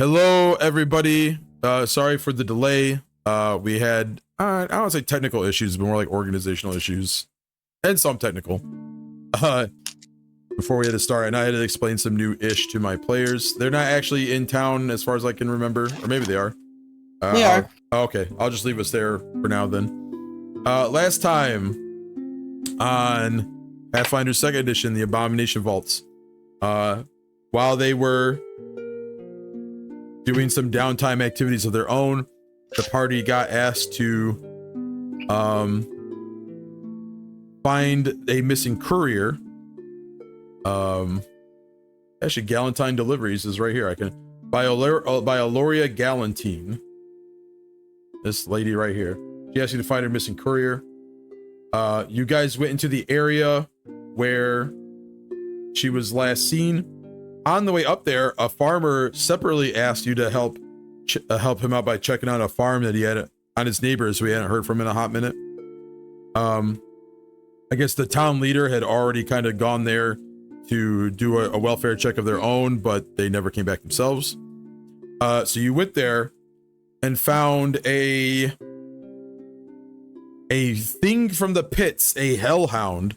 Hello, everybody. Sorry for the delay. We had, I don't want to say technical issues, but more like organizational issues and some technical. Before we had to start, and I had to explain some new ish to my players. They're not actually in town as far as I can remember, or maybe they are. They are. Okay, I'll just leave us there for now then. Last time on Pathfinder 2nd Edition, the Abomination Vaults, while they were doing some downtime activities of their own, the party got asked to find a missing courier. Actually, Gallentine Deliveries is right here. I can by Aloria Gallentine. This lady right here. She asked you to find her missing courier. You guys went into the area where she was last seen. On the way up there, a farmer separately asked you to help him out by checking out a farm that he had on his neighbors, who he hadn't heard from in a hot minute. I guess the town leader had already kind of gone there to do a welfare check of their own, but they never came back themselves. So you went there and found a thing from the pits. A hellhound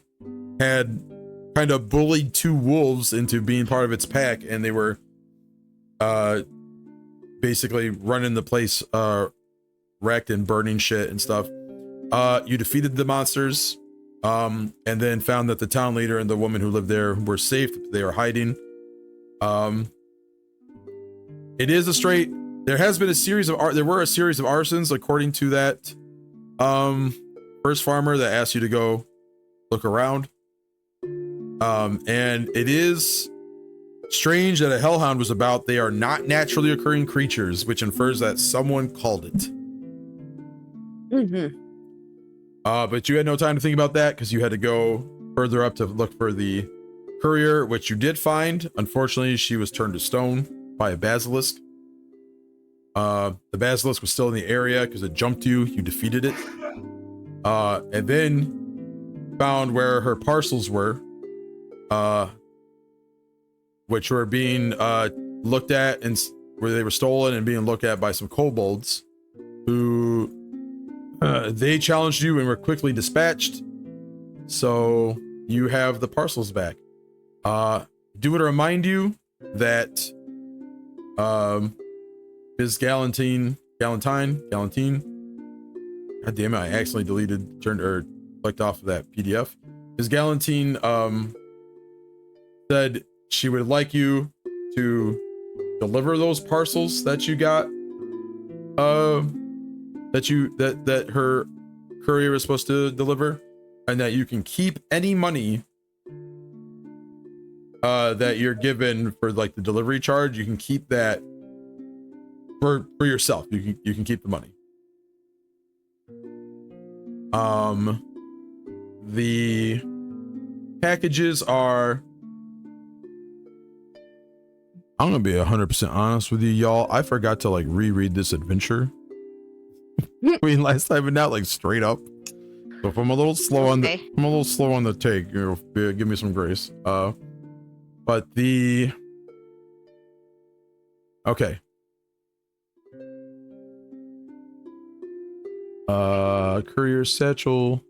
had kind of bullied two wolves into being part of its pack, and they were basically running the place wrecked and burning shit and stuff. You defeated the monsters, and then found that the town leader and the woman who lived there were safe. They were hiding. It is a straight, there has been a series of there were a series of arsons according to that first farmer that asked you to go look around. And it is strange that a hellhound was about. They are not naturally occurring creatures, which infers that someone called it. Mm-hmm. But you had no time to think about that because you had to go further up to look for the courier, which you did find. Unfortunately, she was turned to stone by a basilisk. The basilisk was still in the area because it jumped you. You defeated it. And then found where her parcels were. Which were being looked at, and where they were stolen and being looked at by some kobolds who they challenged you and were quickly dispatched. So you have the parcels back. Do want to remind you that Ms. Gallentine, God damn it, I accidentally clicked off of that PDF. Ms. Gallentine said she would like you to deliver those parcels that you got, that her courier was supposed to deliver, and that you can keep any money that you're given for like the delivery charge. You can keep that for yourself. You can keep the money. The packages are, I'm gonna be 100% honest with you, y'all. I forgot to like reread this adventure between last time and now, like straight up. So if I'm a little slow on the take, you know, give me some grace. But the okay. Courier satchel.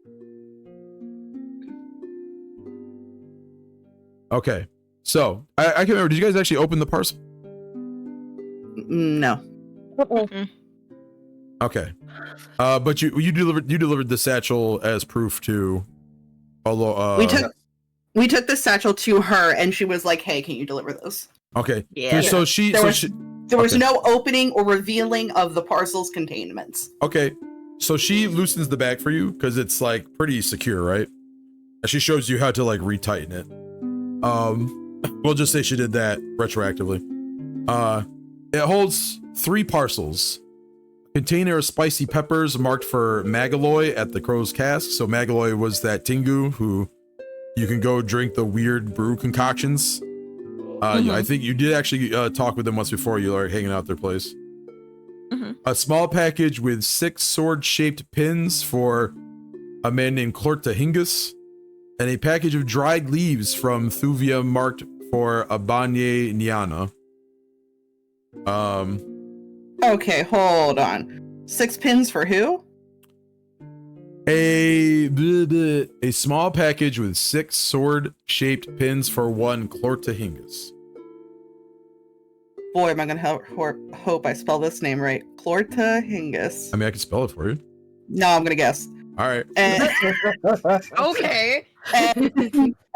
Okay. So I can't remember. Did you guys actually open the parcel? No. Okay. But you delivered the satchel as proof to. Although we took the satchel to her, and she was like, "Hey, can you deliver those?" Okay. Yeah. So there was no opening or revealing of the parcel's containments. Okay. So she loosens the bag for you because it's like pretty secure, right? And she shows you how to like retighten it. We'll just say she did that retroactively. It holds 3 parcels. A container of spicy peppers marked for Magaloy at the Crow's Cask. So Magaloy was that Tengu who you can go drink the weird brew concoctions. I think you did actually talk with them once before. You were hanging out their place. Mm-hmm. A small package with 6 sword-shaped pins for a man named Clorta Hingus. And a package of dried leaves from Thuvia marked for Abanye Nyana. Okay, hold on. 6 pins for who? A small package with 6 sword-shaped pins for 1 Clortahingus. Boy, am I gonna hope I spell this name right. Clortahingus. I mean, I can spell it for you. No, I'm gonna guess. All right. Okay. And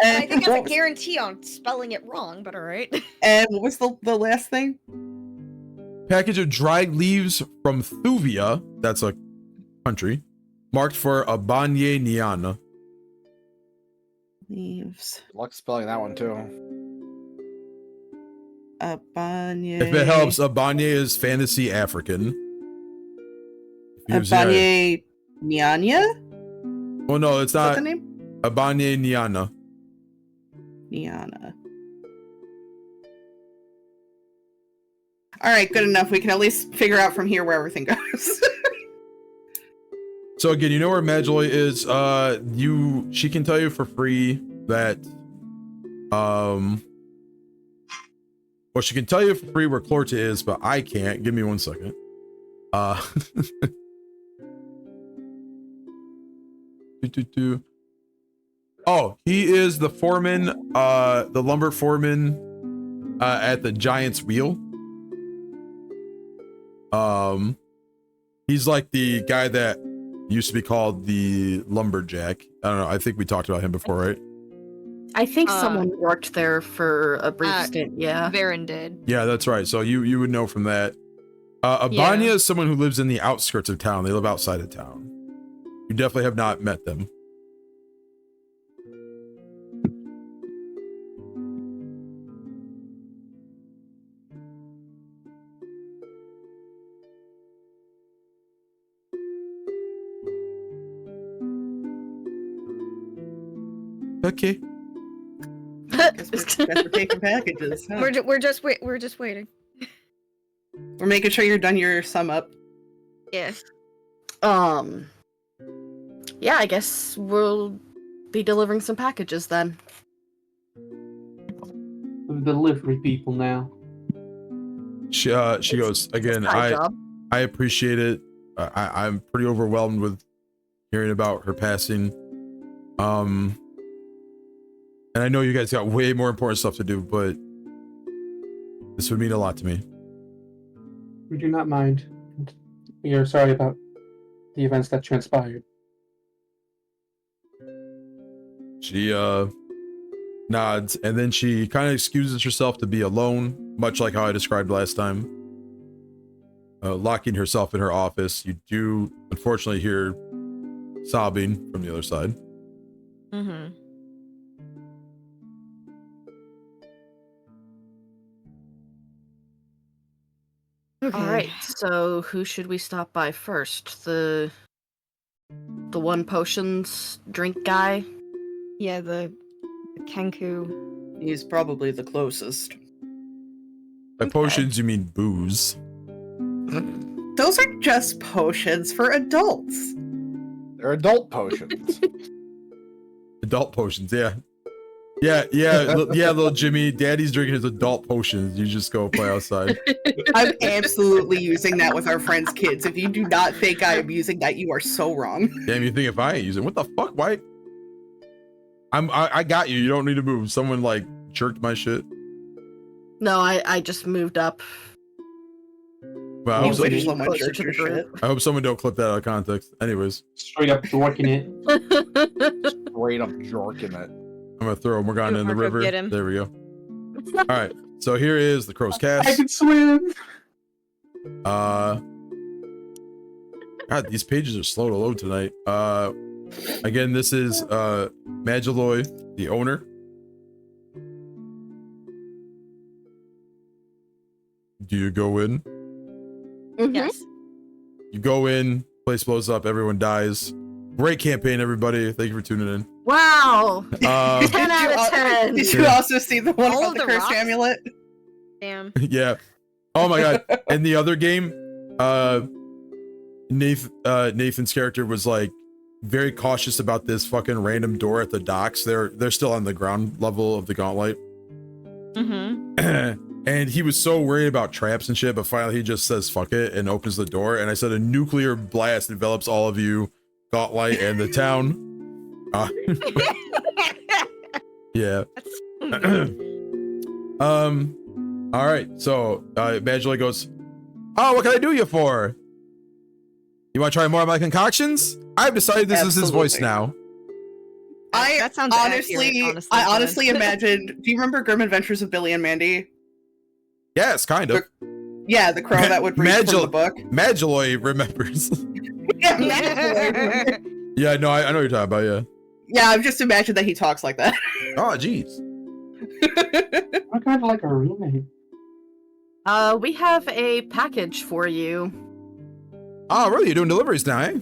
I think that's a guarantee on spelling it wrong, but all right. And what was the last thing? Package of dried leaves from Thuvia, that's a country, marked for Abomination. Leaves. Luck spelling that one too. Abanye. If it helps, Abanye is fantasy African. Abanye Nyanya? Well, no, it's Is that not. the name? Abanye Nyana. Nyana. All right, good enough. We can at least figure out from here where everything goes. So again, you know where Magiloi is. She can tell you for free that, well, she can tell you for free where Clorta is, but I can't. Give me 1 second. Oh, he is the foreman, the lumber foreman, at the Giant's Wheel. He's like the guy that used to be called the lumberjack. I don't know. I think we talked about him before, right? I think someone worked there for a brief stint, yeah. Varen did. Yeah, that's right. So you would know from that. Abanya is someone who lives in the outskirts of town. They live outside of town. You definitely have not met them. Okay. Guess we're taking packages. Huh? We're just waiting. We're making sure you're done your sum up. Yes. Yeah, I guess we'll be delivering some packages then. We're delivery people now. She goes again. I appreciate it. I'm pretty overwhelmed with hearing about her passing. And I know you guys got way more important stuff to do, but this would mean a lot to me. We do not mind. We are sorry about the events that transpired. She nods, and then she kind of excuses herself to be alone, much like how I described last time. Locking herself in her office. You do unfortunately hear sobbing from the other side. Mm-hmm. Okay. All right, so who should we stop by first? The one potions drink guy? Yeah, the Kenku. He's probably the closest. By potions, you mean booze. Those are just potions for adults. They're adult potions. Adult potions, yeah. Yeah, little Jimmy. Daddy's drinking his adult potions. You just go play outside. I'm absolutely using that with our friends' kids. If you do not think I am using that, you are so wrong. Damn, you think if I ain't using what the fuck? Why? I got you. You don't need to move. Someone like jerked my shit. No, I just moved up. Well, I hope someone don't clip that out of context. Anyways. Straight up dorking it. Straight up jorking it. I'm gonna throw Morgana in the river. Get him. There we go. All right. So here is the Crow's Cast. I can swim. God, these pages are slow to load tonight. Again, this is Magiloi, the owner. Do you go in? Mm-hmm. Yes. You go in, place blows up, everyone dies. Great campaign, everybody. Thank you for tuning in. Wow! 10 out of 10! Did you also see the one All about of the the cursed rocks? amulet? Damn. Yeah. Oh my god. In the other game, Nathan's character was like very cautious about this fucking random door at the docks. They're still on the ground level of the Gauntlight. Mm-hmm. And he was so worried about traps and shit, but finally he just says fuck it and opens the door. And I said a nuclear blast envelops all of you, Gauntlight and the town. Yeah. All right. So Badgeley goes, oh, what can I do you for? You want to try more of my concoctions? I've decided this is his voice now. That sounds honestly, accurate, I honestly imagined. Do you remember Grim Adventures of Billy and Mandy? Yes, kind of. Yeah, the crow that would read from the book. Mageloi remembers. Yeah, Mageloi. Yeah, no, I know what you're talking about, yeah. Yeah, I've just imagined that he talks like that. Oh, jeez. I'm kind of like a roommate. We have a package for you. Oh, really? You're doing deliveries now, eh?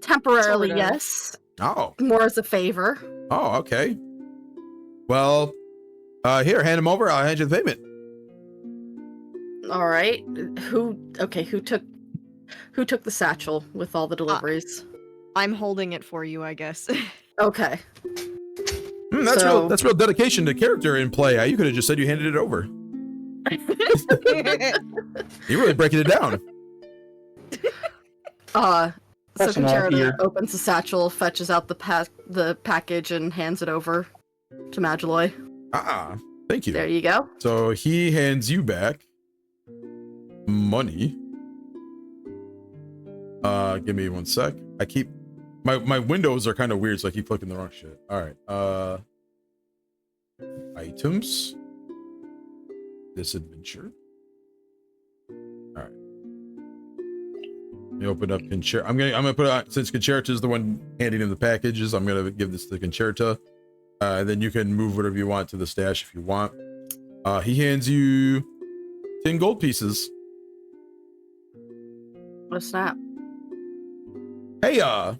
Temporarily, Sort of. yes. Oh. More as a favor. Oh, okay. Well, here, hand him over. I'll hand you the payment. All right. Who took the satchel with all the deliveries? I'm holding it for you, I guess. Okay. That's real dedication to character in play. You could have just said you handed it over. You're really breaking it down. So That's an odd Concerta ear. opens the satchel, fetches out the package, and hands it over to Mageloi. Thank you. There you go. So he hands you back money. Give me 1 sec. I keep my windows are kind of weird, so I keep clicking the wrong shit. All right. Items. This adventure. All right. Let me open up Concerta. I'm gonna put it, since Concerta is the one handing him the packages, I'm gonna give this to Concerta. Then you can move whatever you want to the stash if you want. He hands you 10 gold pieces. What's that? Hey, I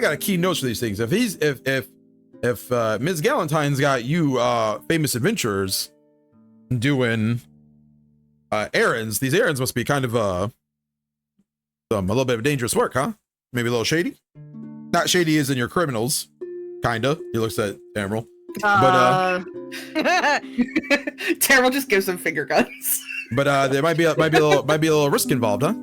got a key notes for these things. If Ms. Gallentine's got you famous adventurers doing errands, these errands must be kind of a little bit of dangerous work, huh? Maybe a little shady. Not shady as in your criminals, kinda. He looks at Emerald. But Terrible just gives him finger guns. But there might be a little risk involved, huh?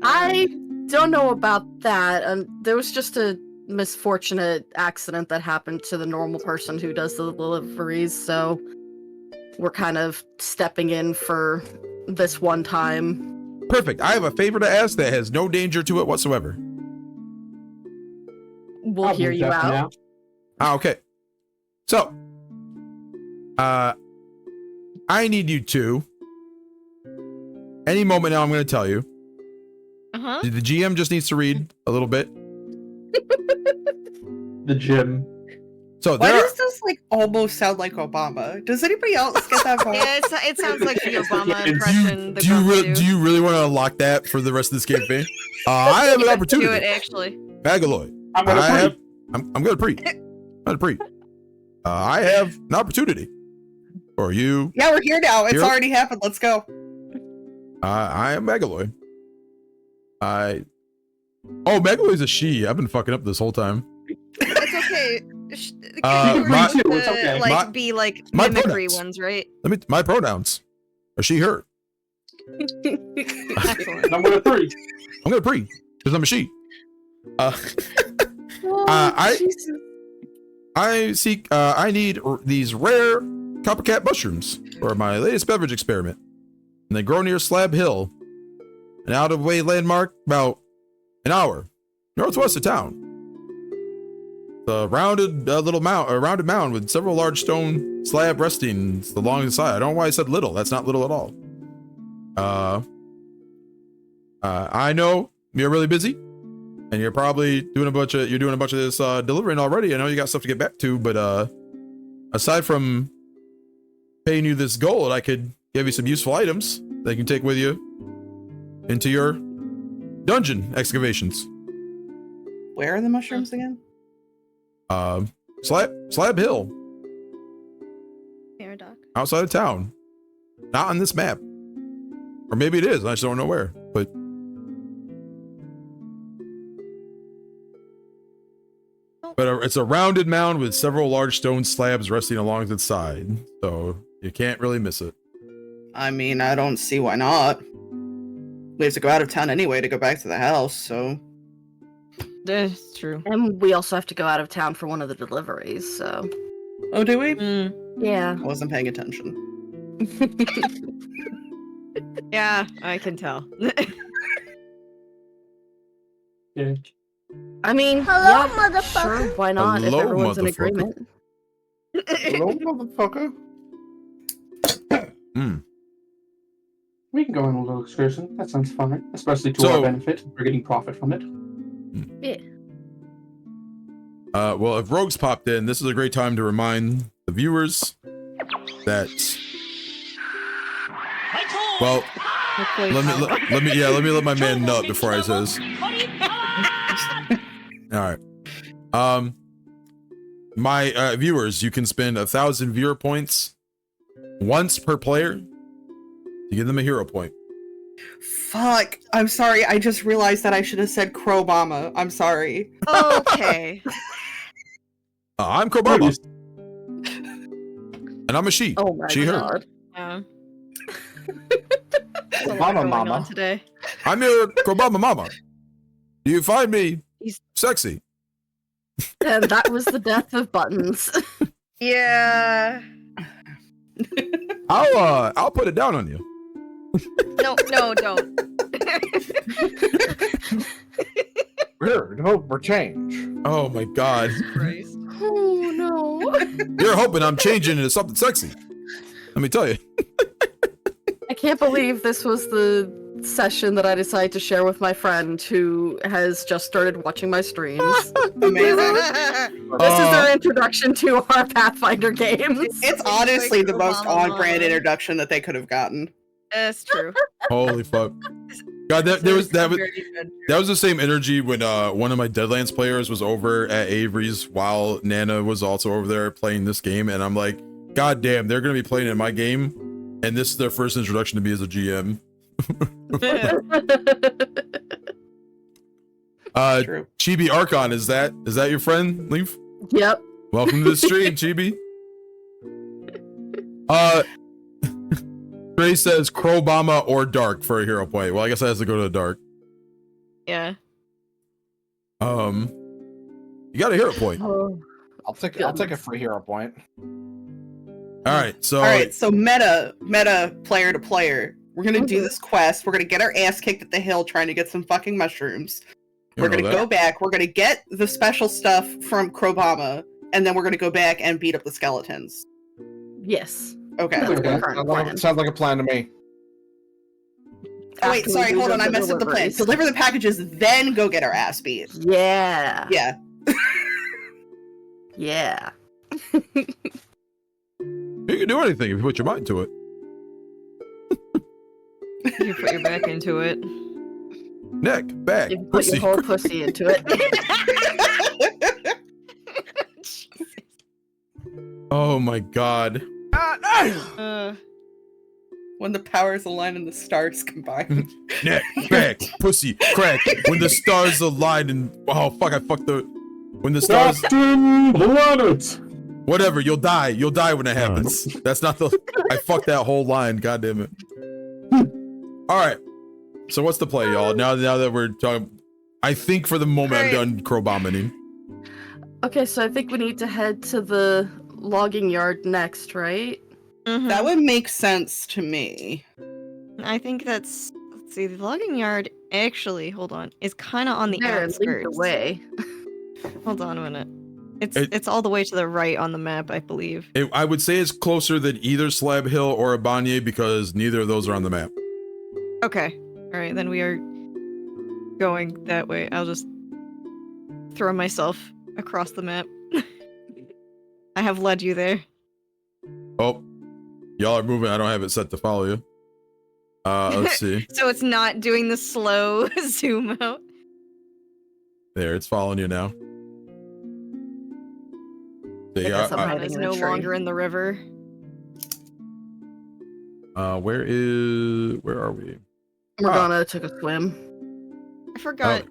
I don't know about that. There was just a misfortunate accident that happened to the normal person who does the deliveries, so we're kind of stepping in for this one time. Perfect. I have a favor to ask that has no danger to it whatsoever. We'll hear you out. Okay. So, I need you to. Any moment now, I'm going to tell you. Uh-huh. The GM just needs to read a little bit. The gym. So Why there does this like almost sound like Obama? Does anybody else get that vibe? Yeah, it sounds like the Obama Do you- impression. do you really want to unlock that for the rest of this campaign? I have an opportunity. Do it actually. Mageloi. I'm gonna pre. I'm gonna pre. I'm gonna pre. I have an opportunity for you. Yeah, we're here now. It's Here- already happened. Let's go. I am Mageloi. Megaloi's a she. I've been fucking up this whole time. It's okay. My- Me too, it's okay. My- Be like my mimicry pronouns. ones, right? My pronouns are she, her. Excellent. I'm gonna pre. I'm gonna pre because I'm a she. I need these rare coppercat mushrooms for my latest beverage experiment. And they grow near Slab Hill, an out-of-way landmark about an hour northwest of town. The rounded rounded mound with several large stone slab resting along the side. I don't know why I said little. That's not little at all. I know you're really busy, and you're probably doing a bunch of this delivering already. I know you got stuff to get back to, but aside from paying you this gold, I could give you some useful items that you can take with you into your dungeon excavations. Where are the mushrooms again? Slab Hill, Fair doc. outside of town. Not on this map. Or maybe it is, I just don't know where. But But it's a rounded mound with several large stone slabs resting along its side, so you can't really miss it. I mean, I don't see why not. We have to go out of town anyway to go back to the house, so. That's true. And we also have to go out of town for one of the deliveries, so. Oh, do we? Yeah. I wasn't paying attention. Yeah, I can tell. Yeah. I mean, Hello, yeah, motherfucker. sure, why not? Hello, if everyone's in motherfucker. agreement. Hello, motherfucker. We can go on a little excursion. That sounds fine, especially to So- our benefit. We're getting profit from it. Yeah. Well, if Rogue's popped in, this is a great time to remind the viewers that. Well, let me let my man nut before I says. All right. My viewers, you can spend 1,000 viewer points once per player to give them a hero point. Fuck. I'm sorry. I just realized that I should have said Crowbama. I'm sorry. Okay. I'm Kobama, and I'm a she. Oh my She, her. god. Yeah. There's a lot Mama, going on mama. today. I'm your Kobama mama. Do you find me He's- sexy? And that was the death of Buttons. Yeah. I'll put it down on you. No, don't. We're hope for change. Oh my god. Christ. Oh no. You're hoping I'm changing into something sexy. Let me tell you. I can't believe this was the session that I decided to share with my friend who has just started watching my streams. Amazing. This is their introduction to our Pathfinder games. It's honestly the Like most Obama. on-brand introduction that they could have gotten. That's true. Holy fuck. God, that was the same energy when one of my Deadlands players was over at Avery's while Nana was also over there playing this game, and I'm like, God damn, they're gonna be playing in my game, and this is their first introduction to me as a GM. True. Chibi Archon, is that your friend, Leaf? Yep. Welcome to the stream, Chibi. Trey says Crowbama or Dark for a hero point. Well, I guess I have to go to Dark. Yeah. You got a hero point. Oh, I'll take a free hero point. All right, so Alright, so meta player to player. We're gonna do this quest. We're gonna get our ass kicked at the hill trying to get some fucking mushrooms. We're gonna go back. We're gonna get the special stuff from Crowbama, and then we're gonna go back and beat up the skeletons. yes. Okay. Okay. Current plan. Sounds like a plan to me. Oh, wait, After we sorry, do hold on. I messed up the plan. deliveries. Deliver the packages, then go get our ass beat. Yeah. Yeah. Yeah. you can do anything if you put your mind to it. You put your back into it. Neck, back, You put pussy. your whole pussy into it. Oh my god. When the powers align and the stars combine. Neck, back, pussy, crack. When the stars align and I fucked the. When the stars. Captain Planet! Whatever, you'll die. You'll die when it happens. That's not the. I fucked that whole line. God damn it. All right. So what's the play, y'all? Now that we're talking, I think for the moment I'm done crowbombing. Okay, so I think we need to head to the logging yard next, right? Mhm. That would make sense to me. I think that's. Let's see. The logging yard actually, hold on, is kind of on the There, lead outskirts. the way. Hold on a minute. It- It's all the way to the right on the map, I believe. I would say it's closer than either Slab Hill or Abanye because neither of those are on the map. Okay. All right, then we are going that way. I'll just throw myself across the map. I have led you there. Oh, y'all are moving. I don't have it set to follow you. Let's see. So it's not doing the slow zoom out. There, it's following you now. I There, guess I'm Mine hiding is in a no tree. longer in the river. where are we? Morgana took a swim. I forgot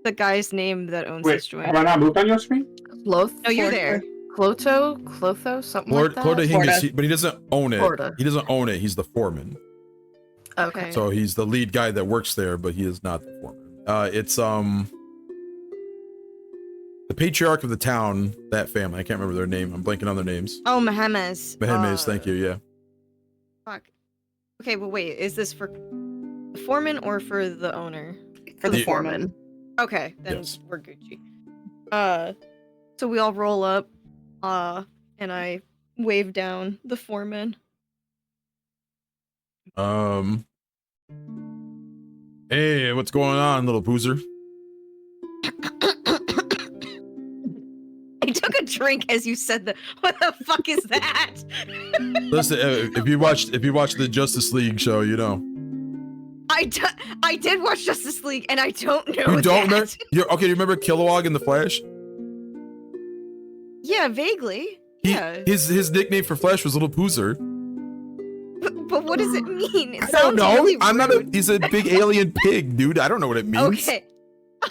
the guy's name that owns Wait, this joint. have I not moved on your screen? Loth? No, you're Florida. there. Clotho, something like that. Clorda Florida. Hingis, but he doesn't own it. Florida. He doesn't own it. He's the foreman. Okay. So he's the lead guy that works there, but he is not the foreman. It's the patriarch of the town, that family. I can't remember their name. I'm blanking on their names. Oh, Mehemes. Mehemes, thank you. Yeah. Fuck. Okay, but wait, is this for the foreman or for the owner? For the The- foreman. Okay, then Yes. we're Gucci. So we all roll up, and I wave down the foreman. Hey, what's going on, little poozer? I took a drink as you said that. What the fuck is that? Listen, if you watched the Justice League show, you know. I did watch Justice League, and I don't know. You don't remember? that. Okay, do you remember Kilowog in the Flash? Yeah, vaguely. Yeah. His nickname for Flash was Little Poozer. But what does it mean? It I don't sounds know. really I'm not a. rude. He's a big alien pig, dude. I don't know what it means. Okay.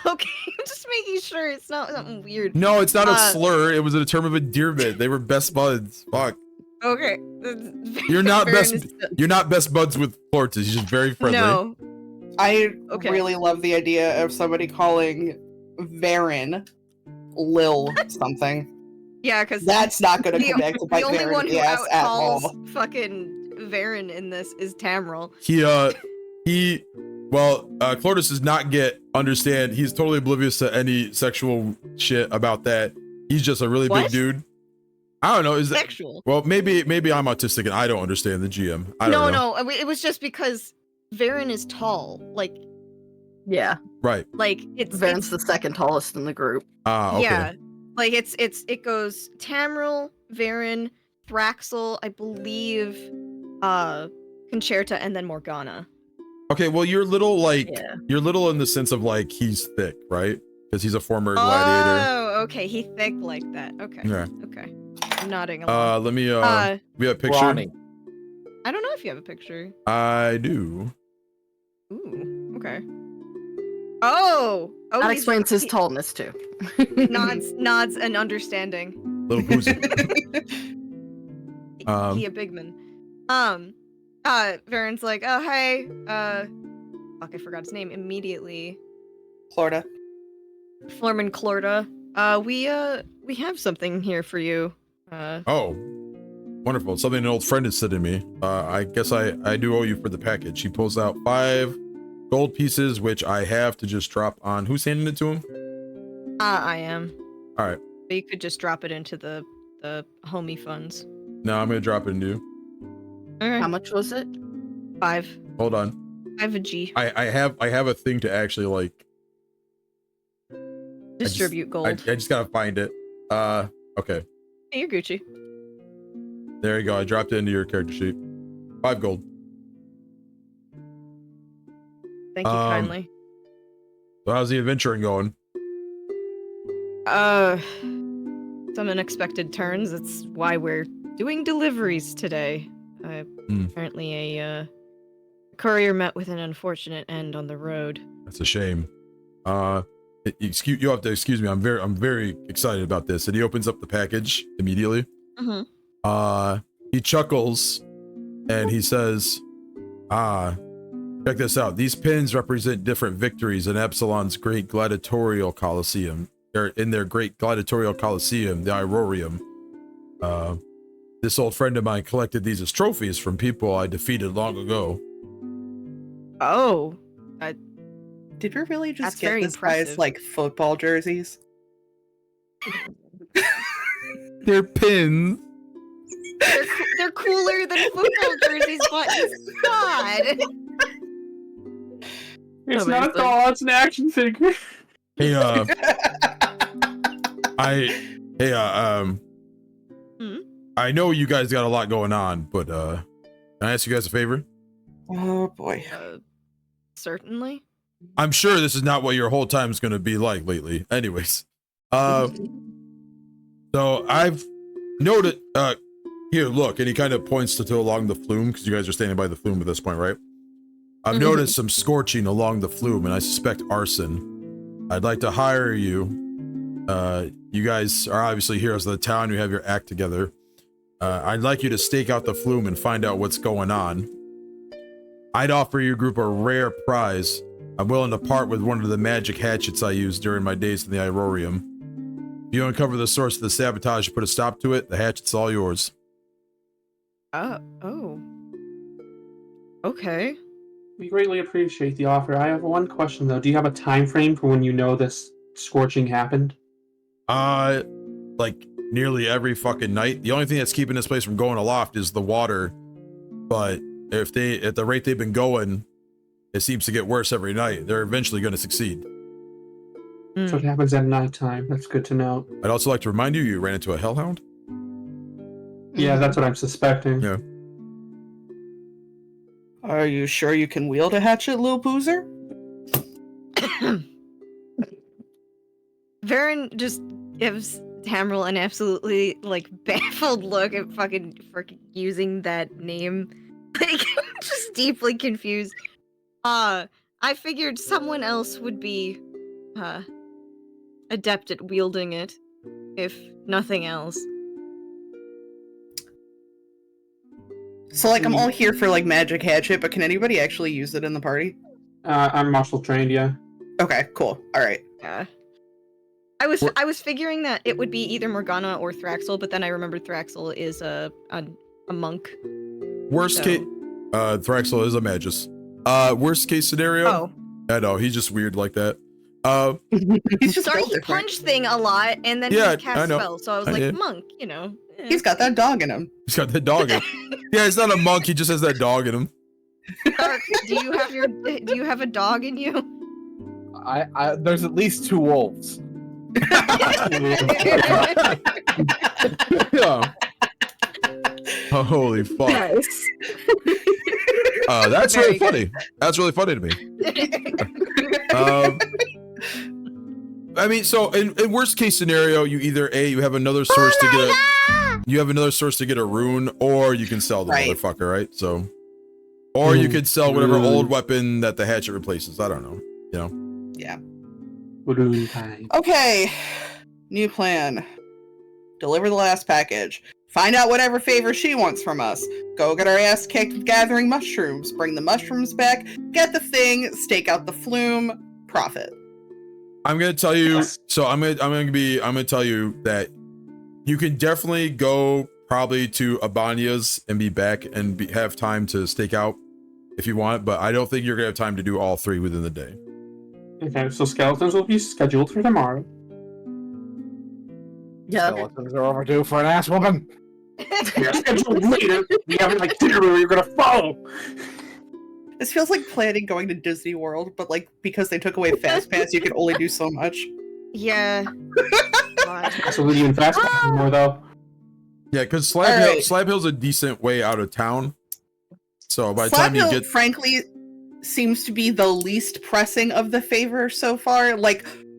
Okay, I'm just making sure it's not something weird. No, it's not a slur. It was a term of endearment. They were best buds. Fuck. Okay. You're not Baron best. is- You're not best buds with Flortus. He's just very friendly. No. I Okay. really love the idea of somebody calling Varen Lil something. Yeah, because That's not going to come back to the bite only Varen one in who the ass at outcalls all. fucking Varen in this is Tamriel. Clortus does not understand. He's totally oblivious to any sexual shit about that. He's just a really big What? dude. I don't know. Is that, Sexual. well, maybe I'm autistic and I don't understand the GM. I don't know. No, it was just because Varen is tall. Yeah. Right. It's Varen's the second tallest in the group. Ah, okay. Yeah, it goes Tamriel, Varen, Thraxel, I believe, Concerta, and then Morgana. Okay, well, you're little Yeah. you're little in the sense of he's thick, right? Because he's a former gladiator. Oh, okay, he thick like that. Okay, Yeah. okay, I'm nodding along. Let me we have a picture. Ronnie. I don't know if you have a picture. I do. Ooh, okay. Oh, That he's- explains his he tallness too. nods and understanding. Little Poozy. He a big man. Varen's like, oh hey, fuck, I forgot his name immediately. Florida. Florman Clorda. We have something here for you. Oh, wonderful. Something an old friend has said to me. I guess I do owe you for the package. He pulls out 5 gold pieces, which I have to just drop on. Who's handing it to him? I am. All right. But you could just drop it into the homie funds. No, I'm gonna drop it into you. All right. How much was it? 5. Hold on. 5 a G. I have a thing to actually Distribute gold. I just gotta find it. Okay. Hey, you're Gucci. There you go. I dropped it into your character sheet. 5 gold. Thank you kindly. So how's the adventuring going? Some unexpected turns. That's why we're doing deliveries today. Apparently a courier met with an unfortunate end on the road. That's a shame. You have to excuse me. I'm very excited about this. And he opens up the package immediately. Mm-hmm. He chuckles and he says, check this out. These pins represent different victories in Epsilon's great gladiatorial coliseum. They're in their great gladiatorial coliseum, the Aurorium. This old friend of mine collected these as trophies from people I defeated long ago. Oh. Did we really just That's get very this guy's impressive. football jerseys? They're pins. They're cooler than football jerseys, but it's not. It's Amazing. not a doll, it's an action figure. Hey, Hmm? I know you guys got a lot going on, but can I ask you guys a favor? Oh boy. Certainly. I'm sure this is not what your whole time is going to be like lately. Anyways, so I've noted, here, look, and he kind of points to along the flume, because you guys are standing by the flume at this point, right? I've noticed some scorching along the flume, and I suspect arson. I'd like to hire you You guys are obviously heroes of the town. You have your act together. I'd like you to stake out the flume and find out what's going on. I'd offer your group a rare prize. I'm willing to part with one of the magic hatchets I used during my days in the Irorium. If you uncover the source of the sabotage and put a stop to it, the hatchet's all yours. Oh. Okay. We greatly appreciate the offer. I have one question though. Do you have a time frame for when you know this scorching happened? Like nearly every fucking night. The only thing that's keeping this place from going aloft is the water. But if at the rate they've been going, it seems to get worse every night. They're eventually going to succeed. So it happens at nighttime. That's good to know. I'd also like to remind you ran into a hellhound. Yeah, that's what I'm suspecting. Yeah. Are you sure you can wield a hatchet, Lil Boozer? Varen just gives Tamriel an absolutely baffled look at fucking using that name. Just deeply confused. I figured someone else would be adept at wielding it, if nothing else. So I'm all here for magic hatchet, but can anybody actually use it in the party? I'm martial trained, yeah. Okay, cool. All right. Yeah. I was figuring that it would be either Morgana or Thraxel, but then I remembered Thraxel is a monk. Worst case, Thraxel is a magus. Worst case scenario. Oh. I know he's just weird like that. He's just Sorry, built he different. punched thing a lot, and then Yeah, he cast I know. spells, so I was monk, eh. He's got that dog in him. He's got that dog in him. Yeah, he's not a monk. He just has that dog in him. Dark, do you have a dog in you? I there's at least 2 wolves. Yeah. Oh, holy fuck. Nice. That's Very really good. funny. That's really funny to me. I mean, so in worst case scenario, you either you have another source to get a rune, or you can sell the Right. motherfucker, right? So, or you could sell whatever old weapon that the hatchet replaces. I don't know. You know. Yeah. Balloon time. Okay. New plan. Deliver the last package. Find out whatever favor she wants from us. Go get our ass kicked gathering mushrooms. Bring the mushrooms back. Get the thing. Stake out the flume. Profit. I'm gonna tell you. So I'm gonna tell you that you can definitely go probably to Abania's and be back and have time to stake out if you want, but I don't think you're gonna have time to do all 3 within the day. Okay, so skeletons will be scheduled for tomorrow. Yeah. Skeletons are overdue for an ass woman. We are scheduled later. We have an itinerary you're gonna follow. This feels like planning going to Disney World, but because they took away Fast Pass, you can only do so much. Yeah. God. So we're even faster more though. Yeah, because Alright. Slab Hill's a decent way out of town. So by the Slap time you Hill, get, frankly, seems to be the least pressing of the favor so far.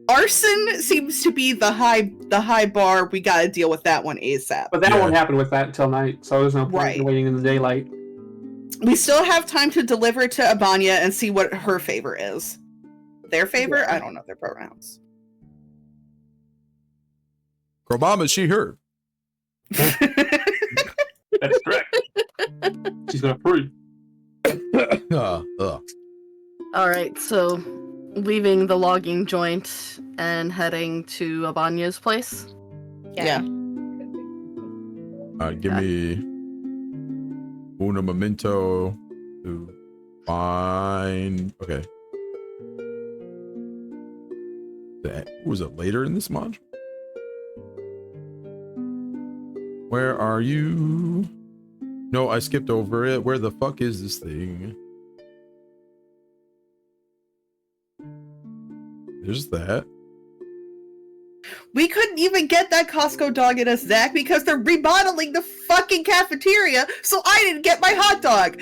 Arson seems to be the high bar. We gotta deal with that one ASAP. But that Yeah. won't happen with that until night, so there's no point Right. in waiting in the daylight. We still have time to deliver it to Abanya and see what her favor is. Their favor? Yeah. I don't know their pronouns. Obama, she her. That's correct. She's gonna prove. All right, so leaving the logging joint and heading to Abanya's place. Yeah. Give me uno momento to find. Okay. Was it later in this module? Where are you? No, I skipped over it. Where the fuck is this thing? There's that. We couldn't even get that Costco dog in us, Zach, because they're remodeling the fucking cafeteria, so I didn't get my hot dog.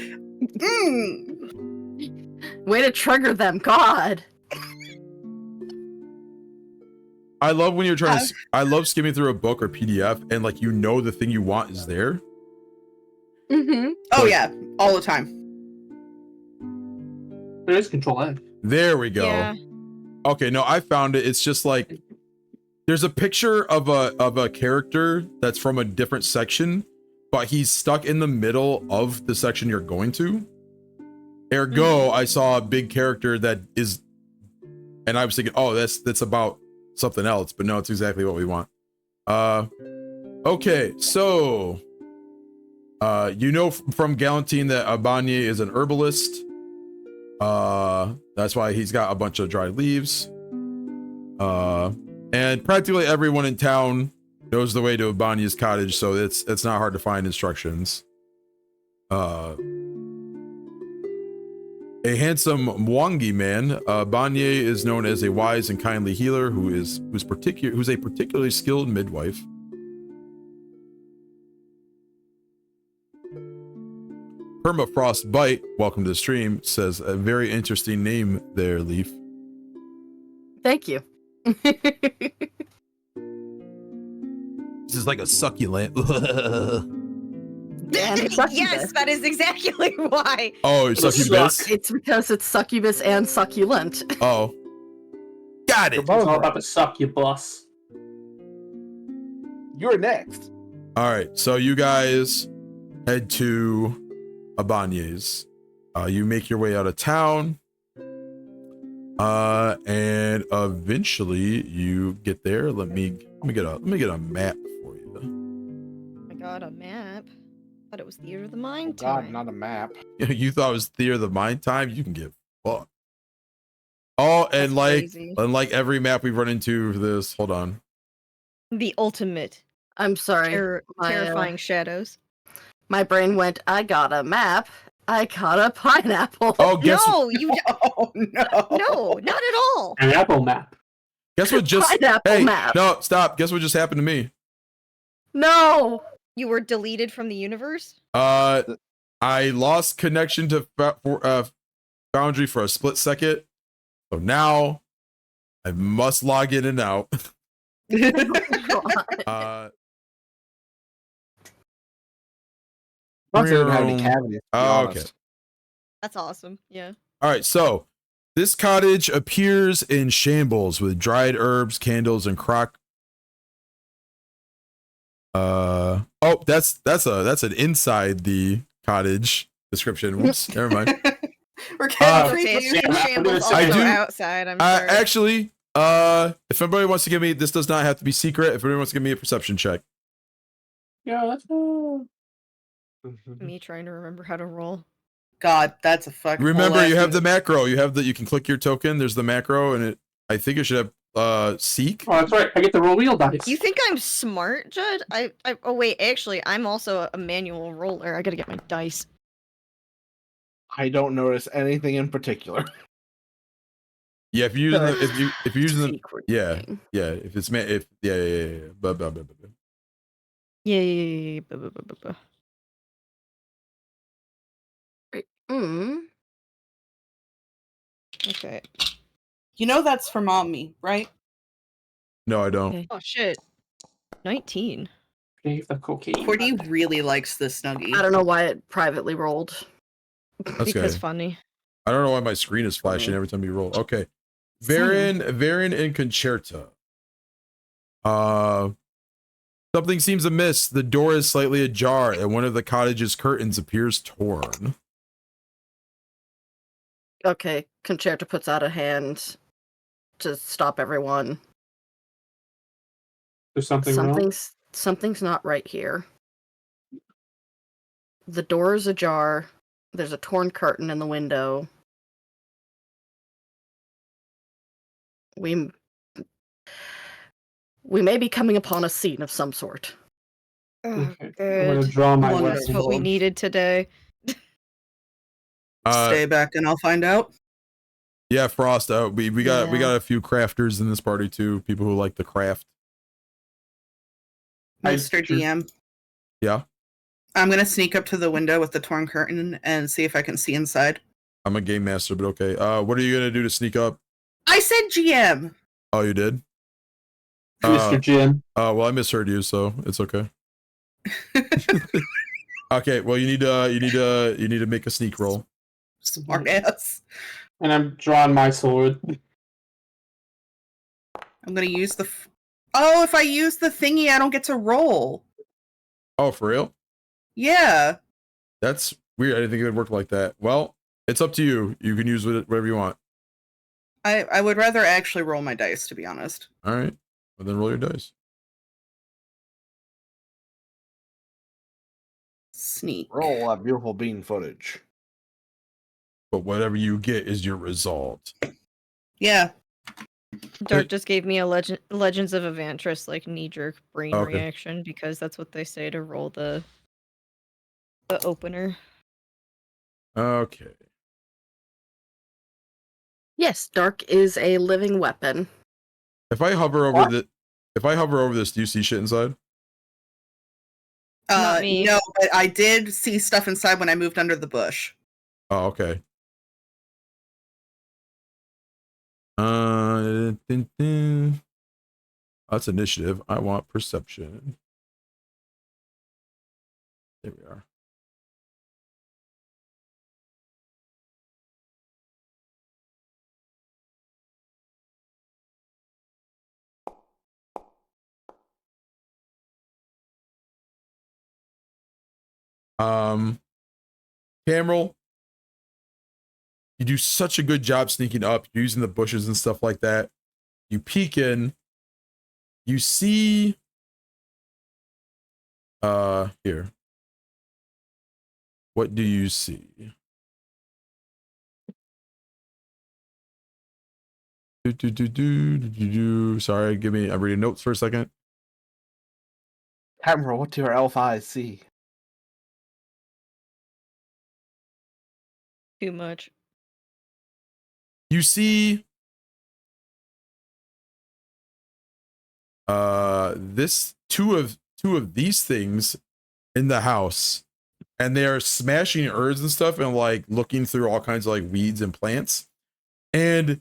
Way to trigger them, God. I love when you're trying to. I love skimming through a book or PDF and the thing you want is there. Mm-hmm. Oh yeah, all the time. There is Control F. There we go. Yeah. Okay, no, I found it. It's just there's a picture of a character that's from a different section, but he's stuck in the middle of the section you're going to. Ergo, I saw a big character that is, and I was thinking, oh, that's about something else, but no, it's exactly what we want. Okay, so you know from Gallentine that Abanye is an herbalist. That's why he's got a bunch of dried leaves. And practically everyone in town knows the way to Abanye's cottage, so it's not hard to find instructions. A handsome Mwangi man, Abanye is known as a wise and kindly healer who's a particularly skilled midwife. Permafrost Bite, welcome to the stream, says a very interesting name there, Leaf. Thank you. This is like a succulent. And it's succubus. Yes, that is exactly why. Oh, succubus? It's because it's succubus and succulent. Oh. Got it. It's all about the succubus. You're next. All right, so you guys head to Abanye's. You make your way out of town. And eventually you get there. Let me get a map for you. Oh my god, a map. I thought it was Theater of the Mind God, time. not a map. You thought it was Theater of the Mind time? You can get fucked. Oh, and That's like crazy. unlike every map we've run into this, hold on. The ultimate I'm sorry. terrifying shadows. My brain went, I got a map. I got a pineapple. Oh, guess No, you Oh no. no, not at all. An apple map. guess what just Pineapple hey, map. no, stop. Guess what just happened to me? No. You were deleted from the universe? I lost connection to Foundry for a split second. So now I must log in and out. Plus, it didn't have any Room. cavities. To be Oh, honest. okay. That's awesome. Yeah. All right, so this cottage appears in shambles with dried herbs, candles, and oh, that's an inside the cottage description. Whoops, never mind. We're getting Okay, creepy. it's in shambles I also do- outside, I'm sure. Actually, if anybody wants to give me, this does not have to be secret. If anybody wants to give me a perception check, Yeah, that's Me trying to remember how to roll. God, that's a fucking. remember you have the macro. You can click your token. There's the macro, and I think it should have seek. Oh, that's right. I get to roll wheel dice. You think I'm smart, Judd? Oh wait, actually, I'm also a manual roller. I gotta get my dice. I don't notice anything in particular. Yeah, if you use the, if you use the Secret yeah thing. yeah if it's yeah. Blah, blah, blah, blah, blah. Yeah. Okay. You know that's for mommy, right? No, I don't. Okay. Oh shit. 19. Dave the cocaine. Cordy really likes this snuggie. I don't know why it privately rolled. That's Because good. funny. I don't know why my screen is flashing every time you roll. Okay. Varin and Concerta. Something seems amiss. The door is slightly ajar, and one of the cottage's curtains appears torn. Okay, Concerta puts out a hand to stop everyone. There's something wrong. Something's not right here. The door is ajar. There's a torn curtain in the window. We may be coming upon a scene of some sort. Oh, Okay. I'm good. gonna draw my Wonderful. That's what we weapon. needed today. Stay back and I'll find out. Yeah, Frost. We got Yeah. a few crafters in this party too. People who like to craft. Mr. GM. Yeah, I'm gonna sneak up to the window with the torn curtain and see if I can see inside. I'm a game master, but okay. What are you gonna do to sneak up? I said GM. Oh, you did. Mr. Jim. Well, I misheard you, so it's okay. Okay, well, you need to make a sneak roll. Smart ass. And I'm drawing my sword. I'm gonna use the Oh, if I use the thingy, I don't get to roll. Oh, for real? Yeah. That's weird. I didn't think it would work like that. Well, it's up to you. You can use whatever you want. I would rather actually roll my dice, to be honest. All right. Well, then roll your dice. Sneak. Roll that beautiful bean footage. But whatever you get is your result. Yeah. Dark just gave me a Legends of Evantris like knee-jerk brain Okay. reaction because that's what they say to roll the opener. Okay. Yes, dark is a living weapon. If I hover over this, do you see shit inside? Not me. No, but I did see stuff inside when I moved under the bush. Oh, okay. That's initiative. I want perception. There we are. Cameral, you do such a good job sneaking up, using the bushes and stuff like that. You peek in, you see here. What do you see? Sorry, I'm reading notes for a second. Camera, what do your elf eyes see? Too much. You see this two of these things in the house, and they are smashing herbs and stuff and like looking through all kinds of like weeds and plants. And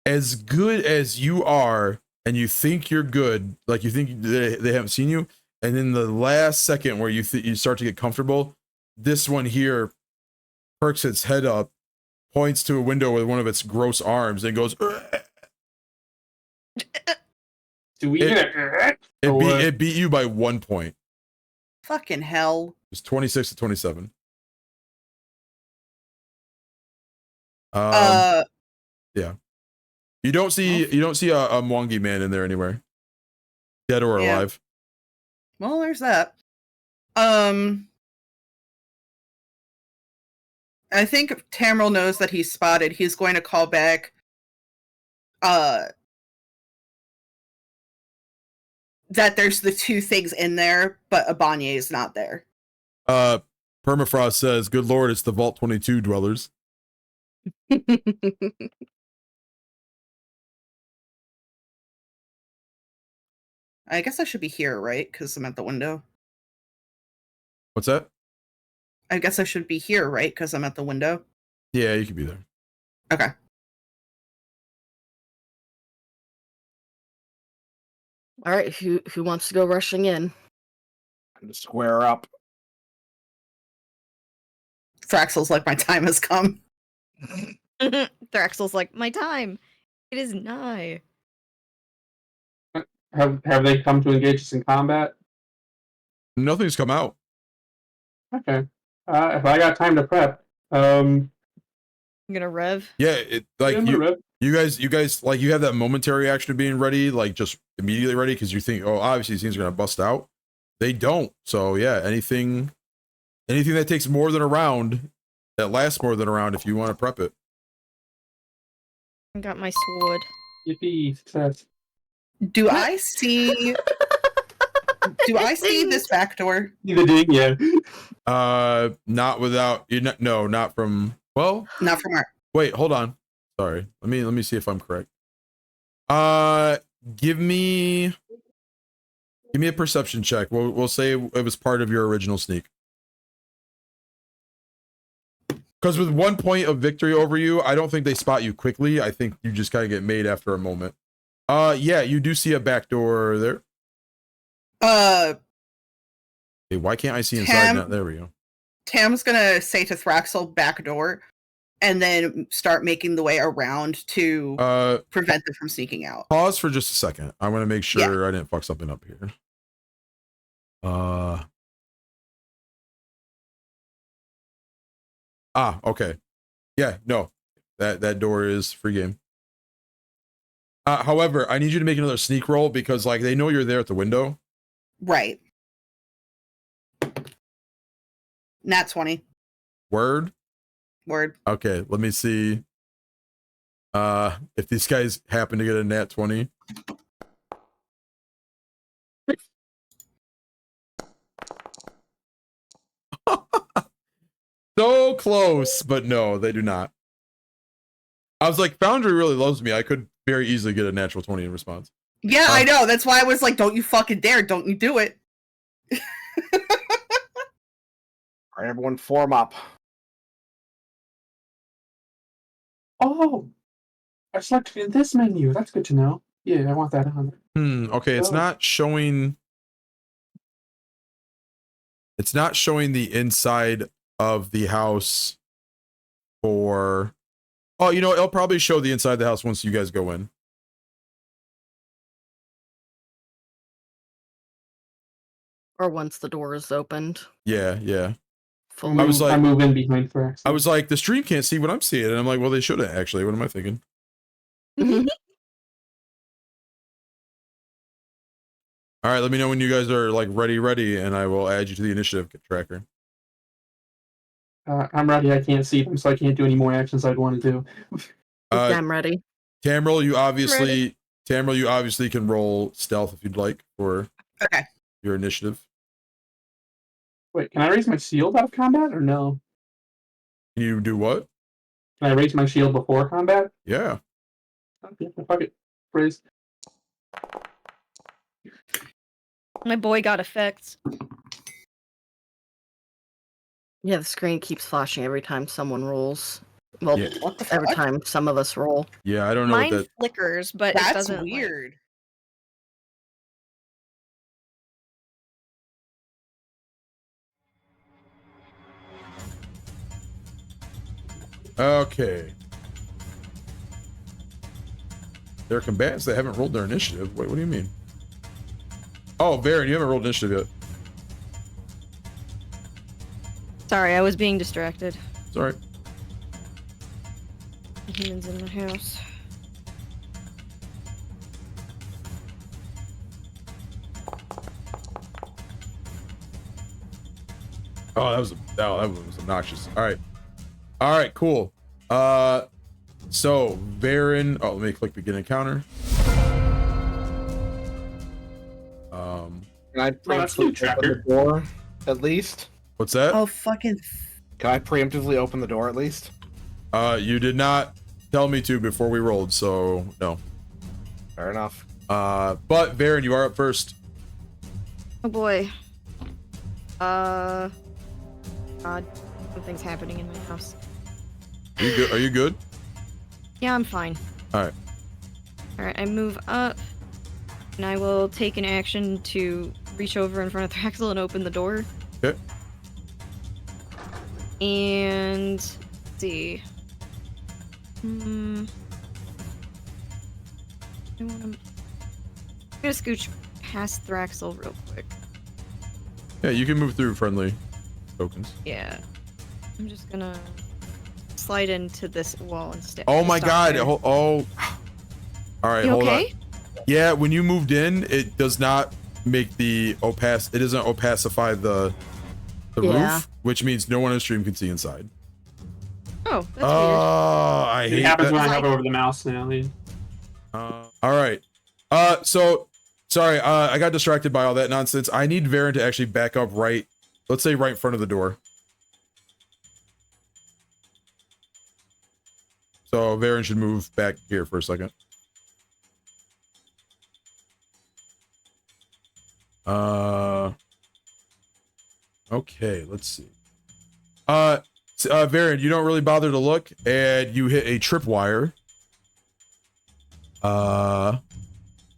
as good as you are, and you think you're good, like you think they haven't seen you, and in the last second where you start to get comfortable, this one here perks its head up, points to a window with one of its gross arms, and goes. Do we It beat you by 1 point. Fucking hell. It's 26 to 27. Yeah. You don't see a Mwangi man in there anywhere, dead or alive. Well, there's that. I think Tamriel knows that he's spotted. He's going to call back that there's the two things in there, but Abanye is not there. Permafrost says, "Good Lord, it's the Vault 22 dwellers." I guess I should be here, right? Because I'm at the window. What's that? I guess I should be here, right? Because I'm at the window. Yeah, you could be there. Okay. All right, who wants to go rushing in? And square up. Thraxel's like, my time has come. Thraxel's like, my time. It is nigh. Have they come to engage us in combat? Nothing's come out. Okay. If I got time to prep, I'm gonna rev. Yeah, you guys like you have that momentary action of being ready, like just immediately ready because you think, oh, obviously these things are gonna bust out. They don't. So yeah, anything that takes more than a round, that lasts more than a round, if you want to prep it. I got my sword. Yippee, success. Do I see this back door? The ding, yeah. Not without not from Not from our. Wait, hold on. Sorry. Let me see if I'm correct. Give me a perception check. We'll say it was part of your original sneak. Because with 1 point of victory over you, I don't think they spot you quickly. I think you just kind of get made after a moment. Yeah, you do see a back door there. Hey, why can't I see inside now? There we go. Tam's gonna say to Thraxel, back door. and then start making the way around to prevent them from sneaking out. Pause for just a second. I want to make sure I didn't fuck something up here. Okay. Yeah, no. That door is free game. However, I need you to make another sneak roll because like they know you're there at the window. Right. Nat 20. Word. Okay, let me see. If these guys happen to get a nat 20. So close, but no, they do not. I was like, Foundry really loves me. I could very easily get a natural 20 in response. Yeah, I know. That's why I was like, don't you fucking dare. Don't you do it. All right, everyone form up. Oh, I selected this menu. That's good to know. Yeah, I want that on there. Okay, it's not showing. It's not showing the inside of the house for. Oh, you know, it'll probably show the inside of the house once you guys go in. Or once the door is opened. Yeah. Fully. I was like, I move in behind for access. I was like, the stream can't see what I'm seeing, and I'm like, well, they shouldn't actually. What am I thinking? All right, let me know when you guys are like ready, and I will add you to the initiative tracker. I'm ready. I can't see them, so I can't do any more actions I'd want to do. I'm ready. Tamriel, you obviously can roll stealth if you'd like for your initiative. Wait, can I raise my shield out of combat or no? Can you do what? Can I raise my shield before combat? Yeah. Okay, fuck it. Raise. My boy got effects. Yeah, the screen keeps flashing every time someone rolls. Well, Yeah. What the every fuck? time some of us roll. Yeah, I don't know Mine what that. flickers, but it That's doesn't. weird. Okay. There are combatants that haven't rolled their initiative. Wait, what do you mean? Oh, Baron, you haven't rolled initiative yet. Sorry, I was being distracted. It's all right. Humans in the house. Oh, that was obnoxious. All right, cool. So Baron. Oh, let me click begin encounter. Can I that's new preemptively open tracker. the door at least? What's that? Oh, fucking. Can I preemptively open the door at least? You did not tell me to before we rolled, so no. Fair enough. But Baron, you are up first. Oh boy. God, something's happening in my house. Are you good? Are you good? Yeah, I'm fine. All right. Alright, I move up, and I will take an action to reach over in front of Thraxel and open the door. Okay. And let's see. I'm gonna scooch past Thraxel real quick. Yeah, you can move through friendly tokens. Yeah. I'm just gonna slide into this wall instead. Oh my god. There. Oh. All right, You hold okay? on. Yeah, when you moved in, it does not make the it doesn't opacify the roof, which means no one on stream can see inside. Oh, that's I It hate happens that. when I hover over the mouse now. Yeah. All right. So sorry, I got distracted by all that nonsense. I need Varen to actually back up right, let's say right in front of the door. So Varen should move back here for a second. Okay, let's see. Varen, you don't really bother to look, and you hit a tripwire.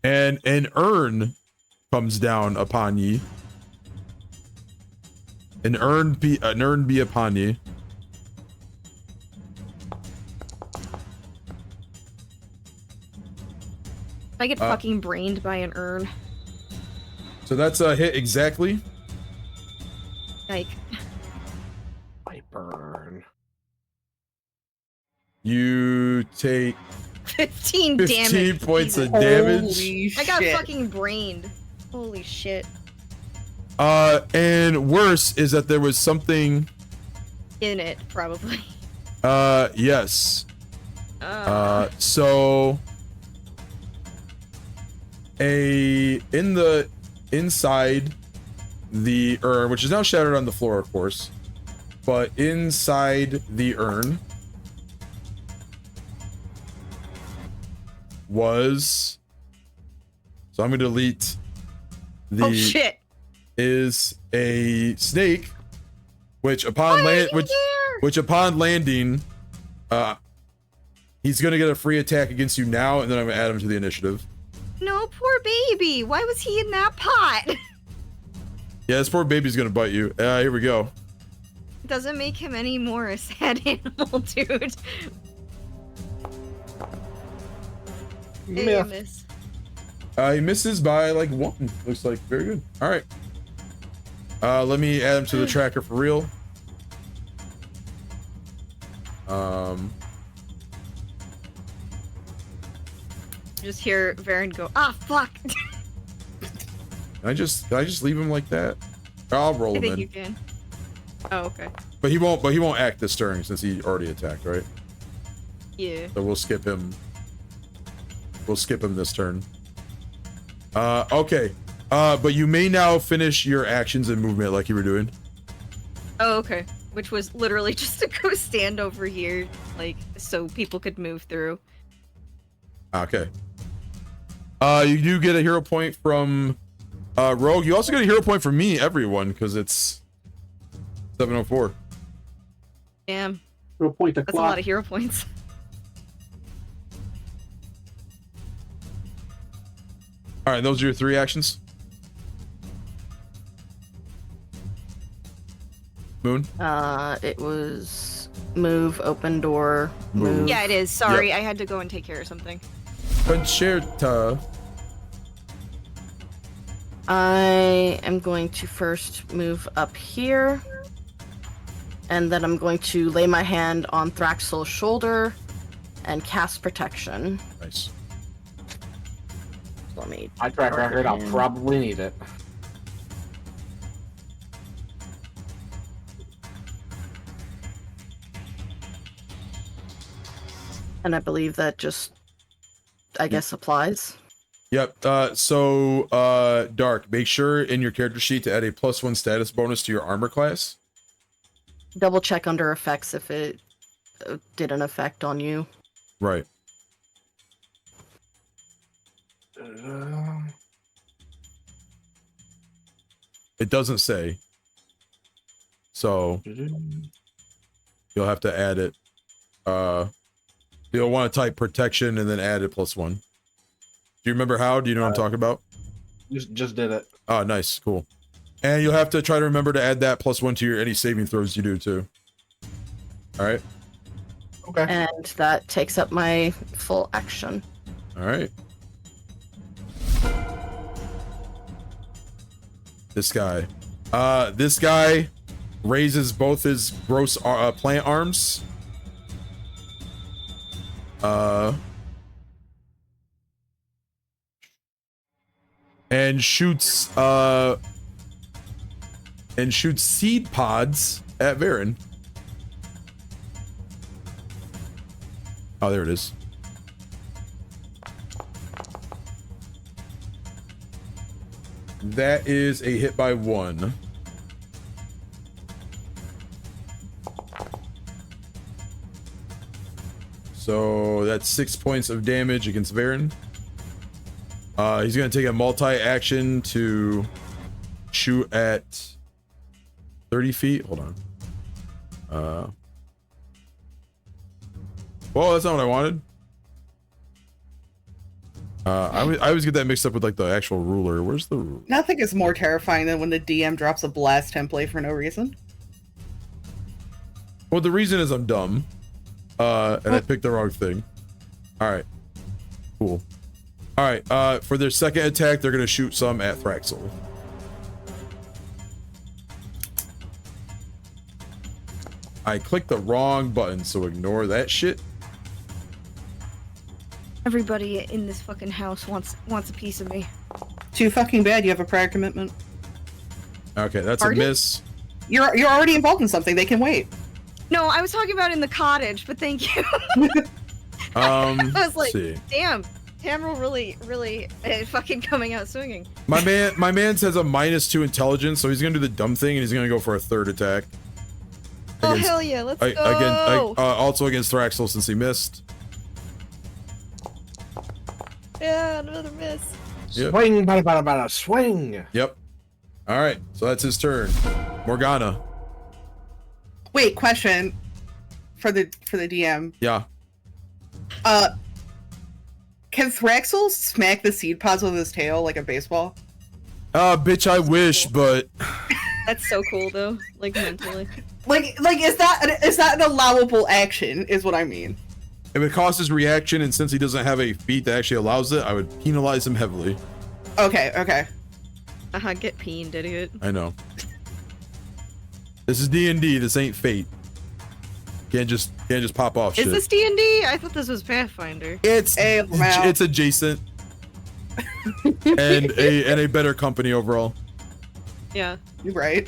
And an urn comes down upon ye. An urn be upon ye. I get fucking brained by an urn. So that's a hit exactly. Like, I burn. You take 15 15 damage. points Jesus. of damage. Holy I got shit. fucking brained. Holy shit. And worse is that there was something. In it, probably. Yes. So inside the urn, which is now shattered on the floor, of course, but inside the urn was. So I'm gonna delete the. Oh shit! Is a snake, which upon landing, he's gonna get a free attack against you now, and then I'm gonna add him to the initiative. No, poor baby. Why was he in that pot? Yeah, this poor baby's gonna bite you. Here we go. Doesn't make him any more a sad animal, dude. Hey, Yeah. miss. He misses by like 1. Looks like very good. All right. Let me add him to the tracker for real. Just hear Varen go, ah, fuck. Can I just leave him like that? I'll roll I him think in. you can. Oh, okay. But he won't act this turn since he already attacked, right? Yeah. So we'll skip him. We'll skip him this turn. Okay. But you may now finish your actions and movement like you were doing. Oh, okay. Which was literally just to go stand over here, like, so people could move through. Okay. You do get a hero point from Rogue. You also get a hero point from me, everyone, because it's 704. Damn. Hero point the That's a clock. lot of hero points. All right, those are your 3 actions. Moon. It was move, open door, Move. move. Yeah, it is. Sorry, I had to go and take care of something. Concerta. I am going to first move up here, and then I'm going to lay my hand on Thraxel's shoulder and cast protection. Nice. Let me. My track record, I'll probably need it. And I believe that just, I guess, applies. Yep. So Dark, make sure in your character sheet to add a +1 status bonus to your armor class. Double check under effects if it did an effect on you. Right. It doesn't say. So you'll have to add it. You'll want to type protection and then add it +1. Do you remember how? Do you know what I'm talking about? Just did it. Oh, nice. Cool. And you'll have to try to remember to add that +1 to your any saving throws you do too. All right. Okay. And that takes up my full action. All right. This guy. This guy raises both his gross plant arms. And shoots seed pods at Varen. Oh, there it is. That is a hit by 1. So that's 6 points of damage against Varen. He's gonna take a multi-action to shoot at 30 feet. Hold on. Well, that's not what I wanted. I always get that mixed up with like the actual ruler. Where's the ruler? Nothing is more terrifying than when the DM drops a blast template for no reason. Well, the reason is I'm dumb. And I picked the wrong thing. All right. Cool. All right, for their second attack, they're gonna shoot some at Thraxel. I clicked the wrong button, so ignore that shit. Everybody in this fucking house wants a piece of me. Too fucking bad. You have a prior commitment. Okay, that's Pardon? a miss. You're already involved in something. They can wait. No, I was talking about in the cottage, but thank you. I was like, see. damn, Tamriel really fucking coming out swinging. My man says a -2 intelligence, so he's gonna do the dumb thing and he's gonna go for a third attack. Oh hell yeah, let's go! Also against Thraxel since he missed. Yeah, another miss. Yep. Swing, bada, bada, bada, swing. Yep. All right, so that's his turn. Morgana. Wait, question for the DM. Yeah. Can Thraxel smack the seed pods with his tail like a baseball? Bitch, I wish, but That's so cool though, like mentally. Like is that an allowable action? Is what I mean. if it costs his reaction, and since he doesn't have a feat that actually allows it, I would penalize him heavily. Okay. Get peened, idiot. I know. This is D&D. This ain't Fate. Can't just pop off shit. Is this D&D? I thought this was Pathfinder. It's adjacent. and a better company overall. Yeah. You're right.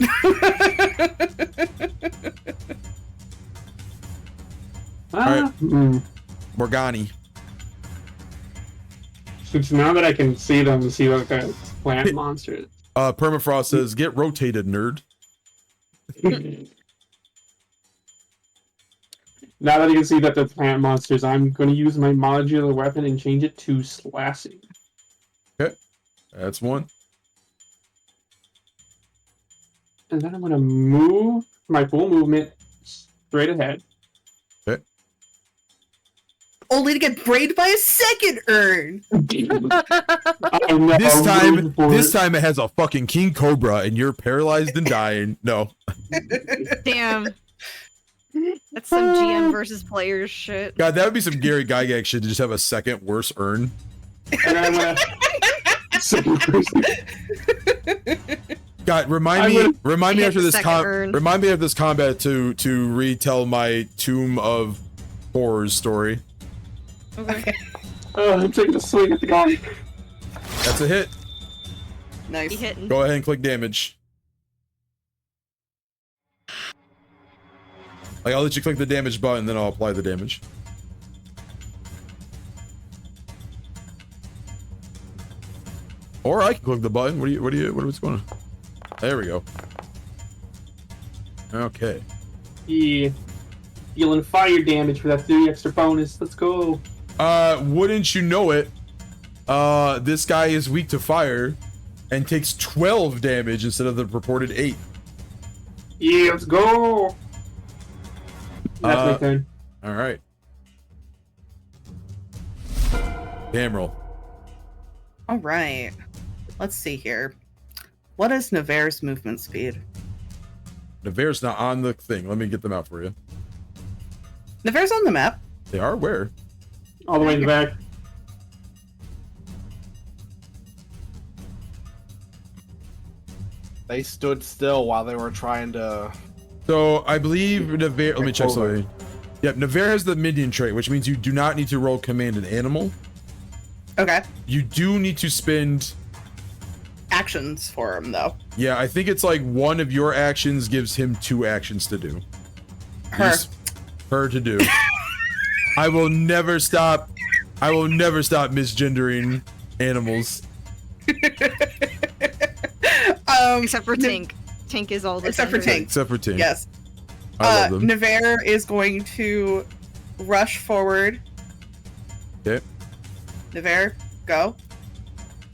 Alright. Morgani. Since now that I can see them, see like a plant monster. Permafrost says, "Get rotated, nerd." Now that you can see that they're plant monsters, I'm going to use my modular weapon and change it to slashing. Okay, that's one. And then I'm going to move my full movement straight ahead. Okay. Only to get braided by a second urn. Oh, no, This time it has a fucking king cobra, and you're paralyzed and dying. No. Damn. That's some GM versus players shit. God, that would be some Gary Gygax shit to just have a second worse urn. And I'm gonna... God, remind me after this combat to retell my Tomb of Horrors story. Okay. Oh, I'm taking a swing at the guy. That's a hit. Nice. He hitting. Go ahead and click damage. Like, I'll let you click the damage button, then I'll apply the damage. Or I can click the button. What's going on? There we go. Okay. Yeah. Dealing fire damage for that 3 extra bonus. Let's go. Wouldn't you know it? This guy is weak to fire and takes 12 damage instead of the purported 8. Yeah, let's go. That's my turn. All right. Tamriel. All right. Let's see here. What is Navarre's movement speed? Navarre's not on the thing. Let me get them out for you. Navarre's on the map. They are where? All the way in the back. They stood still while they were trying to. So I believe Navarre. Let me check something. Yep, Navarre has the minion trait, which means you do not need to roll command an animal. Okay. You do need to spend Actions for him though. Yeah, I think it's like one of your actions gives him 2 actions to do. Her to do. I will never stop misgendering animals. Except for Tink. Tink is all the Except for Tink. Except for Tink. Yes. I love them. Navarre is going to rush forward. Okay. Navarre, go.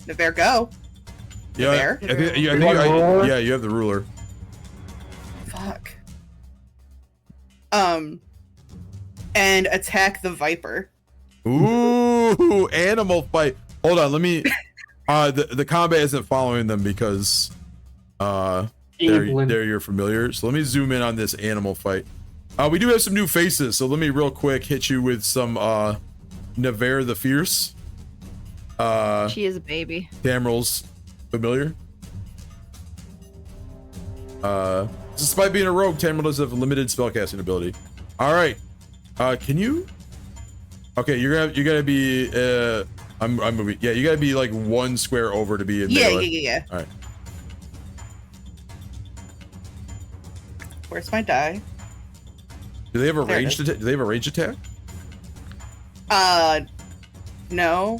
Navarre, go. Yeah, Navarre? you have the ruler. Fuck. And attack the Viper. Ooh, animal fight. Hold on, let me. The combat isn't following them because they're your familiar. So let me zoom in on this animal fight. We do have some new faces, so let me real quick hit you with some Navarre the Fierce. She is a baby. Tamril's familiar. Despite being a rogue, Tamril does have limited spellcasting ability. All right. Can you? Okay, you gotta be. I'm moving. Yeah, you gotta be like 1 square over to be in melee. Yeah. All right. Where's my die? Do they have a There it ranged? is. Do they have a ranged attack? No.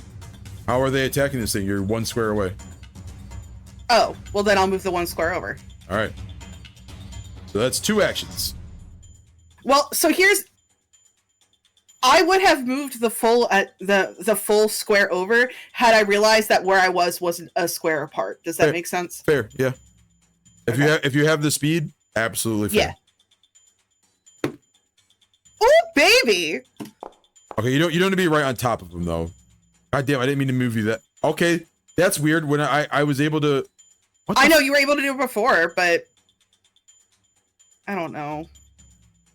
How are they attacking this thing? You're 1 square away. Oh, well then I'll move the 1 square over. All right. So that's 2 actions. Well, so I would have moved the full the full square over had I realized that where I wasn't a square apart. Does that Fair. make sense? Fair, yeah. If you have the speed, absolutely fair. Yeah. Oh, baby! Okay, you don't want to be right on top of them though. God damn, I didn't mean to move you that. Okay, that's weird. When I was able to. What the I know you were able to do it before, but I don't know.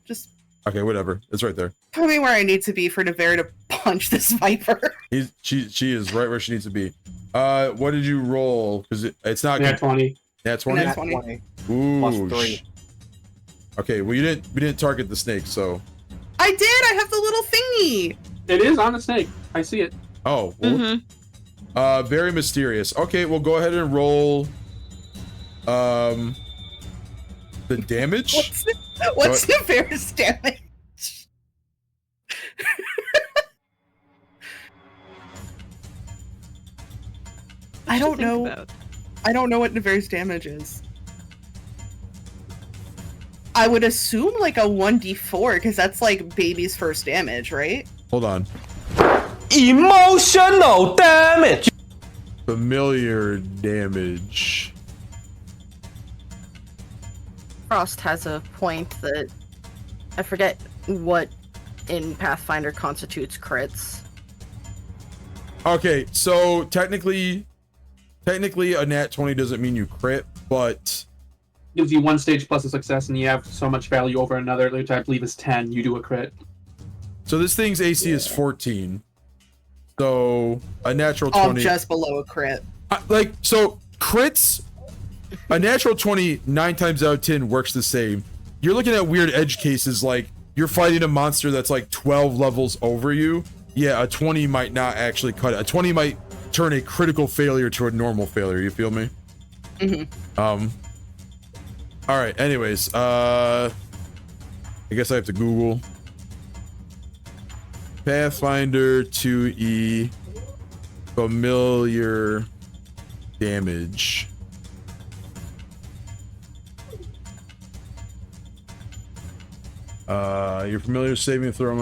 Just Okay, whatever. It's right there. put me where I need to be for Navarre to punch this viper. She is right where she needs to be. What did you roll? Because it's not. Yeah, 20. That's 20. Nat 20. Ooh. +3. Okay, well we didn't target the snake, so. I did. I have the little thingy. It is on the snake. I see it. Oh. Well, very mysterious. Okay, well go ahead and roll. The damage. What's Navarre's damage? I don't know. I don't know what Navarre's damage is. I would assume like a 1d4 because that's like baby's first damage, right? Hold on. Emotional damage. Familiar damage. Frost has a point that I forget what in Pathfinder constitutes crits. Okay, so technically a nat 20 doesn't mean you crit, but Gives you 1 stage plus a success, and you have so much value over another, which I believe is 10. You do a crit. so this thing's AC is 14. So a natural 20. I'm just below a crit. So crits, a natural 20 9 times out of 10 works the same. You're looking at weird edge cases like you're fighting a monster that's like 12 levels over you. Yeah, a 20 might not actually cut it. A 20 might turn a critical failure to a normal failure. You feel me? Mm-hmm. All right. Anyways, I guess I have to Google Pathfinder 2E familiar damage. Your familiar saving throw.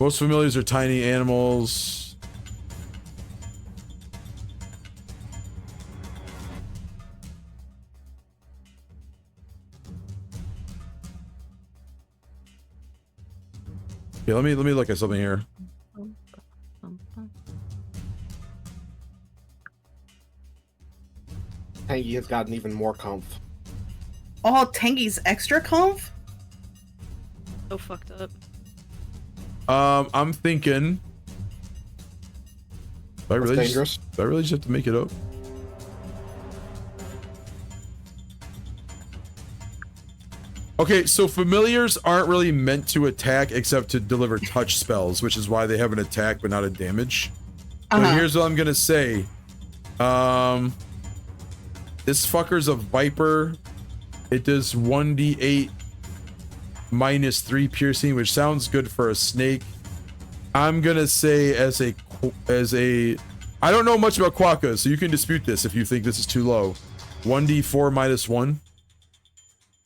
Most familiars are tiny animals. Yeah, let me look at something here. Tangy has gotten even more comf. Oh, Tengi's extra conf? So fucked up. I'm thinking. Do I That's really dangerous. do I really just have to make it up? Okay, so familiars aren't really meant to attack except to deliver touch spells, which is why they have an attack but not a damage. But here's what I'm gonna say. This fucker's a viper. It does 1d8 minus 3 piercing, which sounds good for a snake. I'm gonna say as a I don't know much about quokkas, so you can dispute this if you think this is too low. 1d4 minus 1.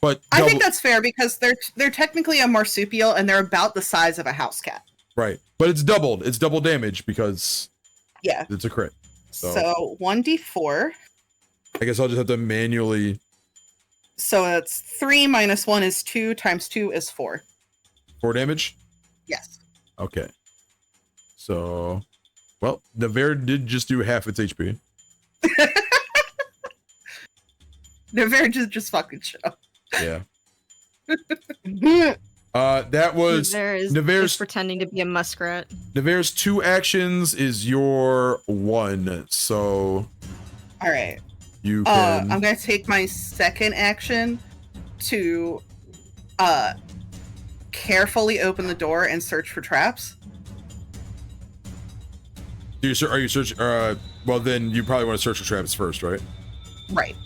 But I think that's fair because they're technically a marsupial and they're about the size of a house cat. right, but it's doubled. It's double damage because it's a crit. So 1d4. I guess I'll just have to manually. So it's 3 minus 1 is 2 times 2 is 4. 4 damage. Yes. Okay. So, well, Navarre did just do half its HP. Navarre just fucking show. Yeah. That was There's Navarre's pretending to be a muskrat. Navarre's 2 actions is your 1, so All right. you can. I'm gonna take my second action to carefully open the door and search for traps. Are you searching? Well, then you probably want to search for traps first, right? Right.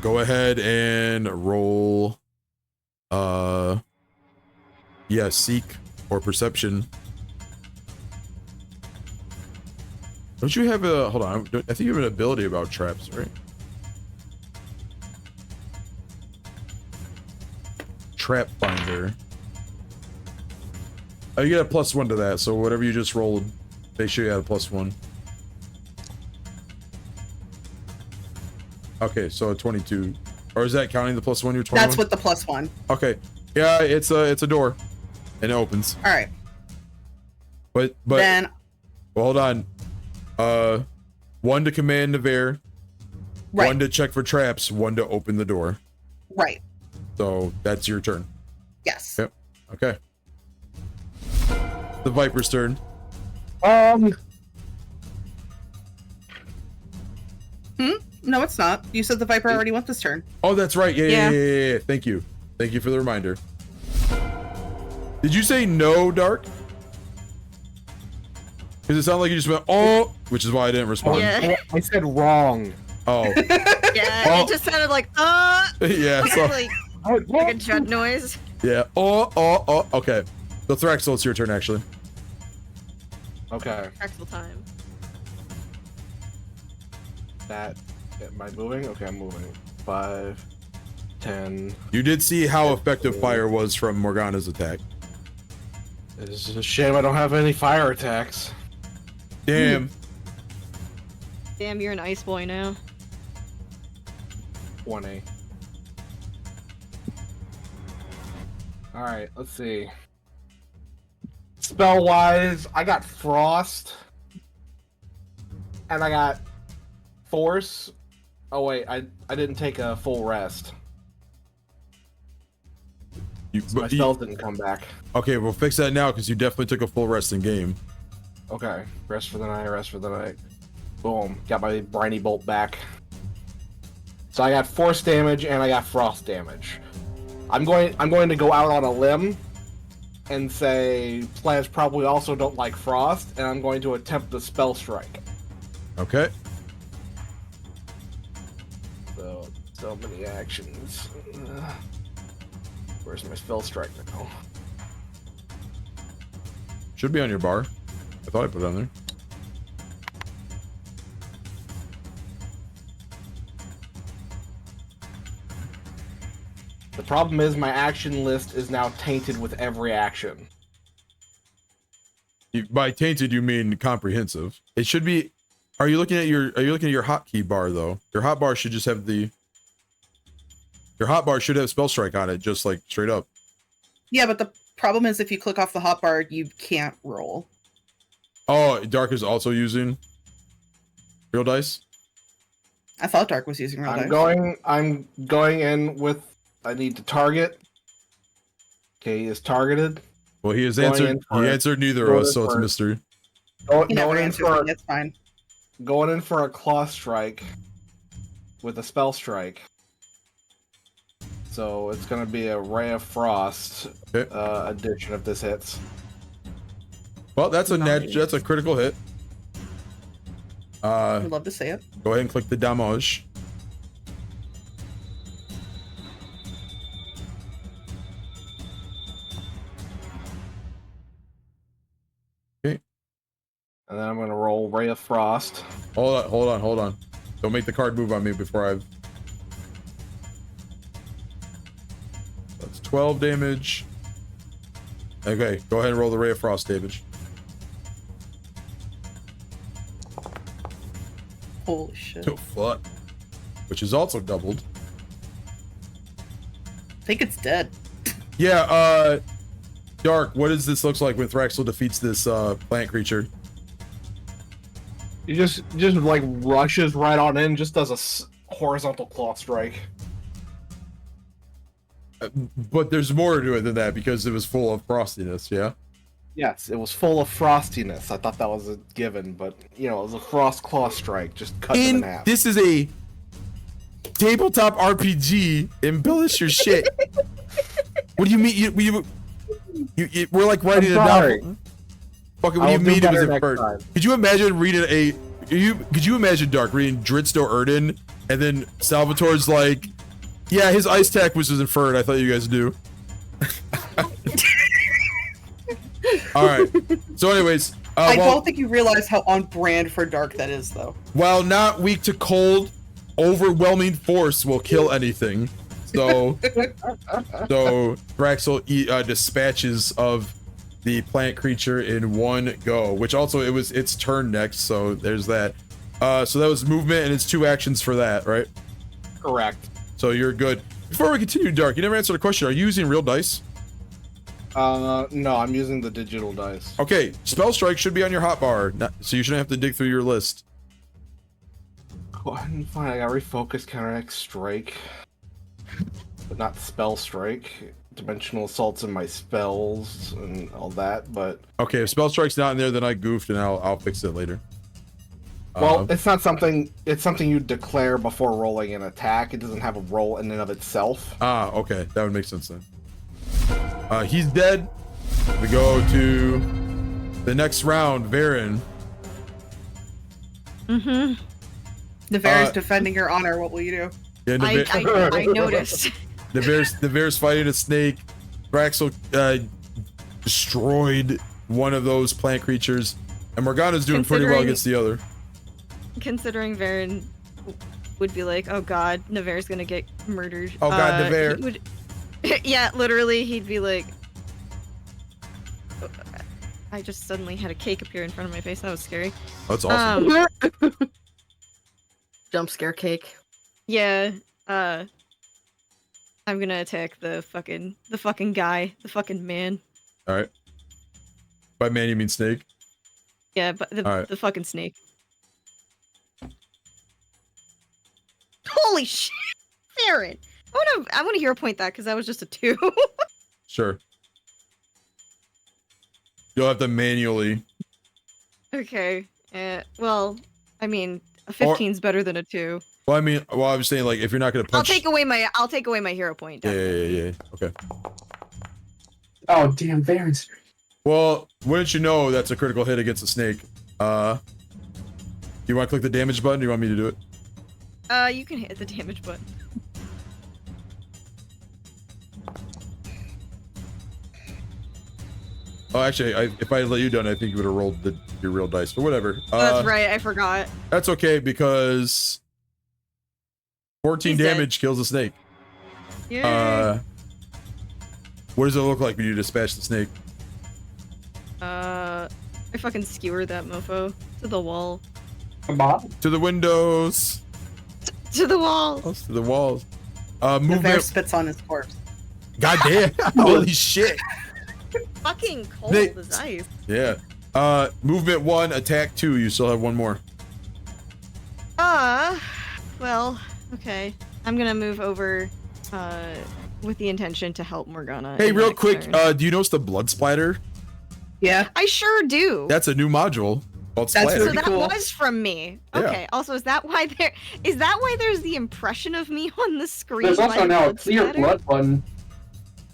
Go ahead and roll. Yeah, seek or perception. Don't you have a? Hold on. I think you have an ability about traps, right? Trap finder. Oh, you get a +1 to that. So whatever you just rolled, make sure you had a +1. Okay, so a 22. Or is that counting the +1? You're 21? That's with the +1. Okay. Yeah, it's a door, and it opens. All right. But then. Well, hold on. 1 to command Navarre. Right. 1 to check for traps. 1 to open the door. Right. So that's your turn. Yes. Yep. Okay. The Viper's turn. No, it's not. You said the Viper already went this turn. Oh, that's right. Yeah. Thank you. Thank you for the reminder. Did you say no, Dark? Because it sounded like you just went, oh, which is why I didn't respond. Yeah. I said wrong. Oh. Yeah, Oh. it just sounded like, Yeah, so, like a judd noise. yeah. Oh. Okay. So Thraxel, it's your turn, actually. Okay. Axel time. Am I moving? Okay, I'm moving. 5, 10. You did see how effective fire was from Morgana's attack. It's a shame I don't have any fire attacks. Damn. Damn, you're an ice boy now. 20. Alright, let's see. Spell wise, I got Frost. And I got Force. Oh wait, I didn't take a full rest. So my spells didn't come back. Okay, we'll fix that now because you definitely took a full rest in game. Okay, rest for the night. Boom, got my briny bolt back. So I got force damage and I got frost damage. I'm going to go out on a limb and say plants probably also don't like frost, and I'm going to attempt the spell strike. Okay. So many actions. Where's my spell strike now? Should be on your bar. I thought I put it on there. The problem is my action list is now tainted with every action. By tainted, you mean comprehensive. It should be. Are you looking at your hotkey bar though? Your hotbar should just have the. Your hotbar should have spell strike on it, just like straight up. Yeah, but the problem is if you click off the hotbar, you can't roll. Oh, Dark is also using real dice. I thought Dark was using real dice. I'm going in with. I need to target. Okay, he is targeted. Well, he has answered. He answered neither of us, so it's a mystery. He never answered me. It's fine. Going in for a claw strike with a spell strike. So it's going to be a Ray of Frost addition if this hits. Well, that's that's a critical hit. I'd love to say it. Go ahead and click the damage. Okay. And then I'm going to roll Ray of Frost. Hold on. Don't make the card move on me before I've... That's 12 damage. Okay, go ahead and roll the Ray of Frost damage. Holy shit. Oh, fuck. Which is also doubled. I think it's dead. Yeah, Dark, what does this look like when Thraxel defeats this plant creature? He just like rushes right on in, just does a horizontal claw strike. But there's more to it than that because it was full of frostiness, yeah? Yes, it was full of frostiness. I thought that was a given, but it was a frost claw strike, just cut them in half. This is a tabletop RPG. Embellish your shit. What do you mean? We're like writing a novel. Fucking, what do you mean it was inferred? Could you imagine reading could you imagine Dark reading Dritsto Erden and then Salvatore's like, yeah, his ice attack was inferred. I thought you guys knew. All right. So, anyways, I don't think you realize how on brand for Dark that is, though. While not weak to cold, overwhelming force will kill anything. So Thraxel dispatches of the plant creature in one go, which also it was its turn next. So there's that. So that was movement, and it's 2 actions for that, right? Correct. So you're good. Before we continue, Dark, you never answered a question. Are you using real dice? No, I'm using the digital dice. Okay, spell strike should be on your hotbar, so you shouldn't have to dig through your list. Go ahead and find. I got refocus, counteract, strike, but not spell strike. Dimensional assaults in my spells and all that, but okay, if spell strike's not in there, then I goofed, and I'll fix it later. Well, it's not something. It's something you declare before rolling an attack. It doesn't have a roll in and of itself. Ah, okay, that would make sense then. He's dead. We go to the next round, Varen. Mm-hmm. Navarre's defending her honor. What will you do? Yeah, I noticed. Navarre's fighting a snake. Thraxel destroyed one of those plant creatures, and Morgana's doing pretty well against the other. Considering Varen would be like, oh god, Navarre's gonna get murdered. Oh god, Navarre. Yeah, literally, he'd be like... I just suddenly had a cake appear in front of my face. That was scary. That's awesome. Jump scare cake. Yeah, I'm gonna attack the fucking guy, the fucking man. Alright. By man, you mean snake? Yeah, but the fucking snake. Holy shit, Varen! I wanna hero point that because that was just a 2. Sure. You'll have to manually. Okay. Well, I mean, a 15's better than a 2. Well, I mean, I was saying like if you're not gonna punch. I'll take away my hero point. Yeah. Okay. Oh damn, Varen's. Well, wouldn't you know that's a critical hit against a snake? Do you want to click the damage button? Or do you want me to do it? You can hit the damage button. Oh, actually, if I had let you done, I think you would have rolled your real dice, but whatever. That's right, I forgot. That's okay because 14 He's damage dead. kills the snake. Yeah. What does it look like when you dispatch the snake? I fucking skewer that mofo to the wall. To the windows. To the wall. To the walls. Navarre Movement. spits on his corpse. God damn! Holy shit! Fucking cold as ice. Yeah. Movement 1, attack 2. You still have one more. Well, okay. I'm gonna move over, with the intention to help Morgana. Hey, in the real next quick, turn. do you notice the blood splatter? Yeah. I sure do. That's a new module called That's splatter. So really that cool. was from me. Yeah. Okay. Also, is that why there's the impression of me on the screen? There's also by now a blood clear splatter? blood button.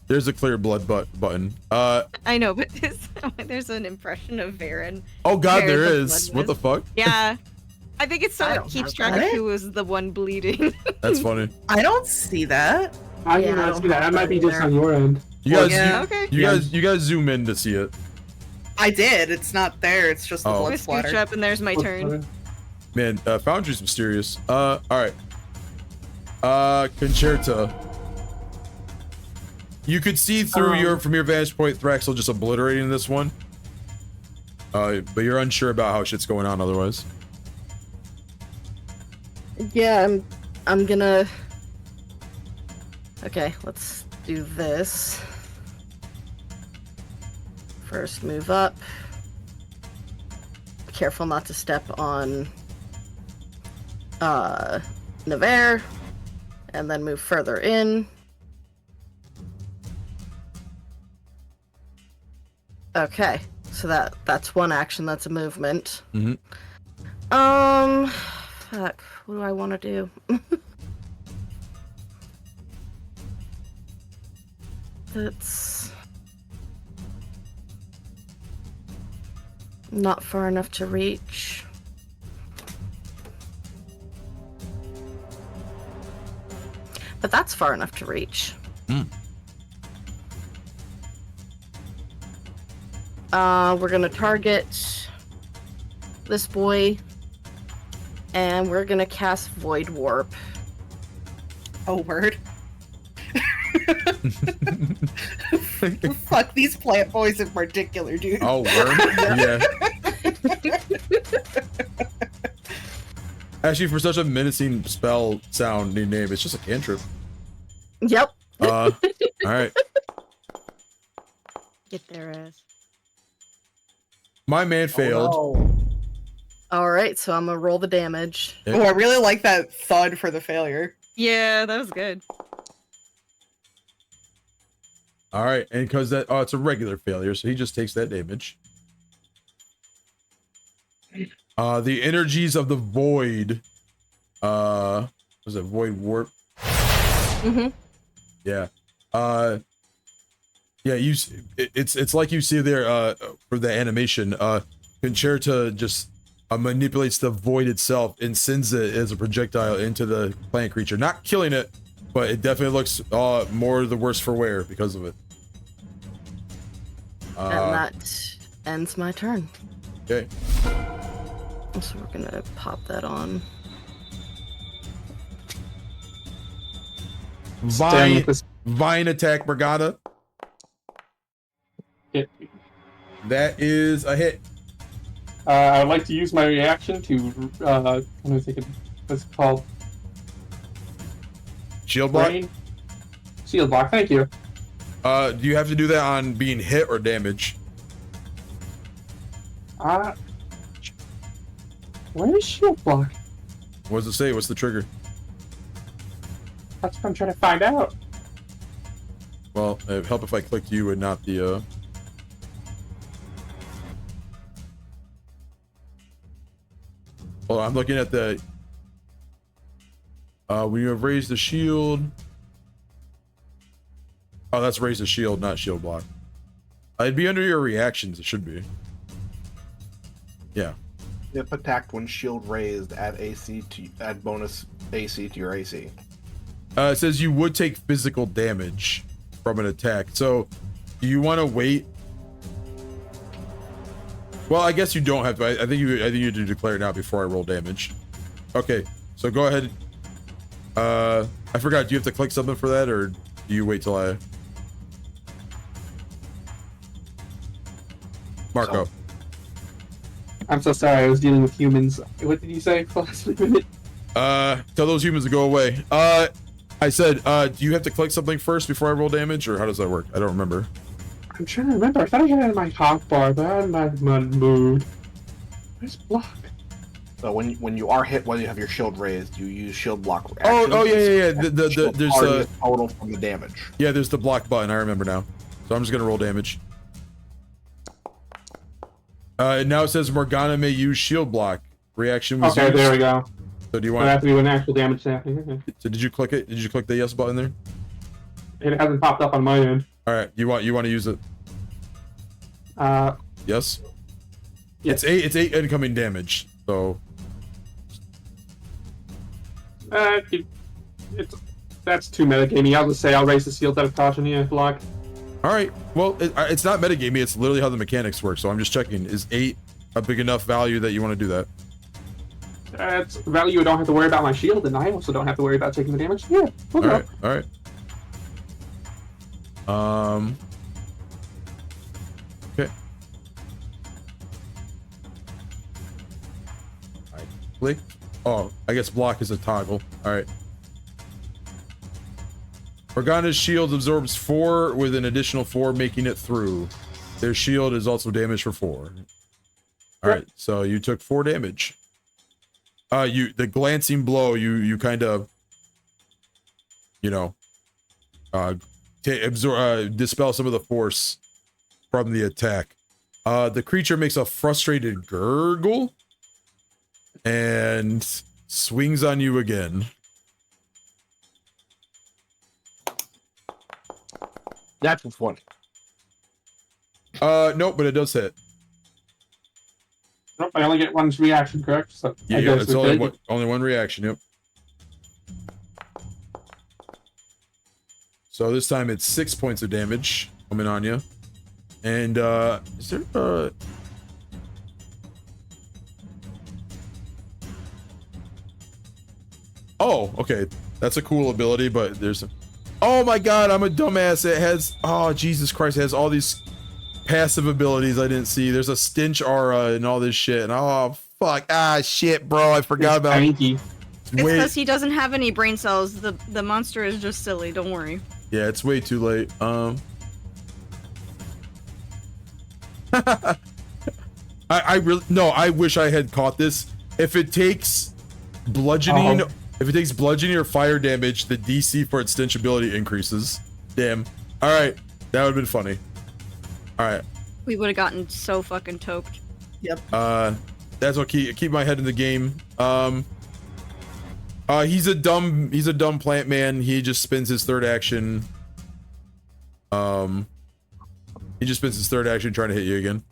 There's a clear blood button. I know, but there's an impression of Varen. Oh god, Where there the is. blood What the fuck? Yeah. I think it's so I it don't keeps have track that. of who was the one bleeding. That's funny. I don't see that. I Yeah, did I not don't see that. have That might that be just either. on your end. You guys, Yeah. Okay. you guys zoom in to see it. I did. It's not there. It's just the Oh. blood I scooch splatter. up and there's my turn. Man, Foundry's mysterious. All right. Concerta. You could see through from your vantage point, Thraxel just obliterating this one. But you're unsure about how shit's going on otherwise. Yeah, I'm gonna... Okay, let's do this. First move up. Careful not to step on Navarre. And then move further in. Okay, so that's one action. That's a movement. Mm-hmm. Fuck. What do I want to do? That's not far enough to reach. But that's far enough to reach. We're gonna target this boy, and we're gonna cast Void Warp. Oh, word. Fuck these plant boys in particular, dude. Oh, word? Yeah. Actually, for such a menacing spell sounding name, it's just a cantrip. Yep. All right. Get their ass. My man failed. Oh, no. All right, so I'm gonna roll the damage. Oh, I really like that thud for the failure. Yeah, that was good. All right, and because that, it's a regular failure, so he just takes that damage. The energies of the void. Was it void warp? Mm-hmm. Yeah. Yeah. It's like you see there. For the animation. Concerta just manipulates the void itself and sends it as a projectile into the plant creature, not killing it, but it definitely looks more the worse for wear because of it. And that ends my turn. Okay. So we're gonna pop that on. Vine attack, Brigada. Hit. That is a hit. I would like to use my reaction to, what am I thinking? What's it called? Shield block. Brain? Shield block, thank you. Do you have to do that on being hit or damage? Where is shield block? What does it say? What's the trigger? That's what I'm trying to find out. Well, it'd help if I clicked you and not the, Hold on, I'm looking at the... when you have raised the shield... Oh, that's raise the shield, not shield block. It'd be under your reactions, it should be. Yeah. If attacked when shield raised, add bonus AC to your AC. It says you would take physical damage from an attack. So, do you want to wait? Well, I guess you don't have to. I think you need to declare it now before I roll damage. Okay, so go ahead. I forgot. Do you have to click something for that, or do you wait till I? Marco. I'm so sorry, I was dealing with humans. What did you say last minute? Tell those humans to go away. I said, do you have to click something first before I roll damage, or how does that work? I don't remember. I'm trying to remember. I thought I had it in my hotbar, but I'm not in my mood. Where's block? So when you are hit while you have your shield raised, you use shield block. Oh yeah. There's total from the damage. Yeah, there's the block button. I remember now. So I'm just gonna roll damage. And now it says Morgana may use shield block. Reaction was Okay, used. there we go. So do you So want? it has to be when actual damage is happening. Okay. So did you click it? Did you click the yes button there? It hasn't popped up on my end. All right. You want to use it? Yes. Yes. It's eight incoming damage. So. That's too metagamey. I'll just say I'll raise the shield out of caution here, block. All right. Well, it's not metagamey. It's literally how the mechanics work. So I'm just checking. Is 8 a big enough value that you want to do that? It's value. I don't have to worry about my shield, and I also don't have to worry about taking the damage. Yeah. All right. All right. Okay. I click. Oh, I guess block is a toggle. All right. Morgana's shield absorbs 4 with an additional 4, making it through. Their shield is also damaged for 4. All right, so you took 4 damage. The glancing blow, you kind of, dispel some of the force from the attack. The creature makes a frustrated gurgle and swings on you again. That's what's funny. Nope, but it does hit. Nope, I only get one reaction, correct? So Yeah, I guess it's only one reaction, yep. So this time it's 6 points of damage coming on you. And, is there, oh, okay. That's a cool ability, but there's a... Oh my god, I'm a dumbass. It has... Oh, Jesus Christ. It has all these passive abilities I didn't see. There's a stench aura and all this shit. And oh, fuck. Ah, shit, bro. I forgot about it. Thanky. It's because he doesn't have any brain cells. The monster is just silly. Don't worry. Yeah, it's way too late. I really... No, I wish I had caught this. If it takes bludgeoning... Oh. If it takes bludgeoning or fire damage, the DC for its stench ability increases. Damn. Alright. That would have been funny. Alright. We would have gotten so fucking toped. Yep. That's what keep my head in the game. He's a dumb plant man. He just spends his third action. He just spends his third action trying to hit you again.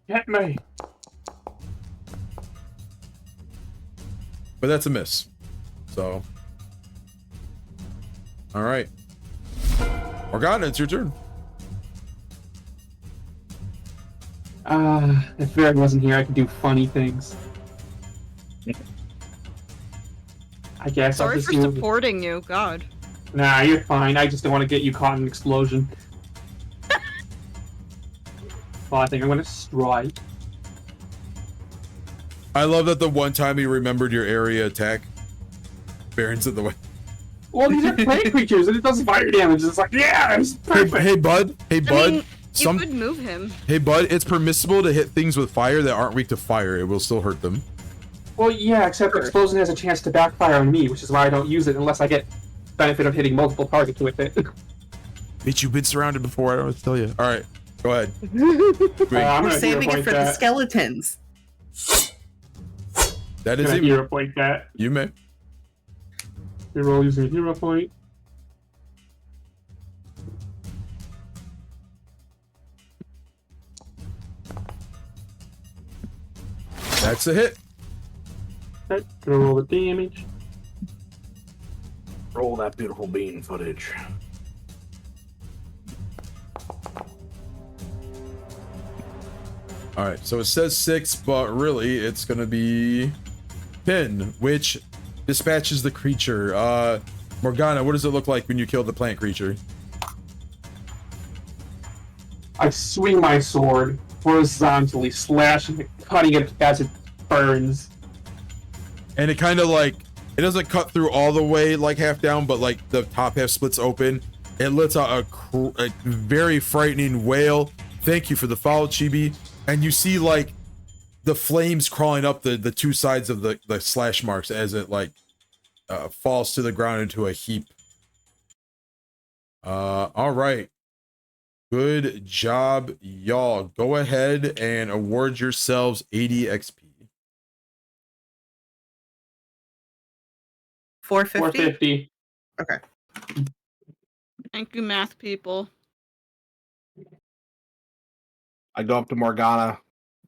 Get me. But that's a miss. So. All right. Morgana, it's your turn. If Varric wasn't here, I could do funny things. I guess I'll Sorry just for do... supporting you. God. Nah, you're fine. I just don't want to get you caught in an explosion. Well, I think I'm gonna strike. I love that the one time he remembered your area attack. Baron's in the way. Well, these are plant creatures, and it does fire damage. It's like, yeah, it's perfect. Hey, bud. Hey, bud. I mean, you could move him. Hey, bud. It's permissible to hit things with fire that aren't weak to fire. It will still hurt them. Well, yeah, except explosion has a chance to backfire on me, which is why I don't use it unless I get benefit of hitting multiple targets with it. Bitch, you've been surrounded before. I don't know what to tell you. All right, go ahead. I'm We're gonna saving it hero for point the skeletons. That is Can I it. hero point that? You may. Reroll using a hero point. That's a hit. Okay, gonna roll the damage. Roll that beautiful bean footage. All right, so it says 6, but really it's gonna be 10, which dispatches the creature. Morgana, what does it look like when you kill the plant creature? I swing my sword horizontally, slashing it, cutting it as it burns. And it kind of like, it doesn't cut through all the way like half down, but like the top half splits open. It lets out a very frightening wail. Thank you for the follow, Chibi. And you see like the flames crawling up the two sides of the slash marks as it like falls to the ground into a heap. All right. Good job, y'all. Go ahead and award yourselves 80 XP. 450? 450. Okay. Thank you, math people. I go up to Morgana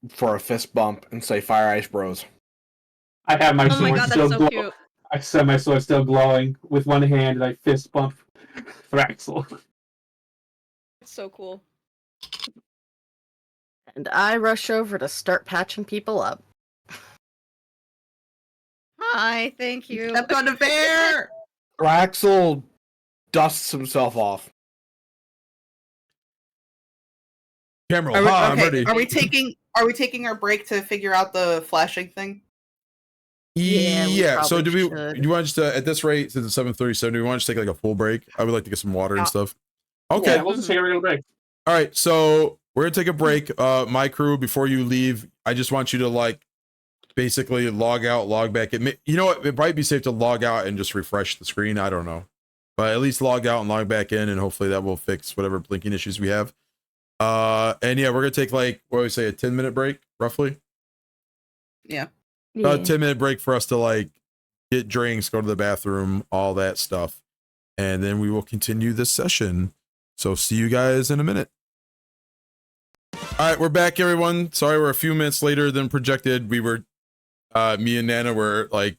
for a fist bump and say, "Fire Ice Bros." I have my Oh my sword god, still that's so glowing. cute. I set my sword still glowing with one hand, and I fist bump Thraxel. It's so cool. And I rush over to start patching people up. Hi, thank you. Stepped on a bear! Thraxel dusts himself off. Cameron, Are we, I'm okay, ready. are we taking our break to figure out the flashing thing? Yeah, we Yeah, so probably do should. you want just to, at this rate, since it's 7:37, do we want to just take like a full break? I would like to get some water and stuff. Okay. Yeah, we'll just take a regular break. All right, so we're gonna take a break. My crew, before you leave, I just want you to like basically log out, log back in. You know what? It might be safe to log out and just refresh the screen. I don't know. but at least log out and log back in, and hopefully that will fix whatever blinking issues we have. And yeah, we're gonna take like, what do we say, a 10-minute break, roughly? Yeah. About a 10-minute break for us to like get drinks, go to the bathroom, all that stuff. And then we will continue this session. So see you guys in a minute. All right, we're back, everyone. Sorry, we're a few minutes later than projected. We were, me and Nana were like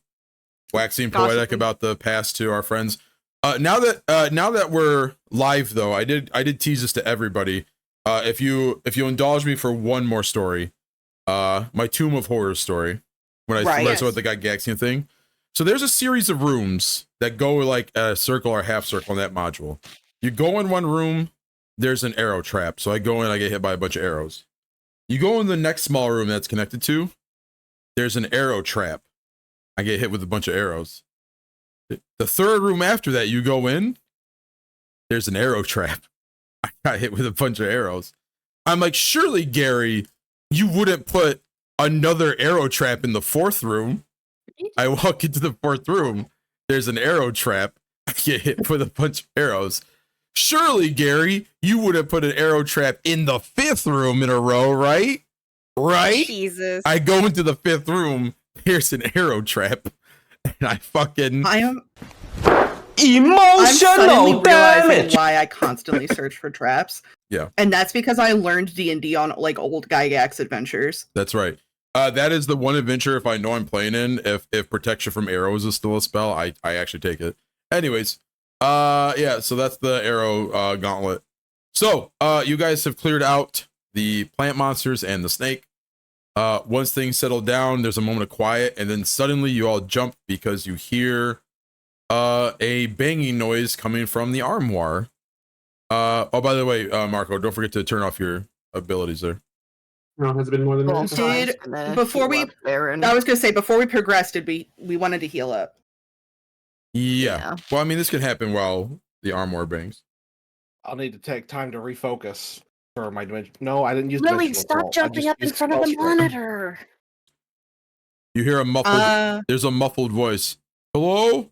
waxing poetic about the past to our friends. Now that we're live, though, I did tease this to everybody. If you indulge me for one more story, my Tomb of Horrors story, when I saw the guy Gaxian thing. So there's a series of rooms that go like a circle or half circle in that module. You go in one room, there's an arrow trap. So I go in, I get hit by a bunch of arrows. You go in the next small room that's connected to, there's an arrow trap. I get hit with a bunch of arrows. The third room after that, you go in, there's an arrow trap. I got hit with a bunch of arrows. I'm like, surely, Gary, you wouldn't put another arrow trap in the fourth room. I walk into the fourth room, there's an arrow trap. I get hit with a bunch of arrows. Surely, Gary, you would have put an arrow trap in the fifth room in a row, right? Right? Jesus. I go into the fifth room, here's an arrow trap, and I am emotional damage. Why I constantly search for traps. Yeah. And that's because I learned D&D on like old Gygax adventures. That's right. That is the one adventure, if I know I'm playing in, if protection from arrows is still a spell, I actually take it. Anyways, yeah, so that's the arrow gauntlet. So, you guys have cleared out the plant monsters and the snake. Once things settle down, there's a moment of quiet, and then suddenly you all jump because you hear a banging noise coming from the armoire. Oh, by the way, Marco, don't forget to turn off your abilities there. No, has it been more than that? I was gonna say, before we progressed, we wanted to heal up. Yeah. Well, I mean, this can happen while the armoire bangs. I'll need to take time to refocus for my dimension. No, I didn't use Lily, dimensional stop control. jumping up in front of the monitor. You hear a muffled, there's a muffled voice. Hello?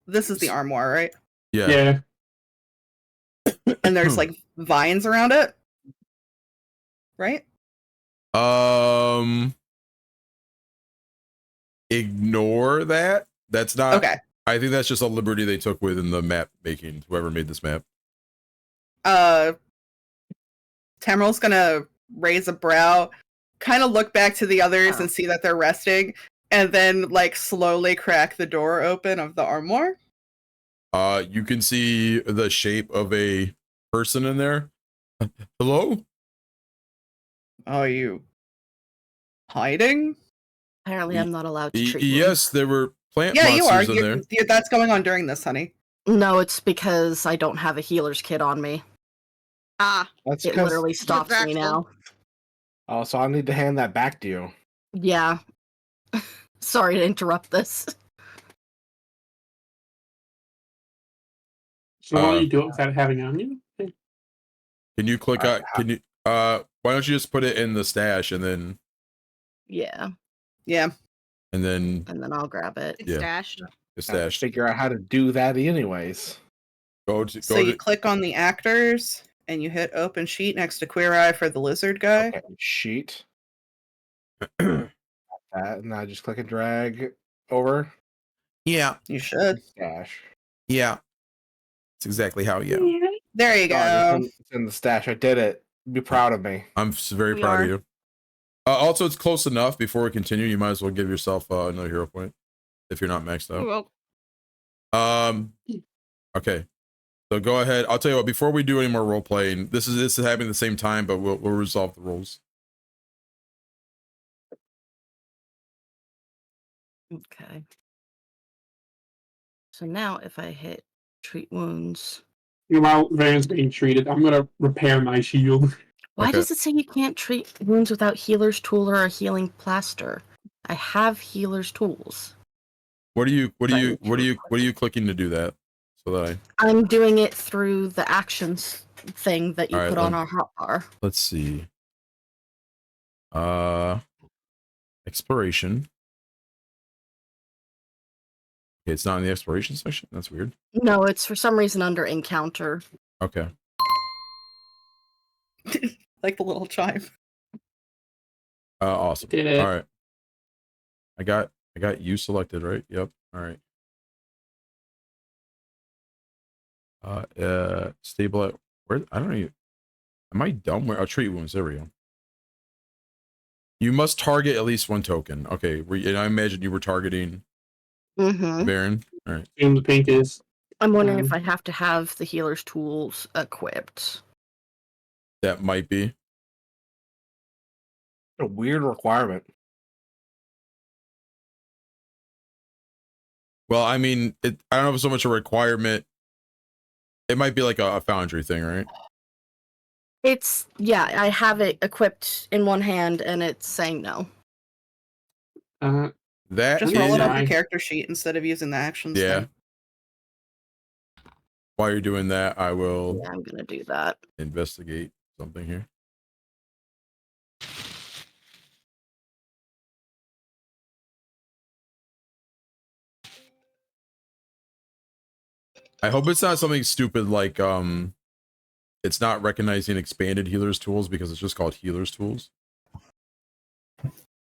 This is the armoire, right? Yeah. And there's like vines around it. Right? Ignore that. That's not okay. I think that's just a liberty they took within the map making, whoever made this map. Tameryl's gonna raise a brow, kind of look back to the others and see that they're resting, and then like slowly crack the door open of the armoire. You can see the shape of a person in there. Hello? Are you hiding? Apparently, I'm not allowed to treat yes, there were plant monsters in there. That's going on during this, honey. No, it's because I don't have a healer's kit on me. That's it literally stops me now. Oh, so I need to hand that back to you. Yeah. Sorry to interrupt this. So what do you do without having it on you? Can you click out? Can you? Why don't you just put it in the stash and then? Yeah. Yeah. And then I'll grab it. It's stashed. It's stashed. Figure out how to do that anyways. So you click on the actors and you hit open sheet next to Queer Eye for the lizard guy. Okay, sheet. That, and I just click and drag over. Yeah, you should. Stash. Yeah, it's exactly how you. There you go. It's in the stash. I did it. Be proud of me. I'm very proud of you. Also, it's close enough. Before we continue, you might as well give yourself another hero point if you're not maxed out. Okay. So go ahead. I'll tell you what. Before we do any more role playing, this is happening at the same time, but we'll resolve the roles. Okay. So now, if I hit treat wounds, while Varen's being treated, I'm gonna repair my shield. Why does it say you can't treat wounds without healer's tool or a healing plaster? I have healer's tools. What are you clicking to do that? So that I'm doing it through the actions thing that you put on our hotbar. Let's see. Exploration. Okay, it's not in the exploration section. That's weird. No, it's for some reason under encounter. Okay. Like the little chime. Awesome. Did it. All right. I got you selected, right? Yep. All right. Stable at where? I don't know. Am I dumb? Where? I'll treat wounds. There we go. You must target at least one token. Okay. And I imagine you were targeting Mm-hmm. Baron. All right. Assume the pink is. I'm wondering if I have to have the healer's tools equipped. That might be. A weird requirement. Well, I mean, I don't know if it's so much a requirement. It might be like a foundry thing, right? It's, yeah, I have it equipped in one hand and it's saying no. That Just is, roll it up Fine. the character sheet instead of using the actions. yeah. thing. While you're doing that, I will Yeah, I'm gonna do that. investigate something here. I hope it's not something stupid like it's not recognizing expanded healers tools because it's just called healers tools.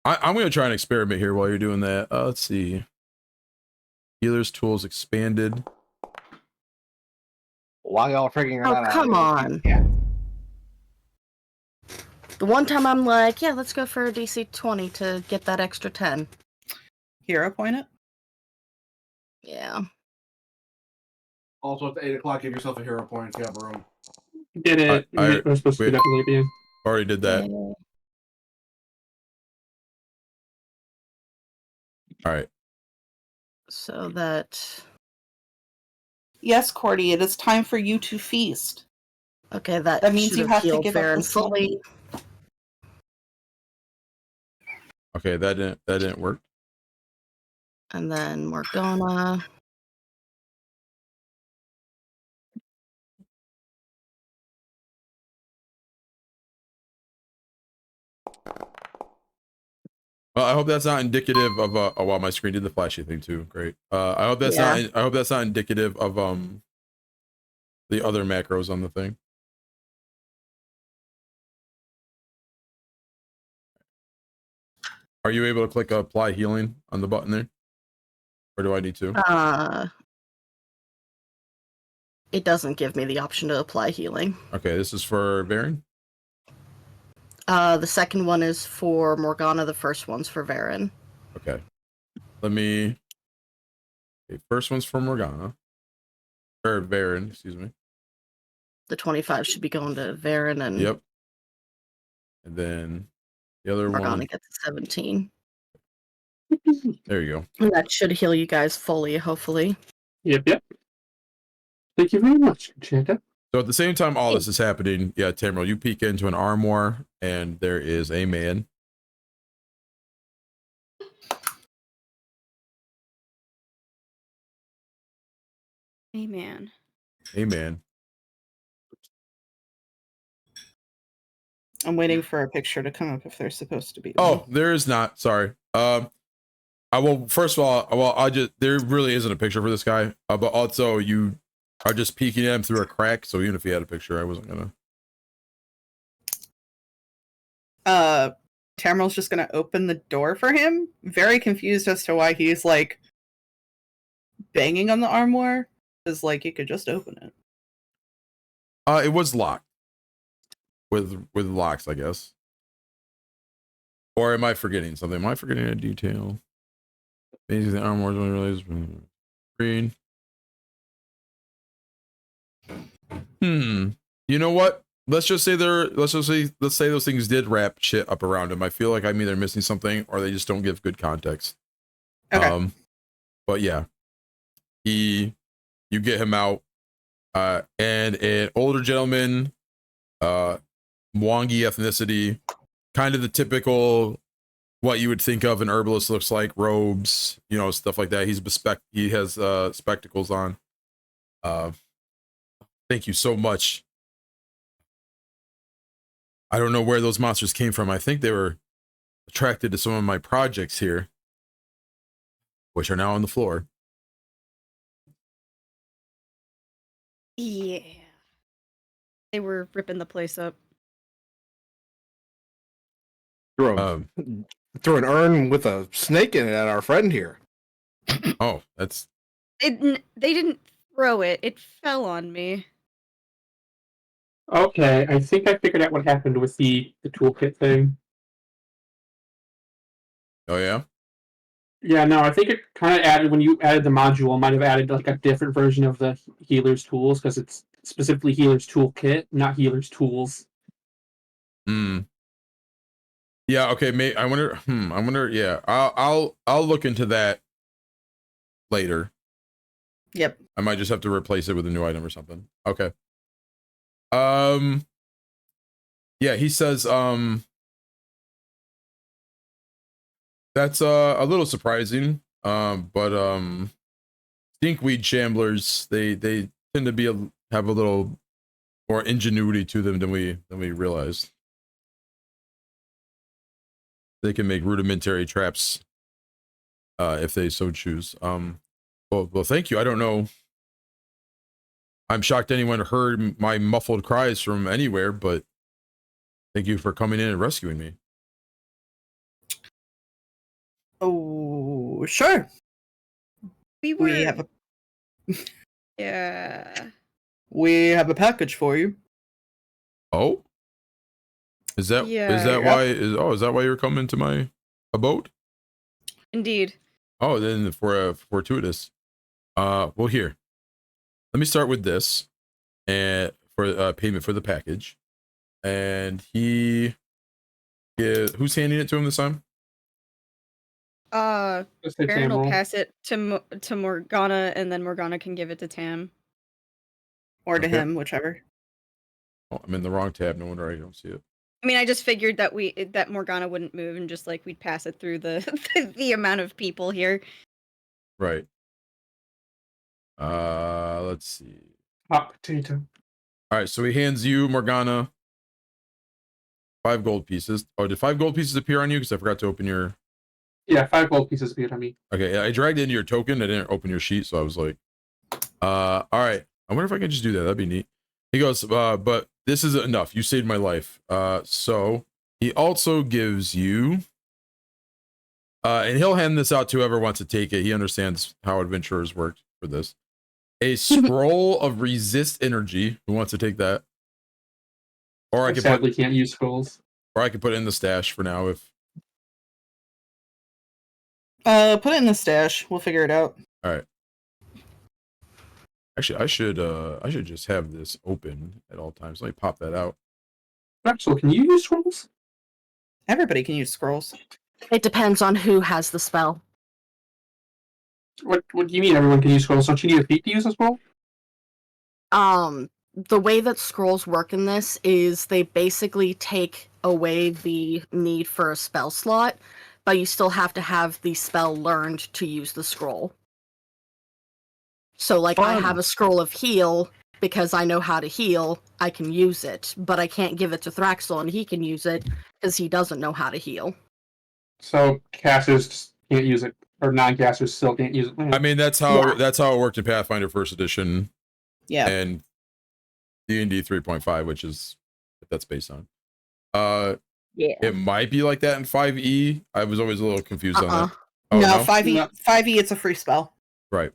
I'm gonna try an experiment here while you're doing that. Let's see. Healers tools expanded. While y'all figuring Oh, that out. come on. Yeah. The one time I'm like, yeah, let's go for a DC 20 to get that extra 10. Hero point it. Yeah. Also at 8 o'clock, give yourself a hero point if you have room. Did it. We're supposed to do that later. Already did that. Yeah. All right. So that. Yes, Cordy, it is time for you to feast. Okay, that That means should you have have to healed give up Varen the slot. fully. Okay, that didn't work. And then Morgana. Well, I hope that's not indicative of oh wow, my screen did the flashy thing too. Great. I hope that's Yeah. not I hope that's not indicative of the other macros on the thing. Are you able to click apply healing on the button there? Or do I need to? It doesn't give me the option to apply healing. Okay, this is for Varen. The second one is for Morgana, the first one's for Varen. Okay. Let me. Okay, first one's for Morgana. Or Varen, excuse me. The 25 should be going to Varen, and Yep. And then the other Morgana one. gets a 17. There you go. And that should heal you guys fully, hopefully. Yep. Thank you very much, Jacob. So at the same time all this is happening, yeah, Tamriel, you peek into an armoire and there is a man. Hey, man. A man. I'm waiting for a picture to come up if there's supposed to be Oh, one. there is not. Sorry. I will. First of all, I just there really isn't a picture for this guy. But also, you are just peeking at him through a crack. So even if he had a picture, I wasn't gonna. Tamriel's just gonna open the door for him. Very confused as to why he's like banging on the armoire. Because like you could just open it. It was locked. With locks, I guess. Or am I forgetting something? Am I forgetting a detail? Basically, the armor only relays green. You know what? Let's say those things did wrap shit up around him. I feel like I'm either missing something or they just don't give good context. Okay. But yeah. You get him out. And an older gentleman, Mwangi ethnicity, kind of the typical what you would think of an herbalist looks like, robes, stuff like that. He has spectacles on. Thank you so much. I don't know where those monsters came from. I think they were attracted to some of my projects here, which are now on the floor. Yeah. They were ripping the place up. Throw an urn with a snake in it at our friend here. Oh, that's They didn't throw it. It fell on me. Okay, I think I figured out what happened with the toolkit thing. oh yeah. Yeah, no, I think it kind of added when you added the module, it might have added like a different version of the healer's tools because it's specifically healer's toolkit, not healer's tools. Hmm. Yeah. Okay. I wonder. I wonder. Yeah. I'll look into that later. Yep. I might just have to replace it with a new item or something. Okay. Yeah. He says. That's a little surprising. But stinkweed shamblers, they tend to be have a little more ingenuity to them than we realized. They can make rudimentary traps if they so choose. Well, thank you. I don't know. I'm shocked anyone heard my muffled cries from anywhere, but thank you for coming in and rescuing me. Oh, sure. We were. We have a Yeah. we have a package for you. Oh, is that Yeah. why is that why you're coming to my abode? Indeed. Oh, then for fortuitous. Well, here. Let me start with this, and for payment for the package, and who's handing it to him this time? Just say Baron will Tamriel. pass it to Morgana, and then Morgana can give it to Tam. Or to Okay. him, whichever. Oh, I'm in the wrong tab. No wonder I don't see it. I mean, I just figured that Morgana wouldn't move, and just like we'd pass it through the the amount of people here. Right. Let's see. Hot potato. All right, so he hands you, Morgana, 5 gold pieces. Oh, did 5 gold pieces appear on you? Because I forgot to open your... Yeah, 5 gold pieces appeared on me. Okay, I dragged it into your token. I didn't open your sheet, so I was like, all right. I wonder if I can just do that. That'd be neat. He goes, but this isn't enough. You saved my life. So he also gives you... and he'll hand this out to whoever wants to take it. He understands how adventurers work for this. A scroll of resist energy. Who wants to take that? Or I Sadly can't use scrolls. Or I could put it in the stash for now if... Put it in the stash. We'll figure it out. All right. Actually, I should just have this open at all times. Let me pop that out. Actually, can you use scrolls? Everybody can use scrolls. It depends on who has the spell. What do you mean everyone can use scrolls? Don't you need a feat to use a scroll? The way that scrolls work in this is they basically take away the need for a spell slot, but you still have to have the spell learned to use the scroll. So, like, I have a scroll of heal because I know how to heal. I can use it, but I can't give it to Thraxel and he can use it because he doesn't know how to heal. So casters can't use it, or non-casters still can't use it. I mean, that's how it worked in Pathfinder First Edition. Yeah. And D&D 3.5, which is what that's based on. Yeah. It might be like that in 5e. I was always a little confused on that. No, no? 5e, it's a free spell. Right.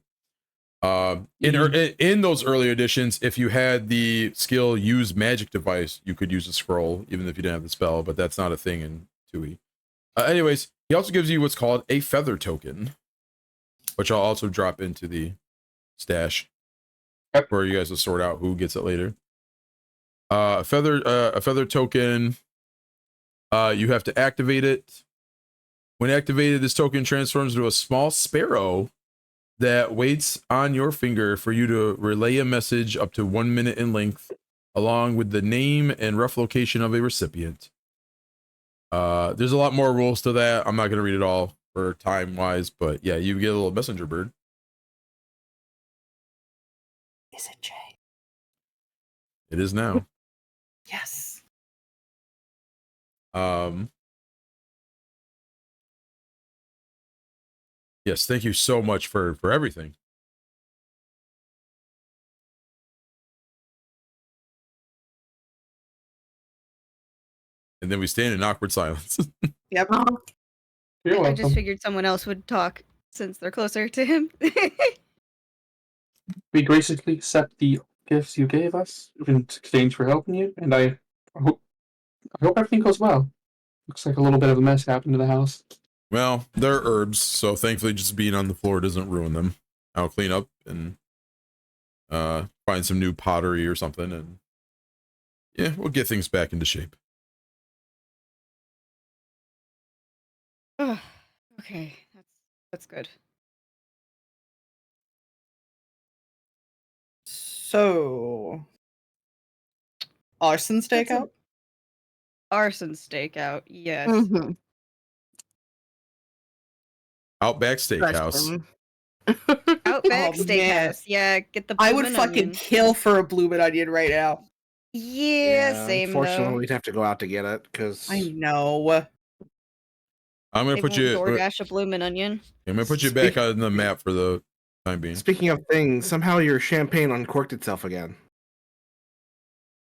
In those early editions, if you had the skill use magic device, you could use a scroll, even if you didn't have the spell, but that's not a thing in 2e. Anyways, he also gives you what's called a feather token, which I'll also drop into the stash for you guys to sort out who gets it later. A feather token, you have to activate it. When activated, this token transforms into a small sparrow that waits on your finger for you to relay a message up to 1 minute in length, along with the name and rough location of a recipient. There's a lot more rules to that. I'm not going to read it all for time wise, but yeah, you get a little messenger bird. Is it Jay? It is now. Yes. Yes, thank you so much for everything. And then we stand in awkward silence. Yep. You're I welcome. just figured someone else would talk since they're closer to him. We graciously accept the gifts you gave us in exchange for helping you, and I hope everything goes well. Looks like a little bit of a mess happened to the house. Well, they're herbs, so thankfully just being on the floor doesn't ruin them. I'll clean up and find some new pottery or something, and yeah, we'll get things back into shape. Oh, okay, that's good. So, arson stakeout. Arson stakeout, yes. Mm-hmm. Outback Steakhouse. Outback Oh, man. Steakhouse, yeah. Get the. I would bloomin' fucking onion. kill for a bloomin' onion right now. Yeah, same Unfortunately, though. we'd have to go out to get it because I know. I'm gonna They put won't you. DoorDash a bloomin' onion. I'm gonna put you back on the map for the time being. Speaking of things, somehow your champagne uncorked itself again.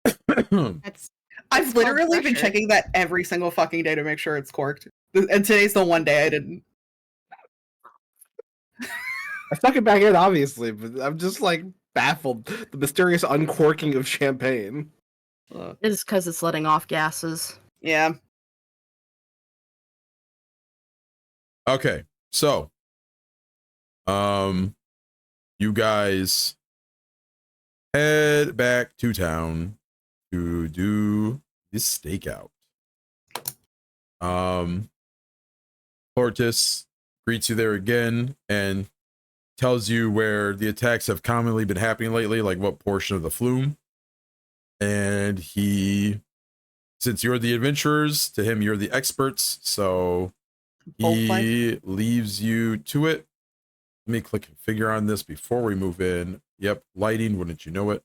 That's I've called literally been pressure. checking that every single fucking day to make sure it's corked. And today's the one day I didn't. I stuck it back in, obviously, but I'm just like baffled. The mysterious uncorking of champagne. It's because it's letting off gases. Yeah. Okay, so you guys head back to town to do this stakeout. Portis greets you there again and tells you where the attacks have commonly been happening lately, like what portion of the flume. And he, since you're the adventurers, to him you're the experts, so he leaves you to it. Let me click configure on this before we move in. Yep, lighting, wouldn't you know it?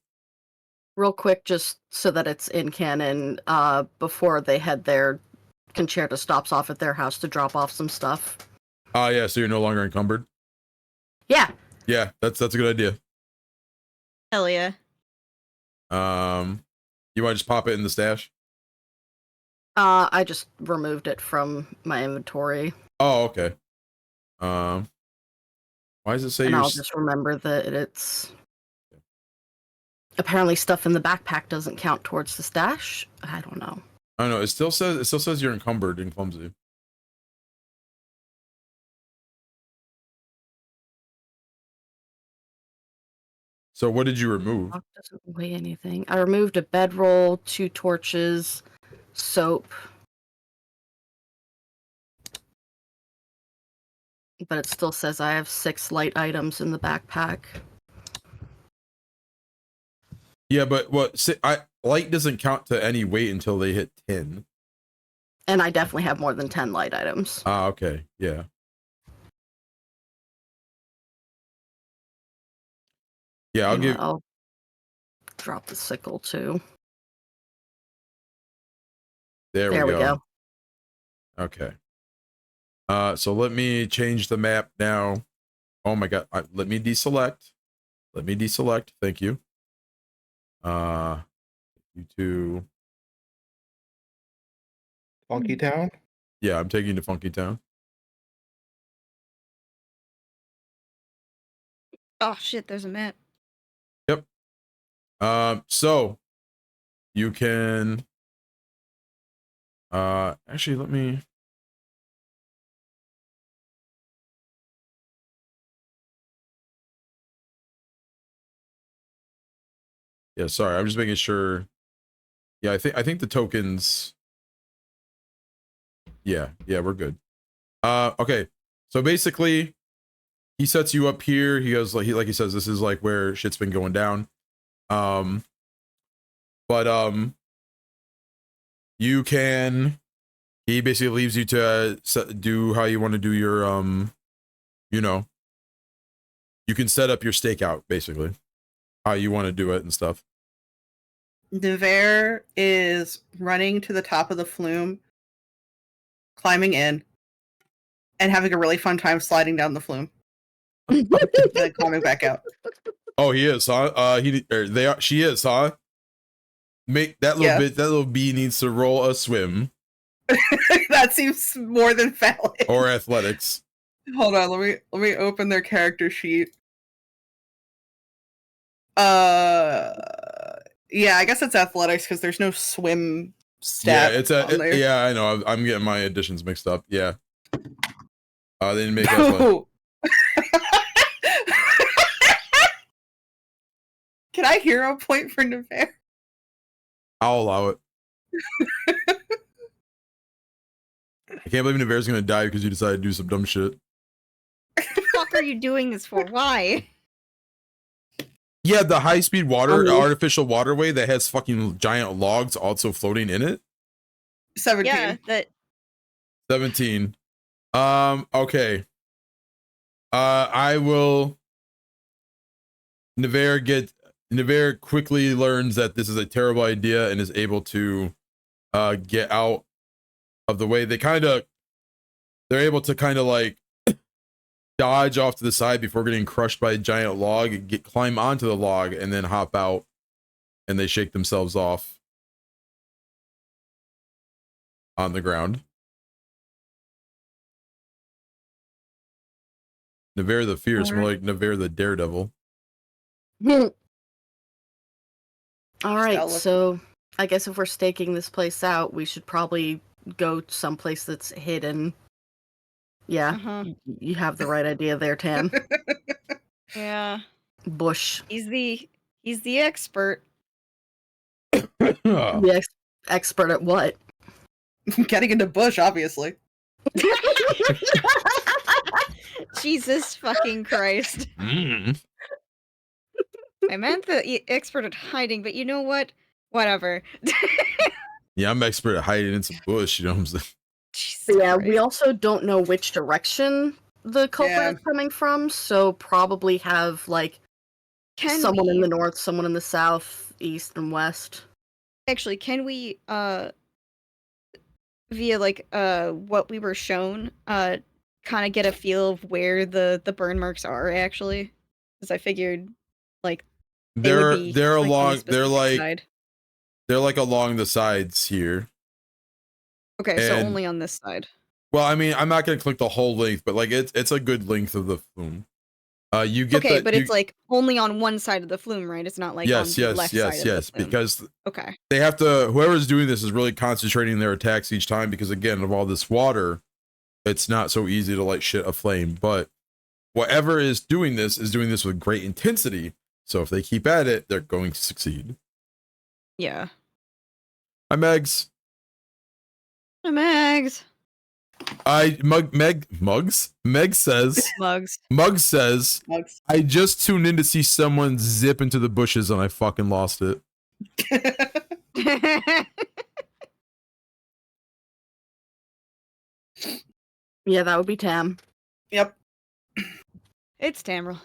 Real quick, just so that it's in canon, before they head there, Concerta stops off at their house to drop off some stuff. Yeah, so you're no longer encumbered? Yeah. Yeah, that's a good idea. Hell yeah. You want to just pop it in the stash? I just removed it from my inventory. Oh, okay. Why does it say And you're... I'll just remember that it's... Apparently stuff in the backpack doesn't count towards the stash. I don't know. I don't know, it still says you're encumbered and clumsy. So what did you remove? Rock doesn't weigh anything. I removed a bedroll, 2 torches, soap. But it still says I have 6 light items in the backpack. Yeah, but light doesn't count to any weight until they hit 10. And I definitely have more than 10 light items. Okay, yeah. Yeah, I'll drop the sickle too. There we go. Okay. So let me change the map now. Oh my god, let me deselect. Thank you. You two. Funky Town? Yeah, I'm taking you to Funky Town. Oh shit, there's a map. Yep. So you can actually let me sorry, I'm just making sure. Yeah, I think the tokens. Yeah, we're good. Okay. So basically he sets you up here. He goes like he says this is like where shit's been going down. You can, he basically leaves you to do how you want to do your you know, you can set up your stakeout basically how you want to do it and stuff. Devere is running to the top of the flume, climbing in, and having a really fun time sliding down the flume. Then climbing back out. Oh, he is, huh? She is, huh? Make that little bit, that little bee needs to roll a swim. That seems more than valid. Or athletics. Hold on, let me open their character sheet. Yeah, I guess it's athletics because there's no swim stat. Yeah, on there. yeah, I know. I'm getting my additions mixed up. Yeah. They didn't make athletics. Can I hero point for Nevere? I'll allow it. I can't believe Nevere's gonna die because you decided to do some dumb shit. What the fuck are you doing this for? Why? Yeah, the high-speed artificial waterway that has fucking giant logs also floating in it. 17. Yeah, that 17. Okay. I will. Nevere quickly learns that this is a terrible idea and is able to get out of the way. They're able to kind of like dodge off to the side before getting crushed by a giant log, climb onto the log, and then hop out, and they shake themselves off on the ground. Nevere the Fierce, more like Nevere the Daredevil. All right, so I guess if we're staking this place out, we should probably go someplace that's hidden. Yeah, you have the right idea there, Tam. Yeah. Bush. He's the expert. The expert at what? Getting into bush, obviously. Jesus fucking Christ. Mm. I meant the expert at hiding, but you know what? Whatever. Yeah, I'm expert at hiding in some bush, you know what I'm saying? Jesus Yeah, Christ. we also don't know which direction the culprit is coming from, so probably have like someone in the north, someone in the south, east, and west. Actually, can we via like what we were shown kind of get a feel of where the burn marks are actually? Because I figured like They're like, along the sides here. Okay, so And- only on this side. Well, I mean, I'm not gonna click the whole length, but like it's a good length of the flume. You get Okay, but it's like only on one side of the flume, right? It's not like on the left side of the flume. because Okay. they have to. Whoever's doing this is really concentrating their attacks each time because again of all this water, it's not so easy to light shit aflame. But whatever is doing this with great intensity. So if they keep at it, they're going to succeed. Yeah. Hi, Megs. Hi, Megs. Meg says, Mugs. Mug says, Mugs. I just tuned in to see someone zip into the bushes and I fucking lost it. Yeah, that would be Tam. Yep. It's Tamriel.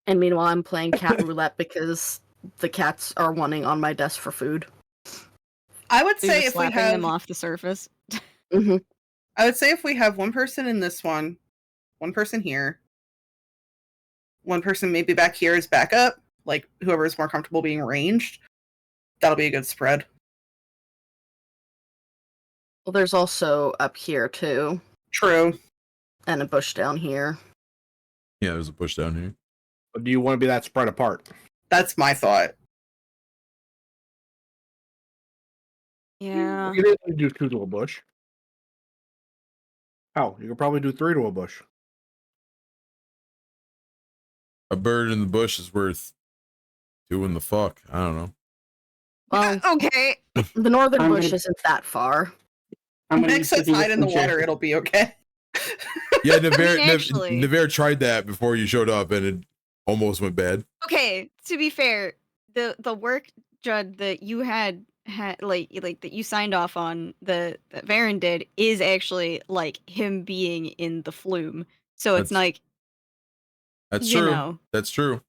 And meanwhile, I'm playing cat roulette because the cats are wanting on my desk for food. I would So you're say if we slapping have them off the surface. Mm-hmm. I would say if we have one person in this one person here, one person maybe back here is backup, like whoever is more comfortable being ranged, that'll be a good spread. Well, there's also up here too, True. and a bush down here. Yeah, there's a bush down here. But do you want to be that spread apart? That's my thought. Yeah. You didn't do 2 to a bush. Oh, you could probably do 3 to a bush. A bird in the bush is worth 2 in the fuck. I don't know. Well, Okay. the northern I'm bush gonna- isn't that far. Meg says hide in the water, it'll be okay. Yeah, Nevere, actually- Nevere tried that before you showed up and it almost went bad. Okay, to be fair, the work, Judd, that you had like that you signed off on that Varen did is actually like him being in the flume. So it's like That's you true. know. That's true.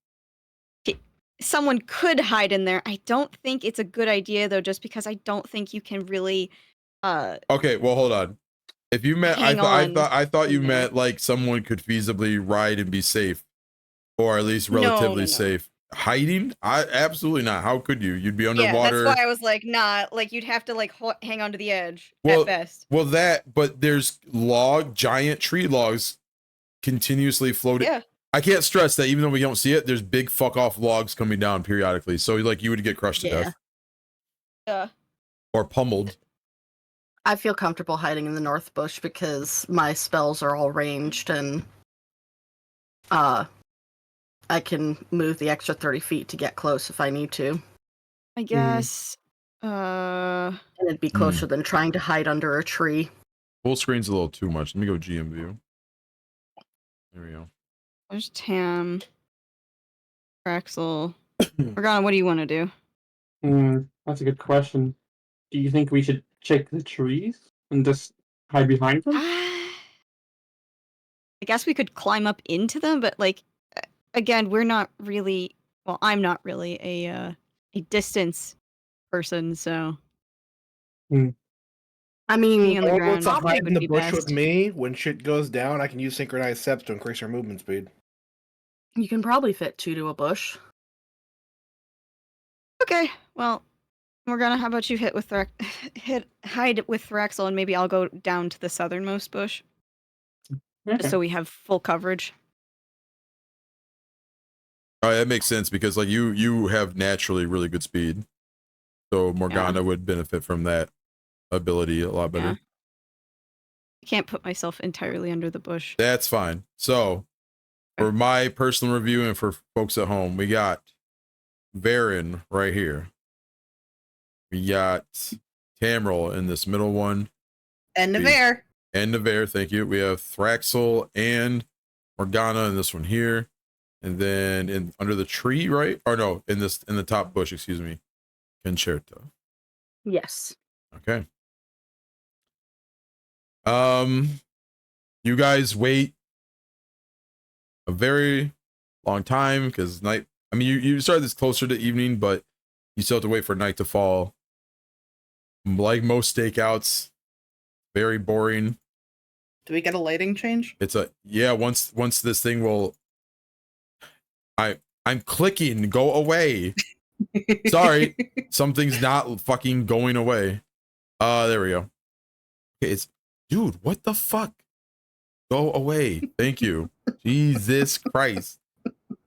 Someone could hide in there. I don't think it's a good idea though, just because I don't think you can really Okay, well hold on. If you meant Hang I thought you in meant like someone could feasibly ride and be safe. Or at least No, relatively no. safe. Hiding? I absolutely not. How could you? You'd be Yeah, underwater. that's why I was like, nah, like you'd have to like hang on to the edge Well, at best. Well, but there's giant tree logs continuously floating. Yeah. I can't stress that even though we don't see it, there's big fuck off logs coming down periodically. So like you would get crushed to death. Yeah. Or pummeled. I feel comfortable hiding in the north bush because my spells are all ranged and I can move the extra 30 feet to get close if I need to. I guess. And it'd be closer than trying to hide under a tree. Full screen's a little too much. Let me go GM view. There we go. There's Tam. Raxel. Morgana, what do you want to do? That's a good question. Do you think we should check the trees and just hide behind them? I guess we could climb up into them, but like, again, we're not really. Well, I'm not really a distance person, so. I mean, Being on the Or ground what's up, hide in would the be bush with best. me. When shit goes down, I can use synchronized steps to increase our movement speed. you can probably fit 2 to a bush. Okay, well, Morgana, how about you hide with Thraxel, and maybe I'll go down to the southernmost bush, Okay. just so we have full coverage. All right, that makes sense because like you have naturally really good speed. So Morgana would benefit from that ability a lot better. Yeah. I can't put myself entirely under the bush. That's fine. So for my personal review and for folks at home, we got Varen right here. We got Tamriel in this middle one. And Navarre. And Navarre, thank you. We have Thraxel and Morgana in this one here. And then in under the tree, right? Or no, in the top bush, excuse me. Concerta. Yes. Okay. You guys wait a very long time because night. I mean, you started this closer to evening, but you still have to wait for night to fall. Like most stakeouts, very boring. Do we get a lighting change? It's once this thing will. I'm clicking. Go away. Sorry, something's not fucking going away. There we go. Okay, dude, what the fuck? Go away. Thank you. Jesus Christ.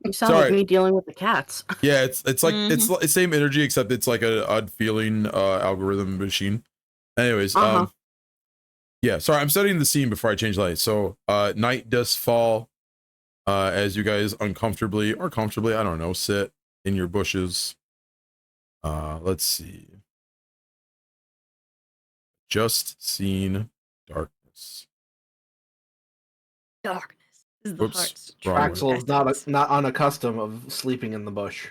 You sound like me dealing with the cats. Yeah, it's like it's the same energy except it's like a odd feeling algorithm machine. Anyways, yeah, sorry, I'm studying the scene before I change light. So night does fall as you guys uncomfortably or comfortably, I don't know, sit in your bushes. Let's see. Just seen darkness. Darkness is the heart's wrong one. Axel is not unaccustomed of sleeping in the bush.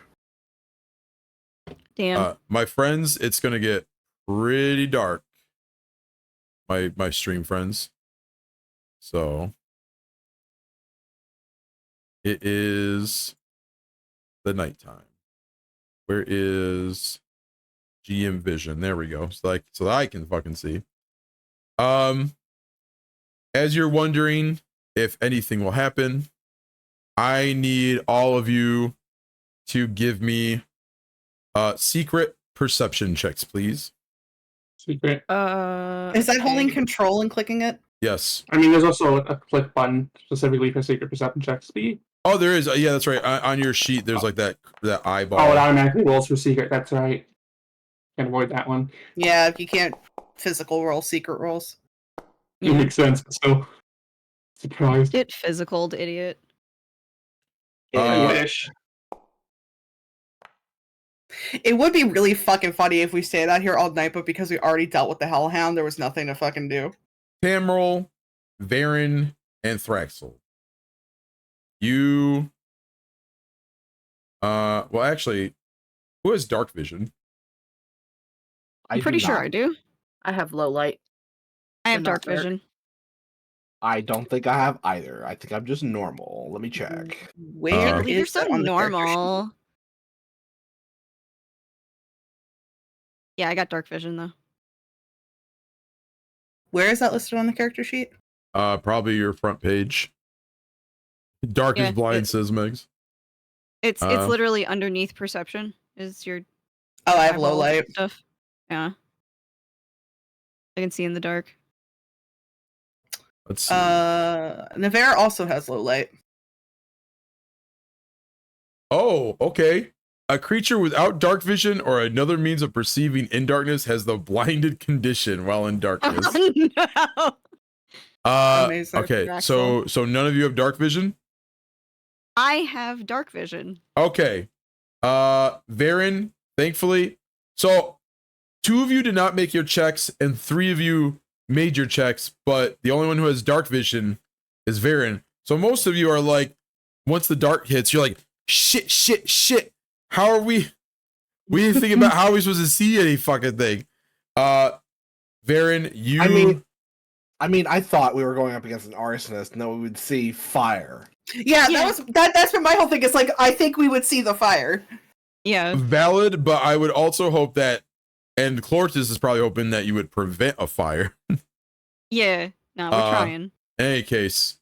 Damn. My friends, it's gonna get pretty dark. My stream friends. So it is the nighttime. Where is GM vision? There we go. So that I can fucking see. As you're wondering if anything will happen, I need all of you to give me secret perception checks, please. Secret. Is that holding control and clicking it? Yes. I mean, there's also a click button specifically for secret perception checks. Oh, there is. Yeah, that's right. On your sheet, there's like that eyeball. Oh, it automatically rolls for secret. That's right. Can't avoid that one. Yeah, you can't physical roll secret rolls. It makes sense. So surprised. Get physical, idiot. Ish. It would be really fucking funny if we stayed out here all night, but because we already dealt with the Hellhound, there was nothing to fucking do. Tamriel, Varen, and Thraxel. You well actually, who has dark vision? I'm pretty sure I do. I have low light. I have But not dark dark. vision. I don't think I have either. I think I'm just normal. Let me check. Where You're is so that on the character sheet? normal. Yeah, I got dark vision though. Where is that listed on the character sheet? Probably your front page. Dark is blind, says Megs. It's literally underneath perception. Is your Oh, I have low eyeballs light. and stuff? Yeah. I can see in the dark. Let's see. Nevera also has low light. Oh, okay. A creature without dark vision or another means of perceiving in darkness has the blinded condition while in darkness. Oh, no. Amazing. Okay, Draxel. so none of you have dark vision? I have dark vision. Okay. Varen, thankfully. So 2 of you did not make your checks and 3 of you made your checks, but the only one who has dark vision is Varen. So most of you are like, once the dark hits, you're like, shit. How are we didn't think about how are we supposed to see any fucking thing. Varen, you I mean, I thought we were going up against an arsonist and that we would see fire. Yeah, that's been my whole thing. It's like I think we would see the fire. Yeah. valid, but I would also hope that, and Clortis is probably hoping that you would prevent a fire. Yeah. No, we're trying. In any case,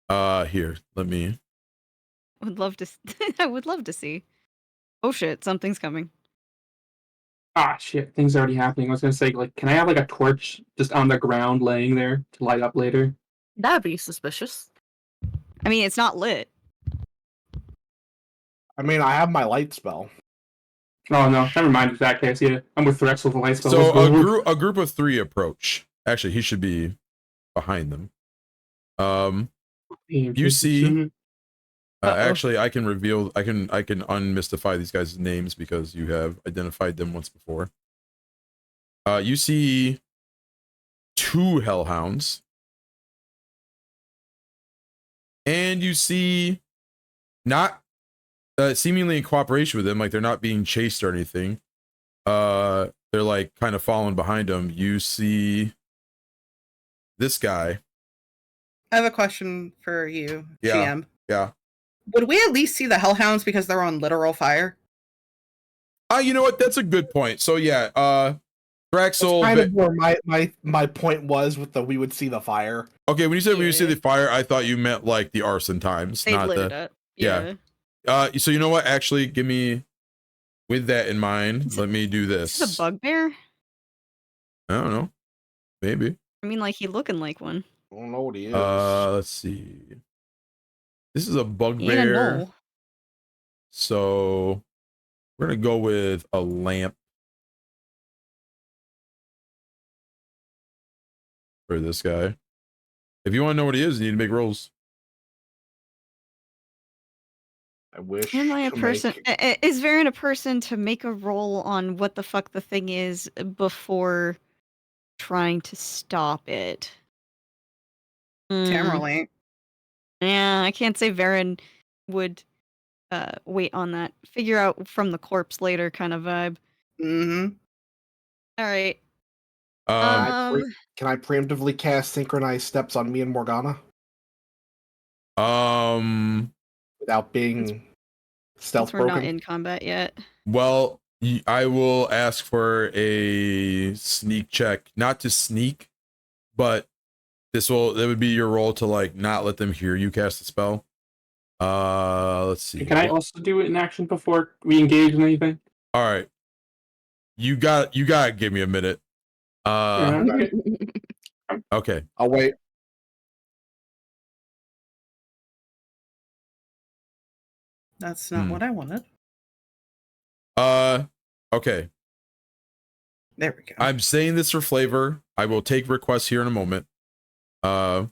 here, let me. Would love to. I would love to see. Oh shit! Something's coming. Ah, shit, things already happening. I was gonna say, like, can I have like a torch just on the ground laying there to light up later? That'd be suspicious. I mean, it's not lit. I mean, I have my light spell. Oh no, never mind. In that case, yeah, I'm with Threx with the light spell. So a group of 3 approach. Actually, he should be behind them. You see. Actually, I can reveal. I can unmystify these guys' names because you have identified them once before. You see 2 hellhounds, and you see not seemingly in cooperation with them, like they're not being chased or anything. They're like kind of following behind them. You see this guy. I have a question for you, Yeah. GM. Yeah. Would we at least see the hellhounds because they're on literal fire? You know what? That's a good point. So yeah, Draxel. That's kind of where my point was with the we would see the fire. Okay, when you said we would see the fire, I thought you meant like the arson times, They not lit the. it up. Yeah. So you know what? Actually, give me, with that in mind, let me do this. Is this a bugbear? I don't know. Maybe. I mean, like he looking like one. I don't know what he is. Let's see. This is a He ain't a bugbear. gnoll. So we're gonna go with a lamp for this guy. If you want to know what he is, you need to make rolls. I wish. Am I a to person? make- Is Varen a person to make a roll on what the fuck the thing is before trying to stop it? Tamerlane. Yeah, I can't say Varen would wait on that. Figure out from the corpse later kind of vibe. Mm-hmm. All right. Can I preemptively cast synchronized steps on me and Morgana without being stealth Since we're not broken? in combat yet. Well, I will ask for a sneak check, not to sneak, but that would be your role to like not let them hear you cast the spell. Let's see. Can I also do it in action before we engage in anything? All right. You got to give me a minute. Okay. I'll wait. That's not what I wanted. Okay. There we go. I'm saying this for flavor. I will take requests here in a moment. Well,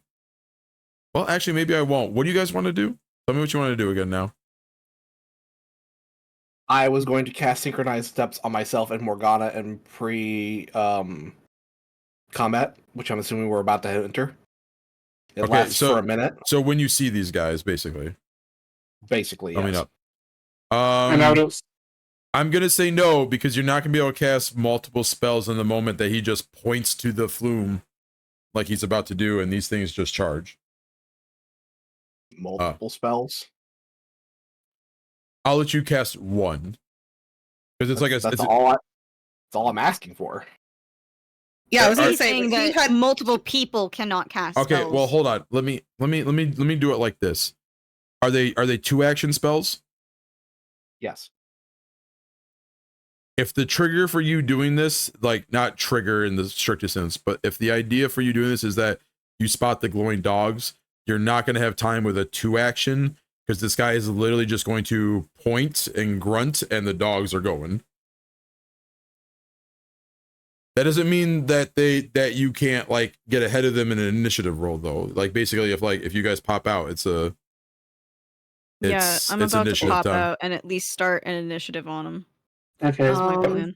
actually, maybe I won't. What do you guys want to do? Tell me what you want to do again now. I was going to cast synchronized steps on myself and Morgana in combat, which I'm assuming we're about to enter. It lasts for a minute. So when you see these guys, basically. Basically, Coming yes. up. I'm gonna say no because you're not gonna be able to cast multiple spells in the moment that he just points to the flume like he's about to do, and these things just charge. Multiple spells. I'll let you cast one because That's all I'm asking for. Yeah, I was gonna He's say saying he that had multiple people cannot cast Okay, spells. well, hold on. Let me do it like this. Are they 2-action spells? Yes. If the trigger for you doing this, like not trigger in the strictest sense, but if the idea for you doing this is that you spot the glowing dogs, you're not going to have time with a 2 action because this guy is literally just going to point and grunt and the dogs are going. That doesn't mean that you can't like get ahead of them in an initiative roll though. Like basically if you guys pop out, it's I'm about to pop out and at least start an initiative on him. Okay. That's my plan.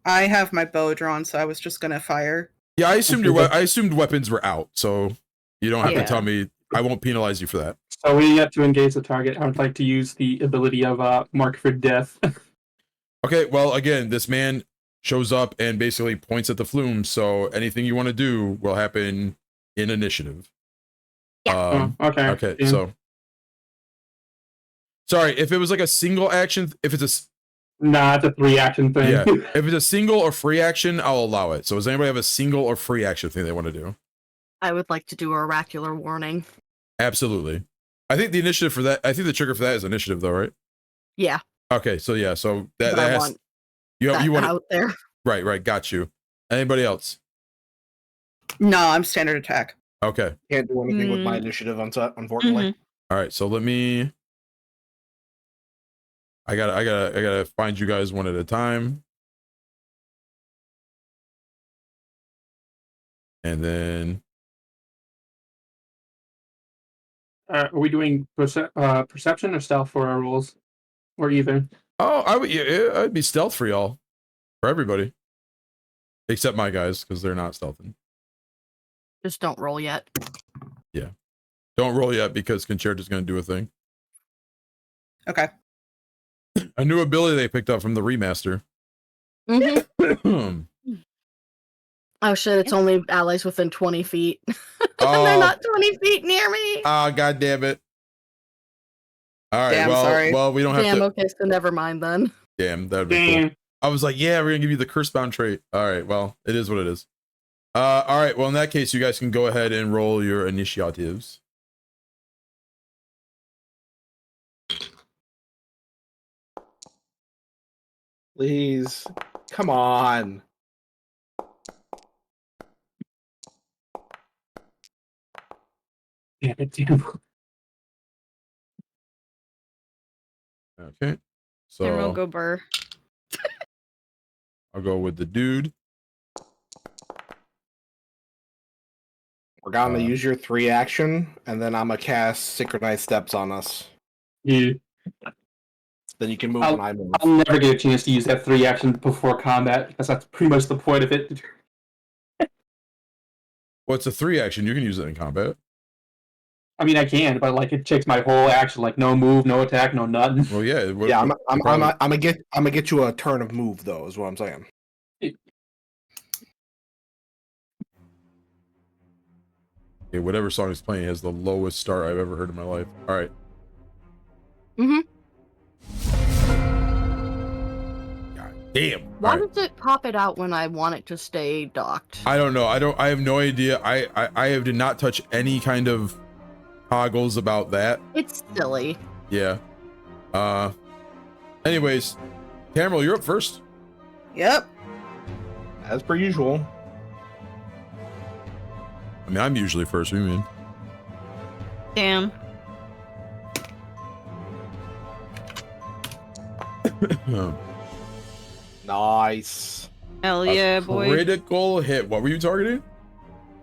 I have my bow drawn, so I was just gonna fire. Yeah, I assumed weapons were out, so you don't have to tell me. I won't penalize you for that. So we have to engage the target. I would like to use the ability of Mark for Death. Okay, well, again, this man shows up and basically points at the flume, so anything you want to do will happen in initiative. Okay. Okay, so... Sorry, if it was like a single action, if it's a... Nah, it's a 3 action thing. Yeah, if it's a single or free action, I'll allow it. So does anybody have a single or free action thing they want to do? I would like to do a oracular warning. Absolutely. I think the initiative for that, I think the trigger for that is initiative though, right? Yeah. Okay, so yeah, so that I has... want You want out there. Right, got you. Anybody else? No, I'm standard attack. Okay. Can't do anything with my initiative, unfortunately. All right, so let me... I gotta find you guys one at a time. And then... Are we doing perception or stealth for our rolls? Or either? Oh, I'd be stealth for y'all. For everybody. Except my guys, because they're not stealthing. Just don't roll yet. Yeah. Don't roll yet, because Concerta's going to do a thing. Okay. A new ability they picked up from the remaster. Mm-hmm. Oh shit, it's only allies within 20 feet. Oh. They're not 20 feet near me. Ah, god damn it. All right, Damn, sorry. well, we don't have to... Okay, so never mind then. Damn, that would be cool. I was like, yeah, we're going to give you the curse-bound trait. All right, well, it is what it is. All right, well, in that case, you guys can go ahead and roll your initiatives. Please. Come on. Yeah, damn. Okay, so And we'll go burr. I'll go with the dude. We're gonna use your 3 action, and then I'm gonna cast Synchronized Steps on us. Yeah. Then you can move when I move. I'll never get a chance to use that 3 action before combat, because that's pretty much the point of it. What's a 3 action? You can use it in combat. I mean, I can, but like it takes my whole action, like no move, no attack, no nothing. Well, yeah. I'm gonna get you a turn of move though, is what I'm saying. Okay, whatever song is playing has the lowest start I've ever heard in my life. All right. God damn. Why does it pop it out when I want it to stay docked? I don't know. I have no idea. I did not touch any kind of toggles about that. It's silly. Yeah. Anyways, Tamriel, you're up first. Yep. As per usual. I mean, I'm usually first. What do you mean? Damn. Nice. Hell yeah, boy. Critical hit. What were you targeting?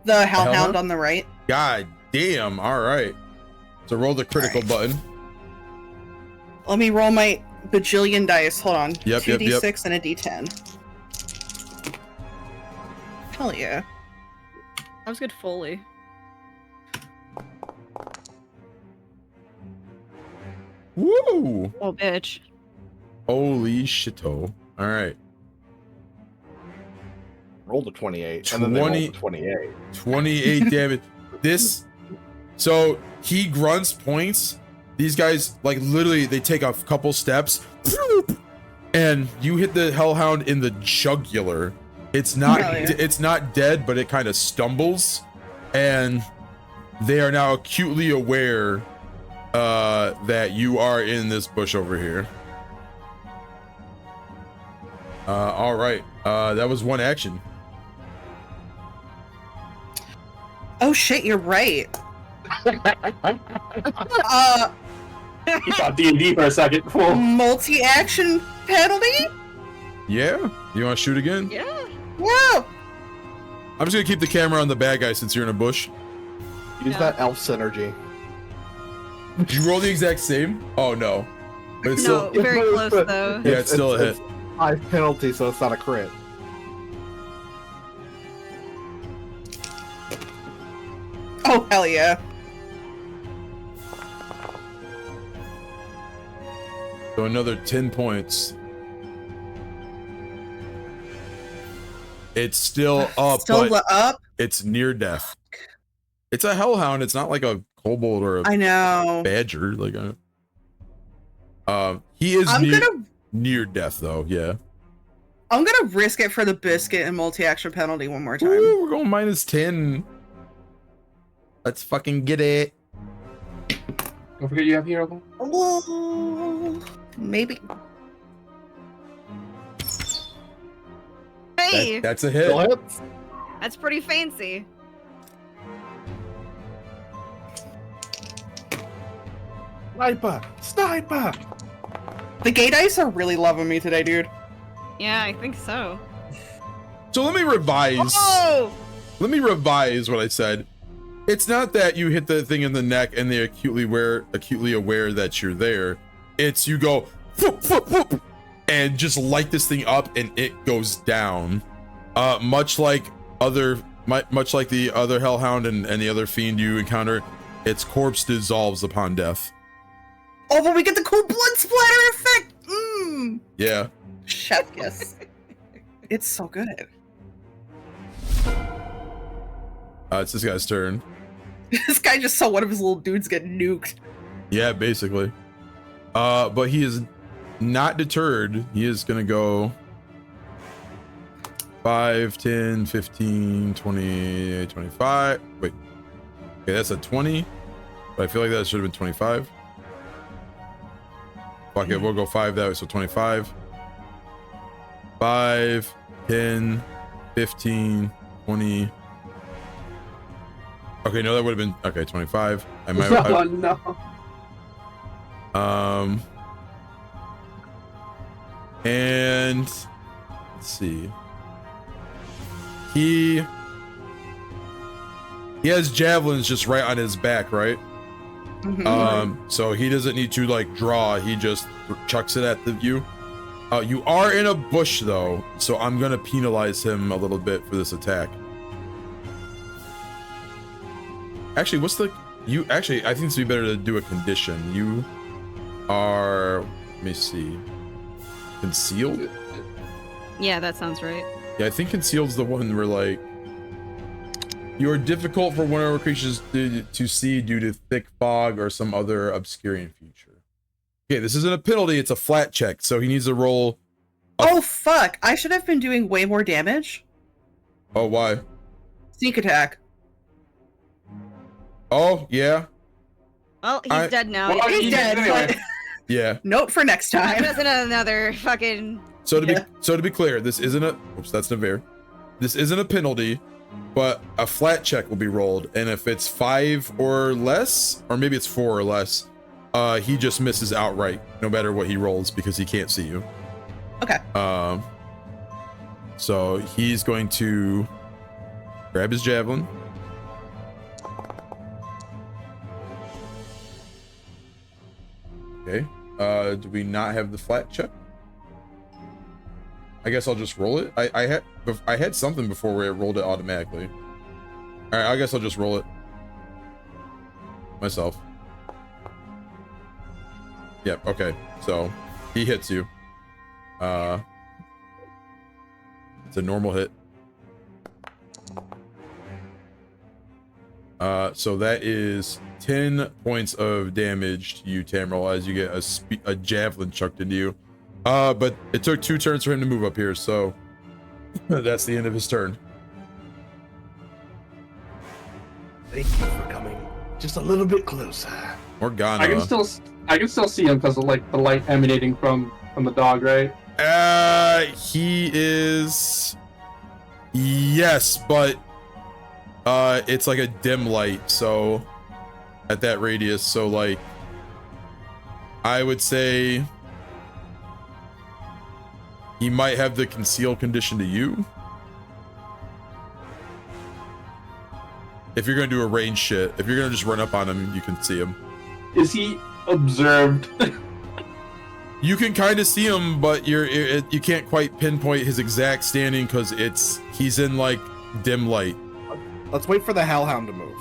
The Hellhound on the right. God damn. All right. So roll the critical button. Let me roll my bajillion dice. Hold on. Yep, 2d6 and a d10. Hell yeah. That was good Foley. Woo! Oh, bitch. Holy shito. All right. Roll the 28. And then they roll the 28. 28 damage. This... So, he grunts, points. These guys, like, literally, they take a couple steps. And you hit the Hellhound in the jugular. It's not it's not dead, but it kind of stumbles. And they are now acutely aware that you are in this bush over here. All right. That was one action. Oh shit, you're right. You thought D&D for a second. Whoa. Multi-action penalty? Yeah. You want to shoot again? Yeah. Whoa! I'm just gonna keep the camera on the bad guy since you're in a bush. Use that elf synergy. Did you roll the exact same? Oh no. But it's No, still. very close though. Yeah, it's still a hit. It's 5 penalty, so it's not a crit. Oh, hell yeah. So another 10 points. It's still up, Still but up? it's near death. It's a hellhound. It's not like a kobold or a I know. badger. Like he is near death though. Yeah. I'm gonna risk it for the biscuit and multi-action penalty one more time. Ooh, we're going -10. Let's fucking get it. Don't forget you have hero ball. Oh, maybe. Hey, That's a hit. Still hits. that's pretty fancy. Sniper! Sniper! The gay dice are really loving me today, dude. Yeah, I think so. So let me revise. Oh! Let me revise what I said. It's not that you hit the thing in the neck and they're acutely aware that you're there. It's you go whoop, whoop, whoop, and just light this thing up and it goes down. Much like the other hellhound and the other fiend you encounter, its corpse dissolves upon death. Oh, but we get the cool blood splatter effect. Mmm. Yeah. Chef kiss. It's so good. It's this guy's turn. This guy just saw one of his little dudes get nuked. Yeah, basically. But he is not deterred. He is gonna go 5, 10, 15, 20, 25. Wait. Okay, that's a 20. But I feel like that should have been 25. Fuck it, we'll go 5 that way, so 25. 5, 10, 15, 20. Okay, no, that would have been okay, 25. I might Oh no. And let's see. He has javelins just right on his back, right? Mhm. So he doesn't need to like draw, he just chucks it at you. You are in a bush though, so I'm gonna penalize him a little bit for this attack. Actually, I think it's be better to do a condition. You are, let me see, concealed? Yeah, that sounds right. Yeah, I think concealed's the one where like, you are difficult for one of our creatures to see due to thick fog or some other obscuring feature. Okay, this isn't a penalty, it's a flat check, so he needs to roll. Oh, fuck. I should have been doing way more damage. Oh, why? Sneak attack. Oh, yeah. Well, he's dead now. Well, He's dead, but Yeah. note for next time. That's another fucking. So to be clear, this isn't a, oops, that's Navarre. This isn't a penalty, but a flat check will be rolled, and if it's 5 or less, or maybe it's 4 or less, he just misses outright, no matter what he rolls, because he can't see you. Okay. So he's going to grab his javelin. Okay. Do we not have the flat check? I guess I'll just roll it. I had something before where it rolled it automatically. All right, I guess I'll just roll it myself. Yep. Okay. So he hits you. It's a normal hit. So that is 10 points of damage to you, Tamriel, as you get a javelin chucked into you. But it took 2 turns for him to move up here, so that's the end of his turn. Thank you for coming just a little bit closer. Morgana. I can still see him because of like the light emanating from the dog, right? He is. Yes, but it's like a dim light, so at that radius, so like I would say he might have the conceal condition to you. If you're gonna do a range shit, if you're gonna just run up on him, you can see him. Is he observed? You can kind of see him, but you can't quite pinpoint his exact standing because he's in like dim light. Let's wait for the hellhound to move.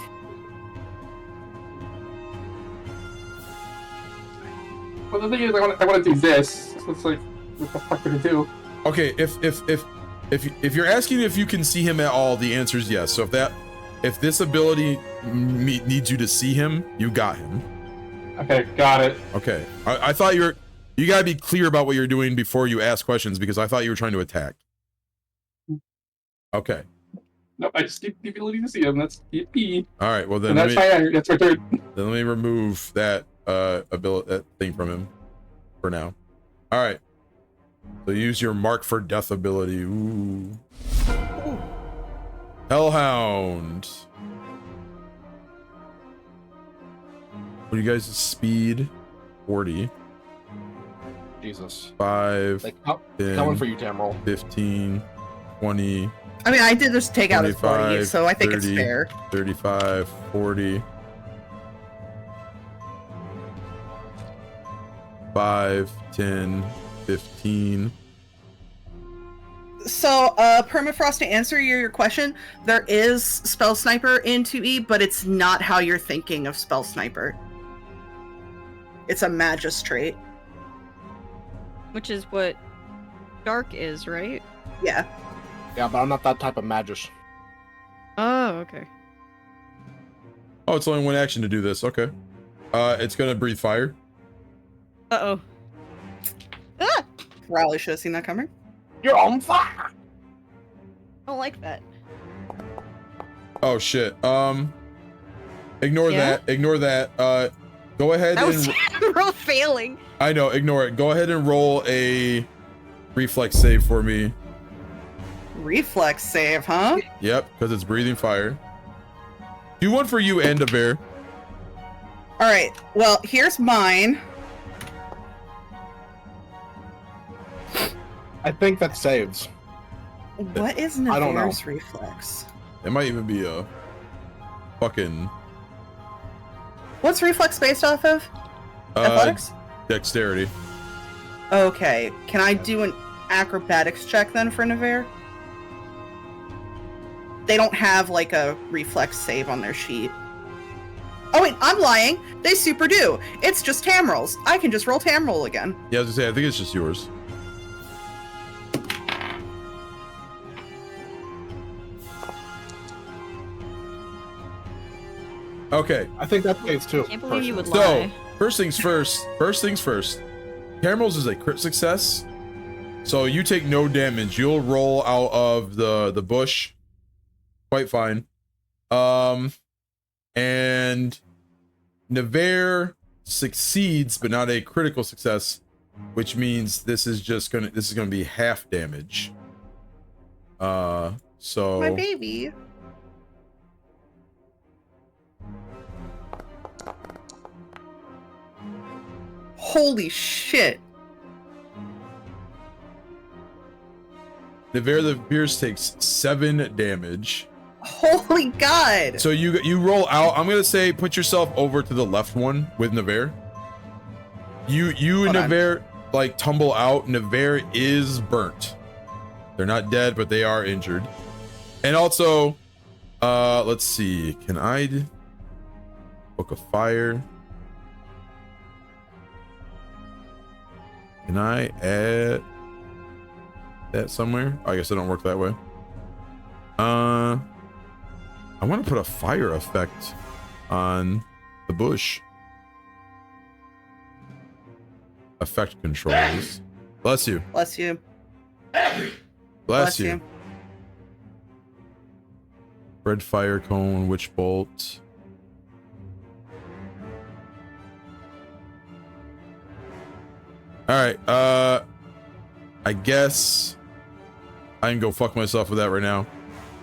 Well, the thing is, I want to do this. So it's like, what the fuck would I do? Okay, if you're asking if you can see him at all, the answer is yes. So if this ability needs you to see him, you got him. Okay, got it. Okay, I thought you gotta be clear about what you're doing before you ask questions because I thought you were trying to attack. Okay. Nope, I just need the ability to see him. That's yippee. All right. Well then, And that's my third. Then let me remove that that thing from him for now. All right. So use your mark for death ability. Ooh. Hellhound. What are you guys' speed? 40. Jesus. 5. Like, 10, coming for you, Tamroll. 15. 20. I mean, I did just take out his body, 25, so I think 30, it's fair. 35, 40. 5, 10, 15. So, Permafrost, to answer your question, there is Spell Sniper in 2E, but it's not how you're thinking of Spell Sniper. It's a Magus trait. Which is what Dark is, right? Yeah. Yeah, but I'm not that type of magus. Oh, okay. Oh, it's only one action to do this. Okay. It's gonna breathe fire. Uh-oh. Ah! Probably should have seen that coming. You're on fire! I don't like that. Oh shit. Ignore Yeah? that. Ignore that. Go ahead That was and Tamroll failing. I know, ignore it. Go ahead and roll a reflex save for me. Reflex save, huh? Yep, because it's breathing fire. Do one for you and a bear. All right. Well, here's mine. I think that saves. What is I don't know. Navarre's reflex? It might even be a fucking What's reflex based off of? Athletics? dexterity. Okay. Can I do an acrobatics check then for Navarre? They don't have like a reflex save on their sheet. Oh wait, I'm lying. They super do. It's just Tamroll's. I can just roll Tamroll again. Yeah, I was gonna say, I think it's just yours. Okay. I think that saves too. Can't believe you would So, lie. first things first. Caramels is a crit success. So you take no damage. You'll roll out of the bush. Quite fine. And Navarre succeeds, but not a critical success, which means this is gonna be half damage. So My baby. Holy shit. Navarre the Pierce takes 7 damage. Holy god. So you roll out. I'm gonna say put yourself over to the left one with Navarre. You and Hold on. Navarre like tumble out. Navarre is burnt. They're not dead, but they are injured. And also, let's see. Can I book a fire? Can I add that somewhere? I guess it don't work that way. I want to put a fire effect on the bush. Effect controls. Bless you. Bless you. Bless you. Red fire cone, witch bolt. right. I guess I can go fuck myself with that right now.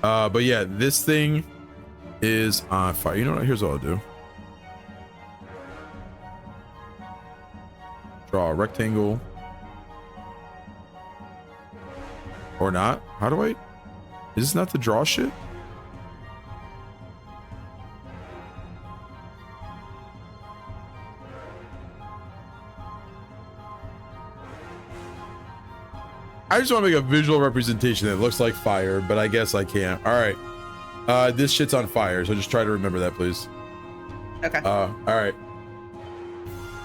But yeah, this thing is on fire. You know what? Here's what I'll do. Draw a rectangle. Or not? How do I? Is this not the draw shit? I just want to make a visual representation that looks like fire, but I guess I can't. All right. This shit's on fire, so just try to remember that, please. Okay. All right.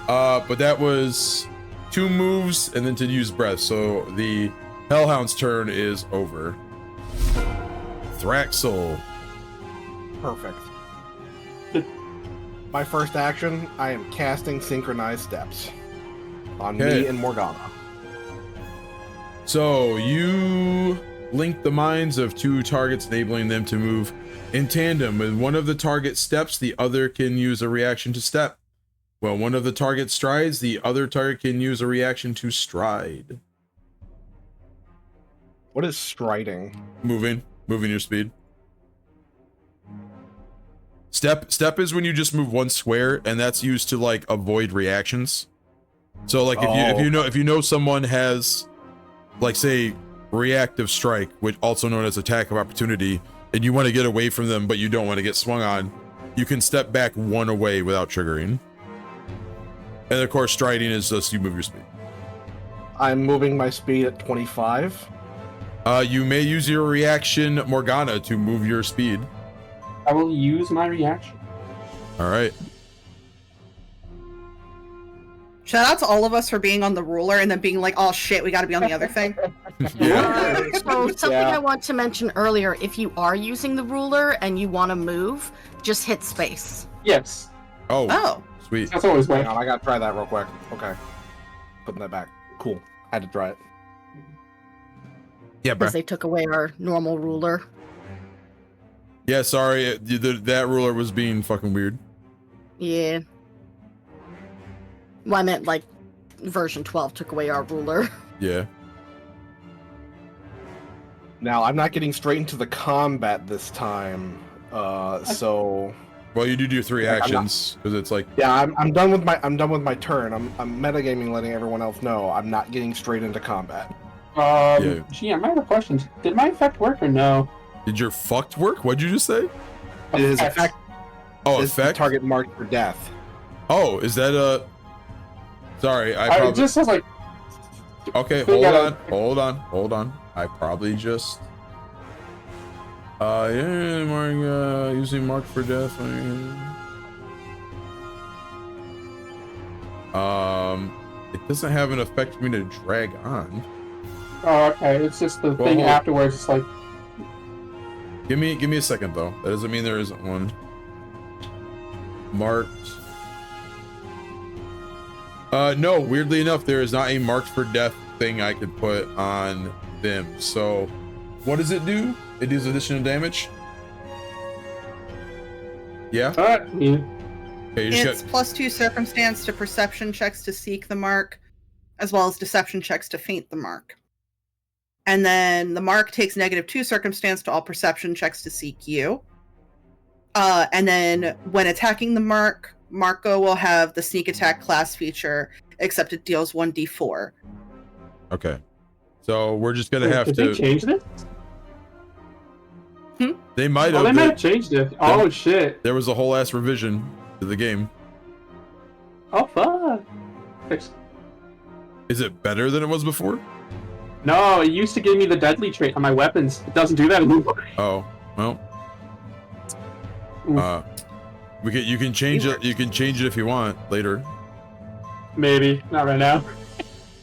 But that was 2 moves and then to use breath. So the Hellhound's turn is over. Thraxel. Perfect. My first action, I am casting Synchronized Steps on me and Morgana. So you link the minds of 2 targets, enabling them to move in tandem. When one of the target steps, the other can use a reaction to step. When one of the target strides, the other target can use a reaction to stride. What is striding? Moving your speed. Step is when you just move 1 square, and that's used to like avoid reactions. So like if you know someone has, like, say, reactive strike, which also known as attack of opportunity, and you want to get away from them but you don't want to get swung on, you can step back 1 away without triggering. And of course striding is just you move your speed. I'm moving my speed at 25. You may use your reaction Morgana to move your speed. I will use my reaction. All right. Shout out to all of us for being on the ruler and then being like, oh shit, we gotta be on the other thing. Yeah. So something I want to mention earlier, if you are using the ruler and you want to move, just hit space. Yes. Oh. Sweet. That's always right. Hang on, I gotta try that real quick. Okay. Putting that back. Cool. Had to try it. Yeah, bro. Because they took away our normal ruler. Yeah, sorry. That ruler was being fucking weird. Yeah. Well, I meant like version 12 took away our ruler. Yeah. Now, I'm not getting straight into the combat this time. So Well, you do 3 actions because it's like, yeah, I'm done with my turn. I'm metagaming, letting everyone else know I'm not getting straight into combat. Gee, I have a question. Did my effect work or no? did your fucked work? What'd you just say? It is effect. Oh, Is the effect. target marked for death. Oh, is that a? Sorry, I It probably. just says like. Okay, We hold on. I probably just. Yeah, mark, using mark for death. It doesn't have an effect for me to drag on. Oh, okay. It's just the thing afterwards. It's like. Give me a second though. That doesn't mean there isn't one. Marked. No, weirdly enough, there is not a marked for death thing I could put on them. So, what does it do? It deals additional damage. Yeah. Yeah. Okay, you just It's +2 circumstance to perception checks to seek the mark, as well as deception checks to feint the mark. And then the mark takes -2 circumstance to all perception checks to seek you. And then when attacking the mark, Marco will have the sneak attack class feature, except it deals 1d4. Okay. So we're just gonna have Did to. they change it? They might Oh, have. they might have changed it. Oh shit. There was a whole ass revision to the game. Oh fuck. Fix- Is it better than it was before? No, it used to give me the deadly trait on my weapons. It doesn't do that anymore. Oh, well. Oof. You can change it. You can change it if you want later. Maybe not right now.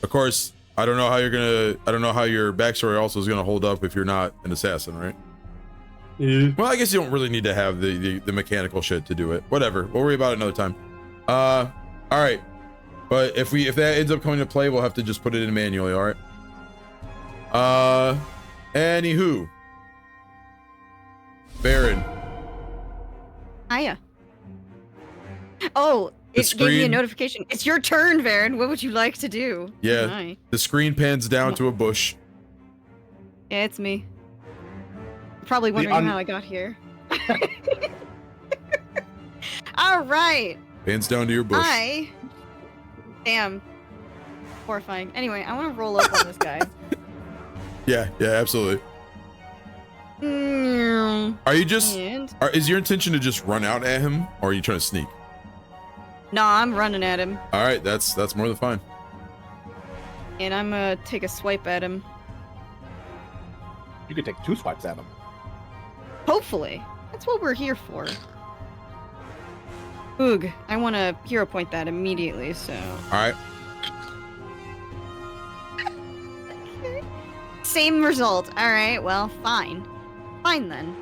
Of course, I don't know how you're gonna. I don't know how your backstory also is gonna hold up if you're not an assassin, right? Yeah. Well, I guess you don't really need to have the mechanical shit to do it. Whatever. We'll worry about it another time. All right. But if that ends up coming to play, we'll have to just put it in manually. All right. Anywho. Baron. Hiya. Oh, It gave me a screen- notification. It's your turn, Varen. What would you like to do? Yeah. Hi. The screen pans down to a bush. Yeah, it's me. You're probably wondering how I got here. All right. Pans down to your bush. Damn. Horrifying. Anyway, I want to roll up on this guy. Yeah, absolutely. Are you just... Is your intention to just run out at him, or are you trying to sneak? No, I'm running at him. All right, that's more than fine. And I'm gonna take a swipe at him. You could take 2 swipes at him. Hopefully. That's what we're here for. Oog, I want to hero point that immediately, so... All right. Same result. Alright, well, fine. Fine then.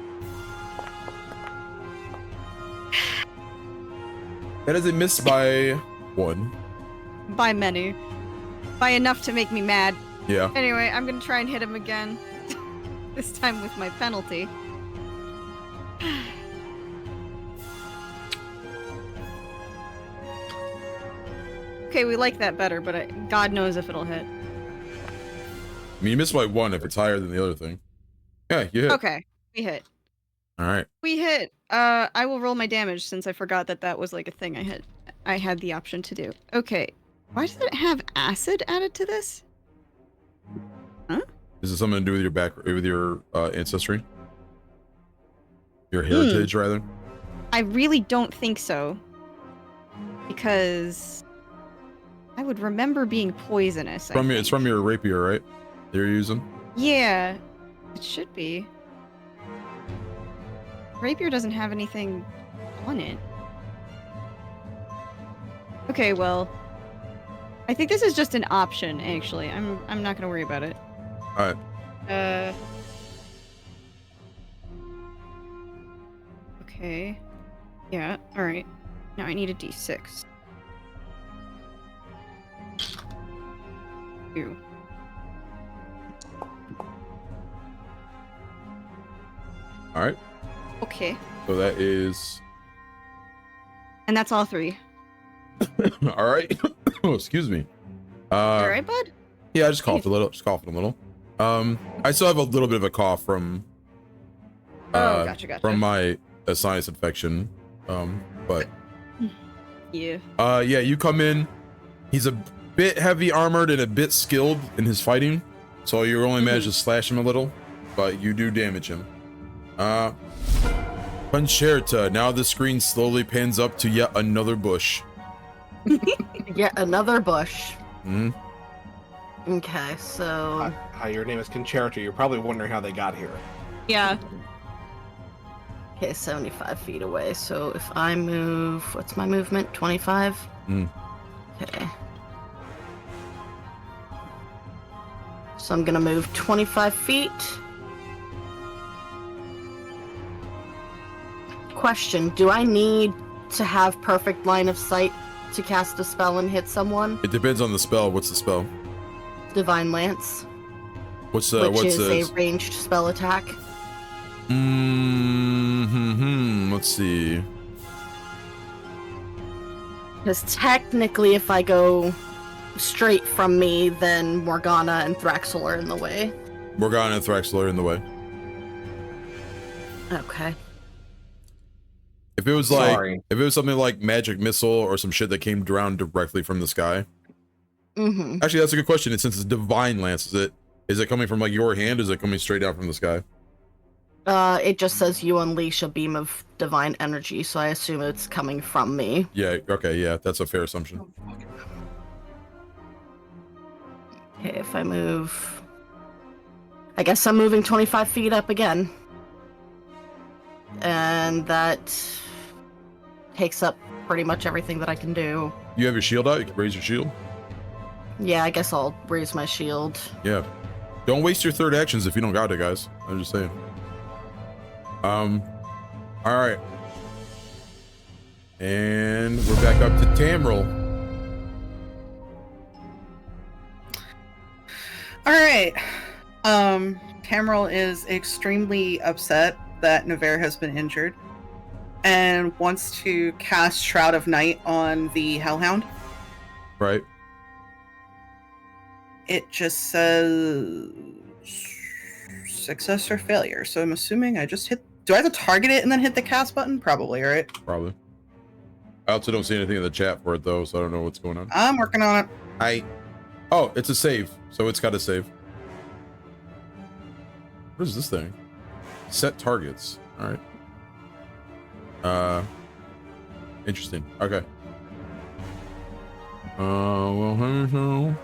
That is a miss by 1. By many. By enough to make me mad. Yeah. Anyway, I'm gonna try and hit him again. This time with my penalty. Okay, we like that better, but God knows if it'll hit. I mean, you missed by 1 if it's higher than the other thing. Yeah, you hit. Okay, we hit. All right. We hit. I will roll my damage since I forgot that was like a thing I had the option to do. Okay. Why does it have acid added to this? Huh? Is it something to do with your ancestry? Your heritage, rather? I really don't think so. Because I would remember being poisonous. It's from your rapier, right? That you're using? Yeah, it should be. Rapier doesn't have anything on it. Okay, well, I think this is just an option. Actually, I'm not gonna worry about it. All right. Okay. Yeah. All right. Now I need a D6. 2. All right. Okay. So that is... And that's all 3. All right. Oh, excuse me. All right, bud? Yeah, I just coughed a little. I still have a little bit of a cough from... gotcha. From my sinus infection. But... Yeah. Yeah, you come in. He's a bit heavy armored and a bit skilled in his fighting. So you only manage to slash him a little. But you do damage him. Concerta. Now the screen slowly pans up to yet another bush. Yet another bush. Hmm. Okay, so... Hi, your name is Concerta. You're probably wondering how they got here. Yeah. Okay, 75 feet away. So if I move... What's my movement? 25? Okay. So I'm gonna move 25 feet. Question, do I need to have perfect line of sight to cast a spell and hit someone? It depends on the spell. What's the spell? Divine Lance. What's which is the... a ranged spell attack. Let's see. Because technically, if I go straight from me, then Morgana and Thraxel are in the way. Morgana and Thraxel are in the way. Okay. If it was something like magic missile or some shit that came down directly from the sky. Mm-hmm. Actually, that's a good question. And since it's divine lance, is it coming from like your hand? Or is it coming straight down from the sky? It just says you unleash a beam of divine energy, so I assume it's coming from me. Yeah. Okay. Yeah, that's a fair assumption. Okay, if I move, I guess I'm moving 25 feet up again, and that takes up pretty much everything that I can do. You have your shield out. You can raise your shield. Yeah, I guess I'll raise my shield. Yeah. Don't waste your third actions if you don't got it, guys. I'm just saying. All right. And we're back up to Tamriel. All right. Tamriel is extremely upset that Navarre has been injured. and wants to cast Shroud of Night on the Hellhound. Right. It just says success or failure. So I'm assuming I just hit. Do I have to target it and then hit the cast button? Probably, right? Probably. I also don't see anything in the chat for it though, so I don't know what's going on. I'm working on it. Oh, it's a save, so it's got to save. What is this thing? Set targets. All right. Interesting. Okay. Well, no.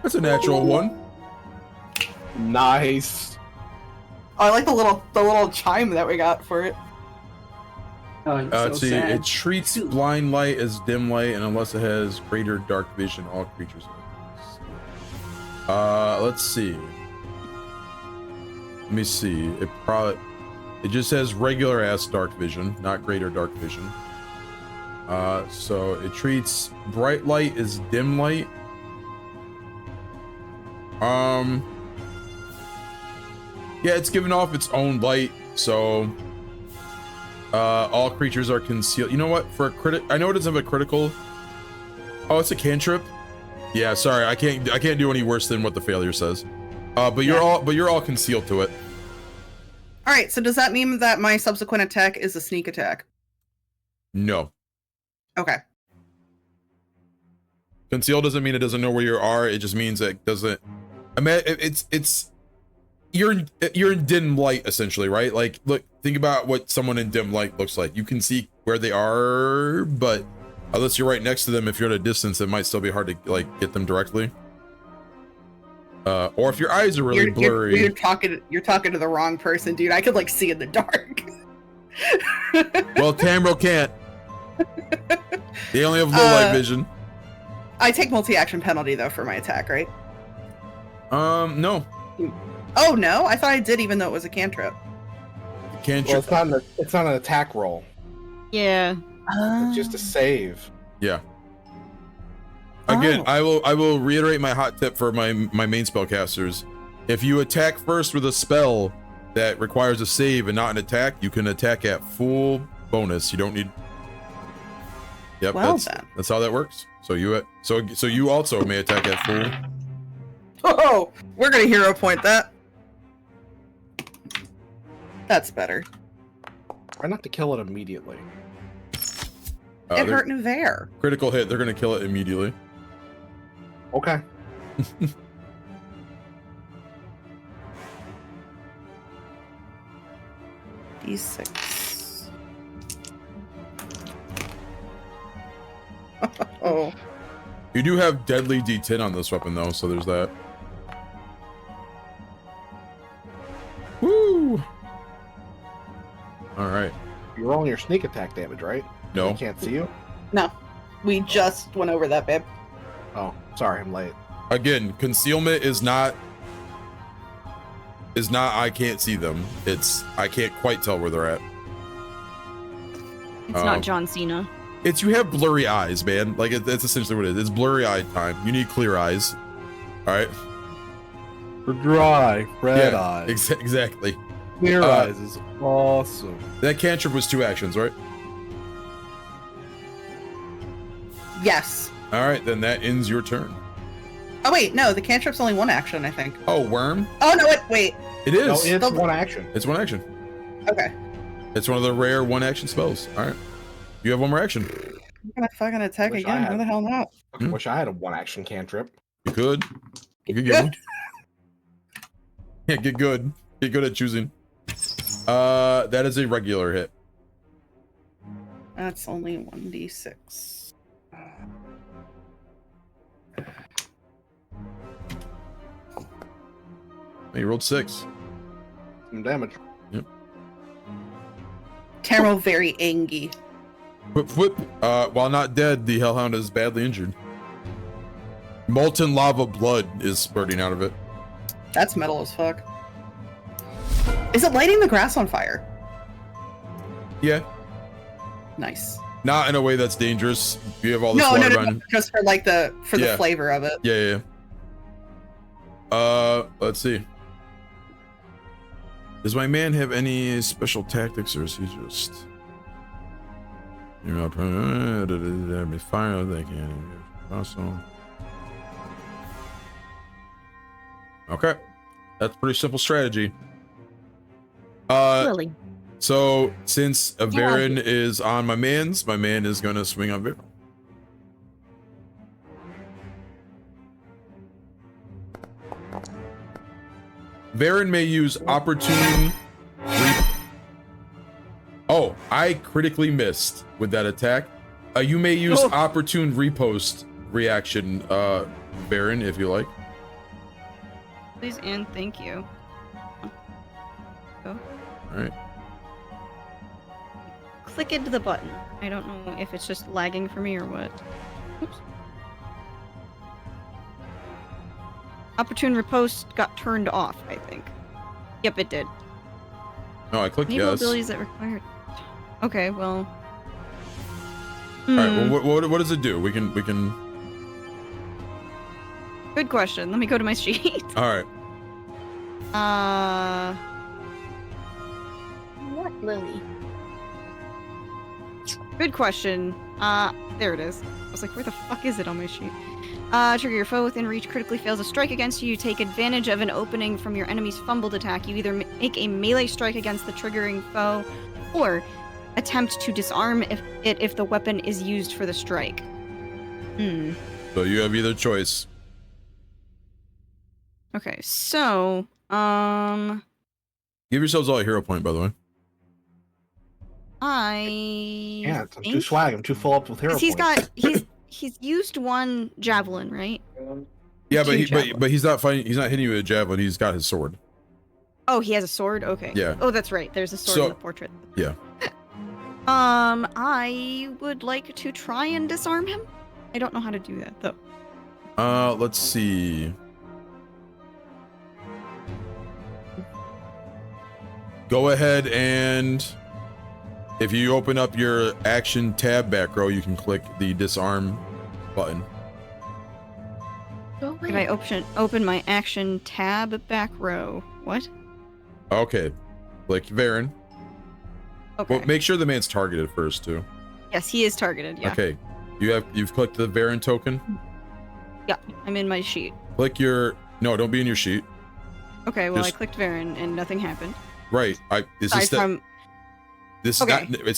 That's a natural one. Nice. Oh, I like the little chime that we got for it. Oh, Let's see. It treats blind light as dim light, and unless it has greater dark vision, all creatures. Let's see. Let me see. It just has regular ass dark vision, not greater dark vision. So it treats bright light as dim light. Yeah, it's giving off its own light, so all creatures are concealed. You know what? For a critic, I know it doesn't have a critical. Oh, it's a cantrip. Yeah, sorry, I can't do any worse than what the failure says. But you're all concealed to it. All right. So does that mean that my subsequent attack is a sneak attack? No. Okay. Concealed doesn't mean it doesn't know where you are. It just means it doesn't. I mean, it's you're in dim light essentially, right? Like, look, think about what someone in dim light looks like. You can see where they are, but unless you're right next to them, if you're at a distance, it might still be hard to like get them directly. Or if your eyes are really blurry. You're talking to the wrong person, dude. I could like see in the dark. Well, Tamro can't. They only have low light vision. I take multi-action penalty though for my attack, right? No. Oh no, I thought I did, even though it was a cantrip. Cantrip. Well, it's not an attack roll. Yeah. It's just a save. Yeah. Again, I will reiterate my hot tip for my main spellcasters. If you attack first with a spell that requires a save and not an attack, you can attack at full bonus. You don't need. Yep, Well, that's how that works. So you also may attack at full. Oh, we're gonna hero point that. That's better. Try not to kill it immediately. It hurt Nevere. Critical hit. They're gonna kill it immediately. Okay. D6. Oh. You do have deadly D10 on this weapon though, so there's that. Woo! All right. You're rolling your sneak attack damage, right? No. I can't see you. No, we just went over that, babe. Oh, sorry, I'm late. Again, concealment is not I can't see them. It's I can't quite tell where they're at. It's not John Cena. It's you have blurry eyes, man. Like that's essentially what it is. It's blurry eye time. You need clear eyes. All right. For dry, red eyes. Exactly. Clear eyes is awesome. That cantrip was 2 actions, right? Yes. All right, then that ends your turn. Oh wait, no, the cantrip's only 1 action, I think. Oh, worm? Oh no, wait. It is. No, it's 1 action. It's 1 action. Okay. It's one of the rare 1 action spells. All right. You have 1 more action. I'm gonna fucking attack Wish again. I Who the hell not? I wish I had a 1 action cantrip. You could. You could get one. Yeah, get good. Get good at choosing. That is a regular hit. That's only 1d6. You rolled 6. Some damage. Yep. Tamro very angry. Whip, whip. While not dead, the Hellhound is badly injured. Molten lava blood is spurting out of it. That's metal as fuck. Is it lighting the grass on fire? Yeah. Nice. Not in a way that's dangerous. You have all this No, water no, running. just for like the flavor of it. Yeah. Let's see. Does my man have any special tactics, or is he just... You know, fire, they can also. Okay. That's pretty simple strategy. Really? So since Varen is on my man is gonna swing on Varen. Varen may use opportune. Oh, I critically missed with that attack. You may use opportune repost reaction, Varen, if you like. Please and thank you. All right. Click into the button. I don't know if it's just lagging for me or what. Oops. Opportune repost got turned off, I think. Yep, it did. No, I clicked Enable yes. abilities that required. Okay, well. All right. Well, what does it do? We can. Good question. Let me go to my sheet. All right. What, Lily? Good question. There it is. I was like, where the fuck is it on my sheet? Trigger your foe within reach critically fails a strike against you. You take advantage of an opening from your enemy's fumbled attack. You either make a melee strike against the triggering foe, or attempt to disarm if the weapon is used for the strike. So you have either choice. Okay, so Give yourselves all a hero point, by the way. Yeah, I'm too swag. I'm too full up with hero points. He's used one javelin, right? Yeah, but he's not fighting. He's not hitting you with a javelin. He's got his sword. Oh, he has a sword. Okay. Yeah. Oh, that's right. There's a sword in the portrait. Yeah. I would like to try and disarm him. I don't know how to do that though. Let's see. Go ahead and if you open up your action tab back row, you can click the disarm button. If I open my action tab back row, what? Okay, click Varen. Okay. Well, make sure the man's targeted first too. Yes, he is targeted. Yeah. Okay, you've clicked the Varen token. Yeah, I'm in my sheet. Click your don't be in your sheet. Okay, well I clicked Varen and nothing happened. Right, it's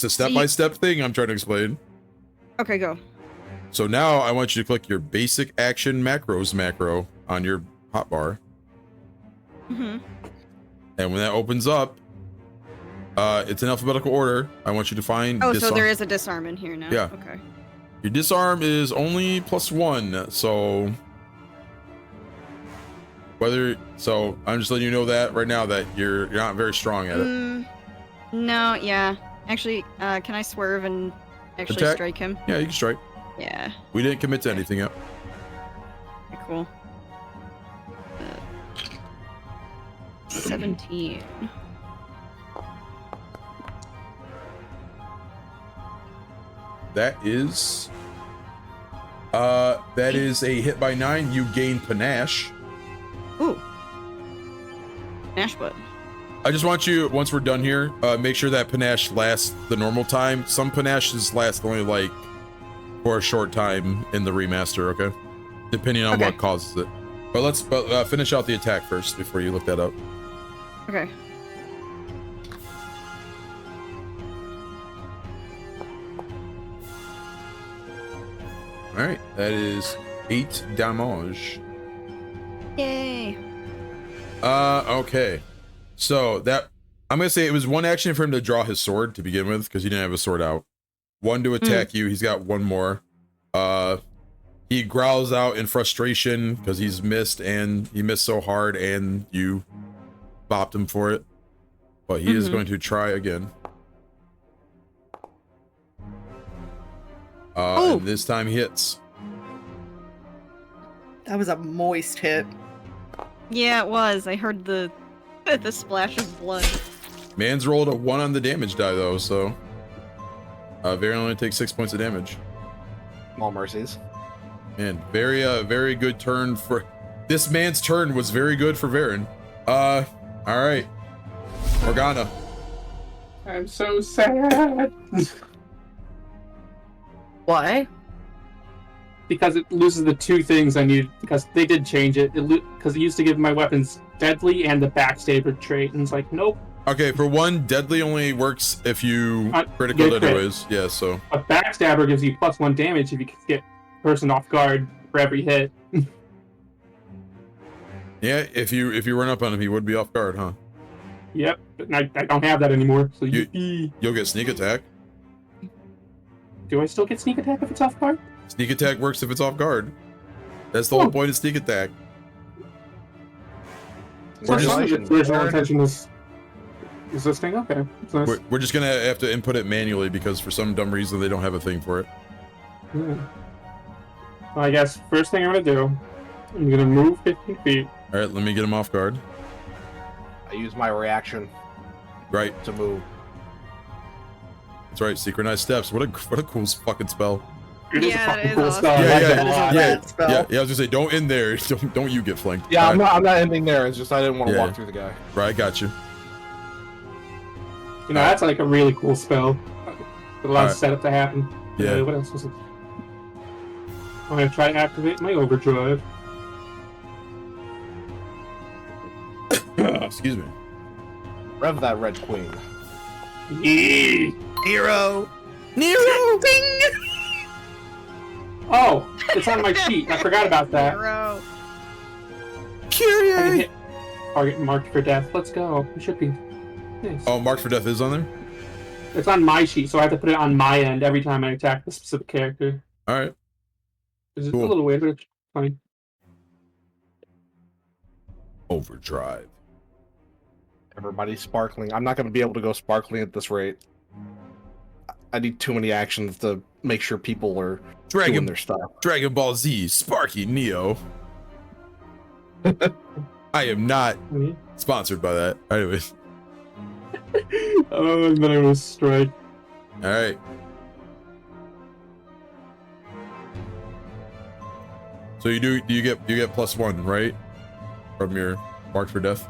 a step-by-step thing I'm trying to explain. Okay, go. So now I want you to click your basic action macros macro on your hotbar. Mm-hmm. And when that opens up, it's in alphabetical order. I want you to find disarm. so there is a disarm in here now. Yeah. Okay. Your disarm is only +1, so I'm just letting you know that right now that you're not very strong at it. No, yeah. Actually, can I swerve and actually Attack? strike him? Yeah, you can strike. Yeah. We didn't commit to anything yet. Okay, cool. 17. That is a hit by 9. You gain panache. Ooh. Panache button. I just want you, once we're done here, make sure that panache lasts the normal time. Some panaches last only like for a short time in the remaster, okay? Depending on what causes it. But let's finish out the attack first before you look that up. Okay. All right, that is 8 damage. Yay. Okay. So that I'm gonna say it was one action for him to draw his sword to begin with because he didn't have a sword out. One to attack you. He's got one more. He growls out in frustration because he's missed and he missed so hard and you bopped him for it. But he is going to try again. And this time he hits. That was a moist hit. Yeah, it was. I heard the splash of blood. Man's rolled a 1 on the damage die though, so Varen only takes 6 points of damage. Small mercies. Man, very good turn for This man's turn was very good for Varen. All right. Morgana. I'm so sad. Why? Because it loses the two things I need. Because they did change it. Because it used to give my weapons deadly and the backstabber trait, and it's like, nope. Okay, for one, deadly only works if you critical get crit. anyways. Yeah, so. A backstabber gives you +1 damage if you get person off guard for every hit. Yeah, if you run up on him, he would be off guard, huh? Yep, but I don't have that anymore. So you'll get sneak attack. Do I still get sneak attack if it's off guard? Sneak attack works if it's off guard. That's the whole point of sneak attack. Original intention is this thing? Okay. Nice. We're just gonna have to input it manually because for some dumb reason they don't have a thing for it. Yeah. Well, I guess first thing I'm gonna do, I'm gonna move 15 feet. All right, let me get him off guard. I use my reaction. Right. To move. That's right. Synchronized steps. What a cool fucking spell. Yeah, it is awesome. Yeah. I was gonna say, don't in there. Don't you get flanked. Yeah, right. I'm not ending there. It's just I didn't want to walk through the guy. Right, I got you. You know, that's like a really cool spell. It allows setup to happen. Yeah. What else was it? I'm gonna try to activate my overdrive. Excuse me. Rev that Red Queen. Yee! Nero. Ding! Oh, it's on my sheet. I forgot about that. Hero. Courier. Target marked for death. Let's go. It should be. Nice. Oh, marked for death is on there? It's on my sheet, so I have to put it on my end every time I attack the specific character. All right. It's Cool. a little weird, but it's fine. Overdrive. Everybody's sparkling. I'm not going to be able to go sparkling at this rate. I need too many actions to make sure people are doing their stuff. Dragon Ball Z, Sparky Neo. I am not sponsored by that. Anyways. Oh, and then I was strike. All right. So you get +1, right? From your marked for death.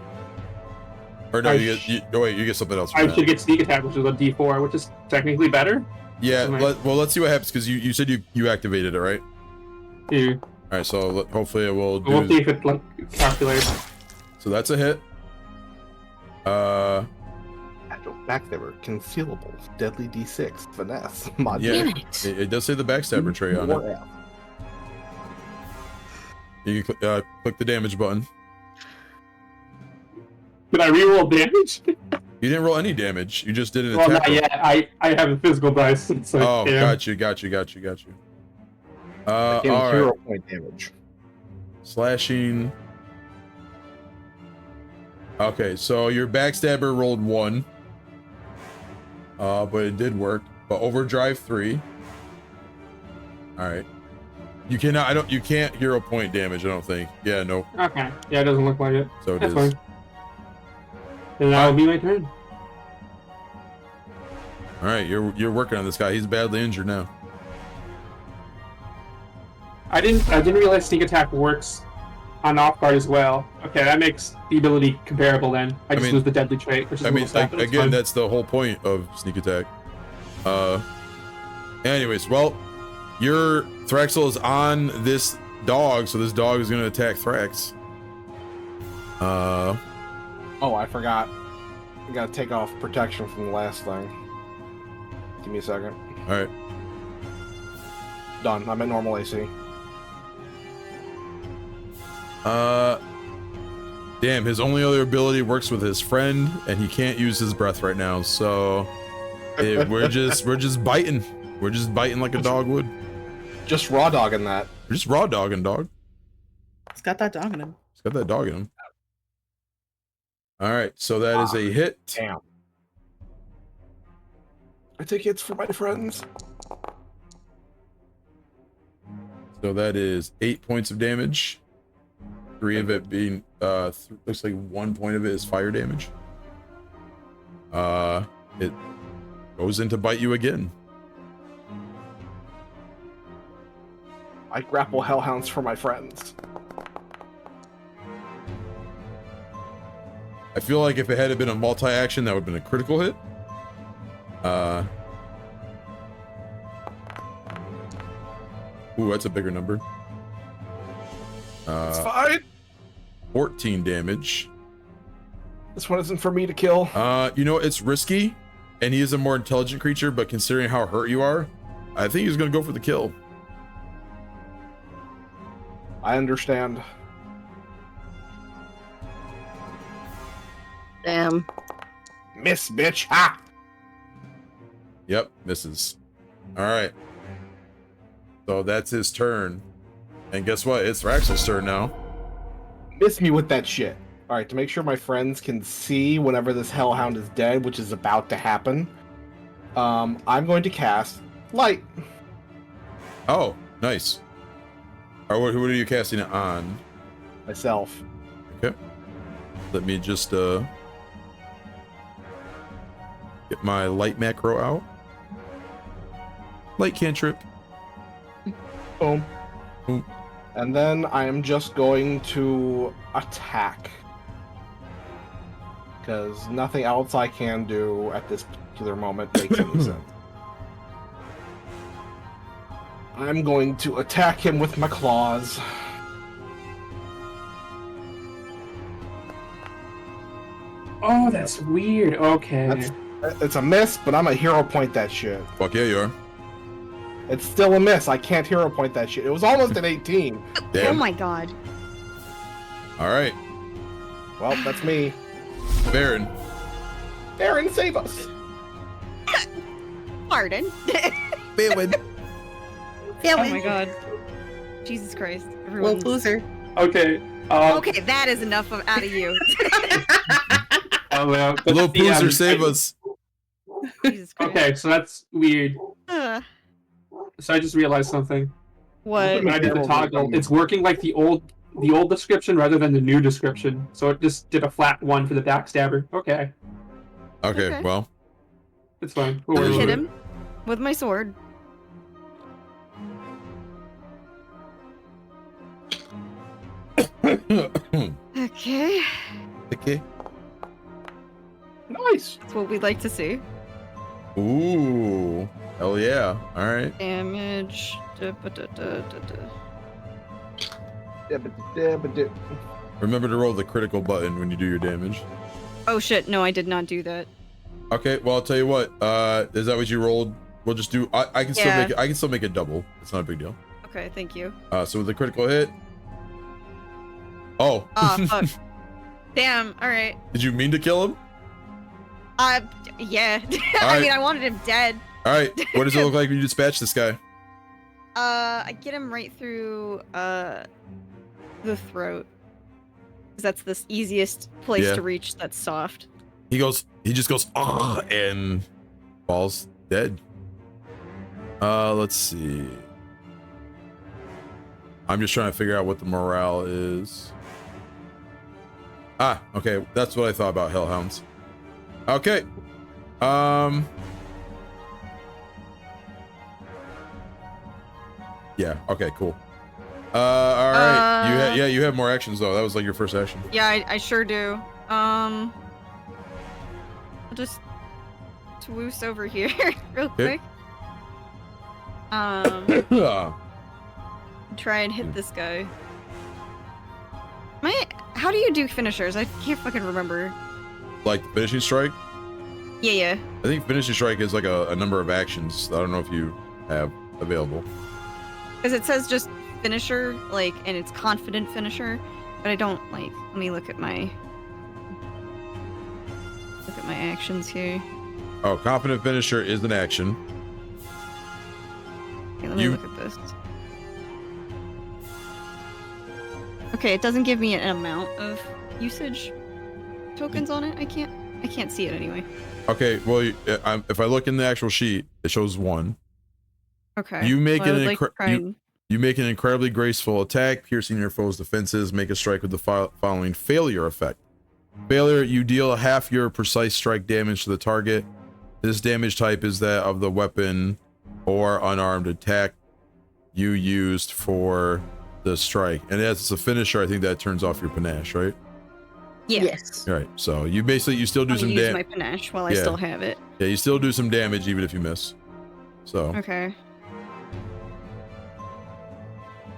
Or no, you get something else. I should get sneak attack, which is a D4, which is technically better. Yeah. Well, let's see what happens because you said you activated it, right? Yeah. All right. So hopefully it will. We'll see if it calculates. So that's a hit. Back there were concealable, deadly D6, finesse, mod. Yeah, it does say the backstabber tray on it. You can click the damage button. Did I reroll damage? You didn't roll any damage. You just did an Well, attack. not yet. I have a physical dice. It's like, Oh, damn. got you. All right. 0 point damage. Slashing. Okay, so your backstabber rolled 1. But it did work. But overdrive 3. All right. You cannot. You can't 0 point damage. I don't think. Yeah. No. Okay. Yeah, it doesn't look like it. So it That's is. fine. And that'll be my turn. All right. You're working on this guy. He's badly injured now. I didn't realize sneak attack works on off guard as well. Okay, that makes the ability comparable then. I just lose the deadly trait, which is again, that's the whole point of sneak attack. Anyways, well, your Thraxel is on this dog, so this dog is gonna attack Thrax. Oh, I forgot. I gotta take off protection from the last thing. Give me a second. All right. Done. I'm at normal AC. Damn, his only other ability works with his friend, and he can't use his breath right now. So we're just biting. We're just biting like a dog would. Just raw dogging that. We're just raw dogging, dog. He's got that dog in him. He's got that dog in him. All right, so that is a hit. Damn. I take hits for my friends. So that is 8 points of damage. 3 of it being looks like 1 point of it is fire damage. It goes in to bite you again. I grapple hellhounds for my friends. I feel like if it had been a multi-action, that would have been a critical hit. Ooh, that's a bigger number. It's fine. 14 damage. This one isn't for me to kill. You know, it's risky, and he is a more intelligent creature, but considering how hurt you are, I think he's gonna go for the kill. I understand. Damn. Miss, bitch. Ha! Yep, misses. All right. So that's his turn. And guess what? It's Raxel's turn now. Miss me with that shit. All right, to make sure my friends can see whenever this Hellhound is dead, which is about to happen, I'm going to cast Light. Oh, nice. All right, what are you casting it on? Myself. Okay. Let me just get my light macro out. Light cantrip. Boom. Boom. And then I am just going to attack. Because nothing else I can do at this particular moment makes any sense. I'm going to attack him with my claws. Oh, that's weird. Okay. It's a miss, but I'm a hero point that shit. Fuck yeah, you are. It's still a miss. I can't hero point that shit. It was almost an 18. Damn. Oh my god. All right. Well, that's me. Baron. Baron, save us. Pardon. Baron. Oh my god. Jesus Christ. Little Everyone's... loser. Okay. Okay, that is enough out of you. Well, Little Poozer, save us. Jesus Christ. Okay, so that's weird. Uh, So I just realized something. what? When I did the toggle, it's working like the old description rather than the new description. So it just did a flat 1 for the backstabber. Okay, Okay, Okay. well. it's fine. I'm gonna Ooh. hit him with my sword. Okay. Okay. Nice. That's what we'd like to see. Ooh. Hell yeah. All right. Damage. Remember to roll the critical button when you do your damage. Oh shit, no, I did not do that. Okay, well I'll tell you what. Is that what you rolled? We'll just do I can still Yeah. make it, I can still make it double. It's not a big deal. Okay, thank you. So with the critical hit. Oh. Oh, fuck. Damn, alright. Did you mean to kill him? Yeah. I Alright. mean, I wanted him dead. Alright. What does it look like when you dispatch this guy? I get him right through, the throat. Because that's the easiest place Yeah. to reach that's soft. He just goes, ah, and falls dead. Let's see. I'm just trying to figure out what the morale is. Ah, okay. That's what I thought about Hellhounds. Okay. Yeah, okay, cool. All right. You have more actions though. That was like your first action. Yeah, I sure do. I'll just swoose over here real quick. Try and hit this guy. How do you do finishers? I can't fucking remember. Like the finishing strike? Yeah. I think finishing strike is like a number of actions. I don't know if you have available. Because it says just finisher, like, and it's confident finisher, but I don't, like, let me look at my actions here. Oh, confident finisher is an action. Okay, let me look at this. Okay, it doesn't give me an amount of usage tokens on it. I can't see it anyway. Okay, well, if I look in the actual sheet, it shows 1. Okay. You make well, I an would like to try and- you make an incredibly graceful attack, piercing your foe's defenses. Make a strike with the following failure effect. Failure, you deal half your precise strike damage to the target. This damage type is that of the weapon or unarmed attack you used for the strike. And as it's a finisher, I think that turns off your panache, right? Yeah. Yes. All right. So you still do I'm some gonna use my damage. panache while I Yeah. still have it. Yeah, you still do some damage even if you miss. So. Okay.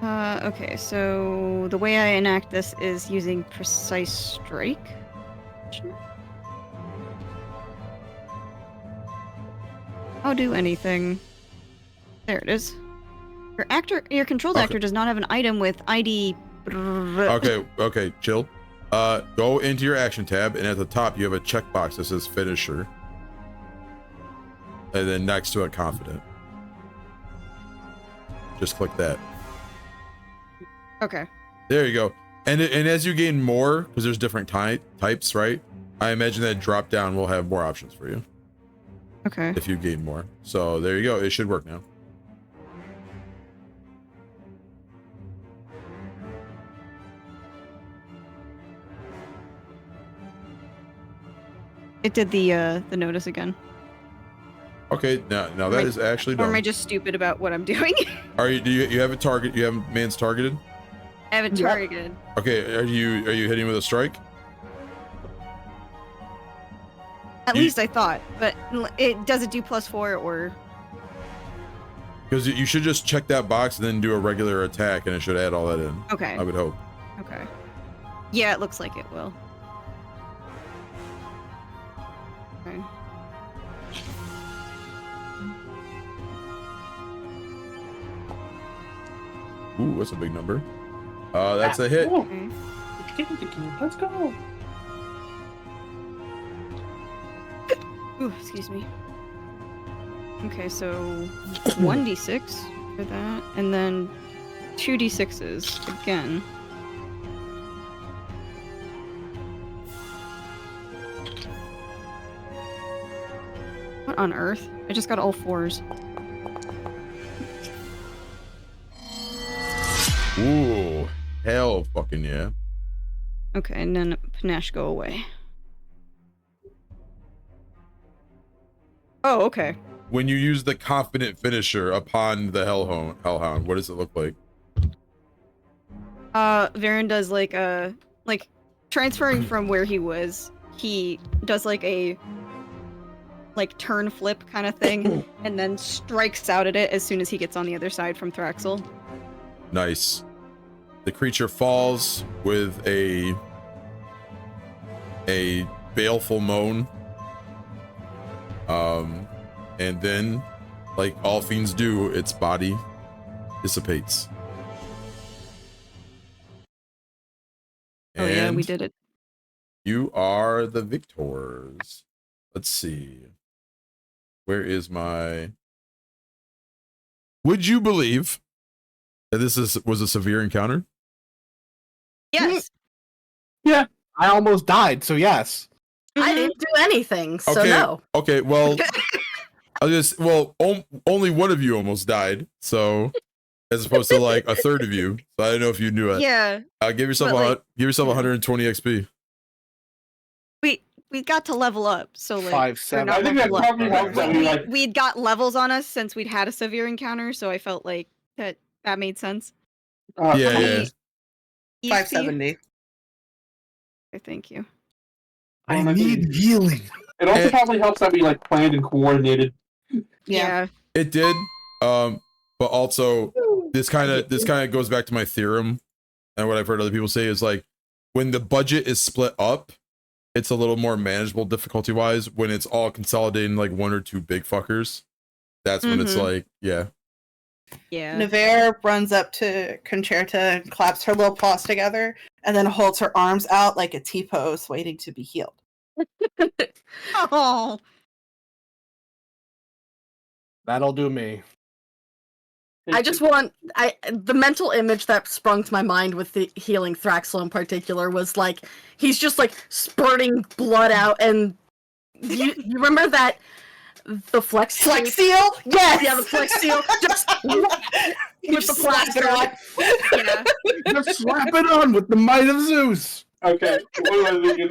Okay, so the way I enact this is using precise strike. I'll do anything. There it is. Your controlled actor does not have an item with ID. Okay, chill. Go into your action tab, and at the top you have a checkbox that says finisher, and then next to it, confident. Just click that. Okay. There you go. And as you gain more, because there's different types, right? I imagine that drop down will have more options for you. Okay. If you gain more. So there you go. It should work now. It did the notice again. Okay, now that is actually Or done. am I just stupid about what I'm doing? Do you have a target? You have man's targeted? I have it targeted. Okay, are you hitting with a strike? At least I thought, but does it do +4 or? Because you should just check that box and then do a regular attack, and it should add all that in. Okay. I would hope. Okay. Yeah, it looks like it will. Okay. Ooh, that's a big number. That's a hit. Okay. Let's go. Ooh, excuse me. Okay, so 1d6 for that, and then 2d6s again. What on earth? I just got all 4s. Ooh, hell fucking yeah. Okay, and then panache go away. Oh, okay. When you use the confident finisher upon the hellhound, what does it look like? Varen does like transferring from where he was, he does like a turn flip kind of thing, and then strikes out at it as soon as he gets on the other side from Thraxel. Nice. The creature falls with a baleful moan. And then, like all fiends do, its body dissipates. Oh yeah, we did it. You are the victors. Let's see. Where is my... Would you believe that this was a severe encounter? Yes. Yeah. I almost died, so yes. I didn't do anything, so Okay. no. Okay, well, only one of you almost died, so as opposed to like a third of you. So I don't know if you knew it. Yeah. Give yourself but, 120 XP. We got to level up, so like 5, 7. I think that probably helps that we like. we'd got levels on us since we'd had a severe encounter, so I felt like that made sense. Yeah. 570. Okay, thank you. I need healing. It also probably helps that we like planned and coordinated. Yeah. It did. But also this kind of goes back to my theorem, and what I've heard other people say is like when the budget is split up, it's a little more manageable difficulty wise. When it's all consolidating like one or two big fuckers, that's when it's like, yeah. Nevere runs up to Concerta and claps her little paws together and then holds her arms out like a T-pose waiting to be healed. Oh. That'll do me. I just want the mental image that sprung to my mind with the healing Thraxel in particular was like he's just like spurting blood out, and you remember that the flex seal? Yes, yeah, the flex seal just with the plaster on. Yeah. Just slap it on with the might of Zeus. Okay. What am I thinking?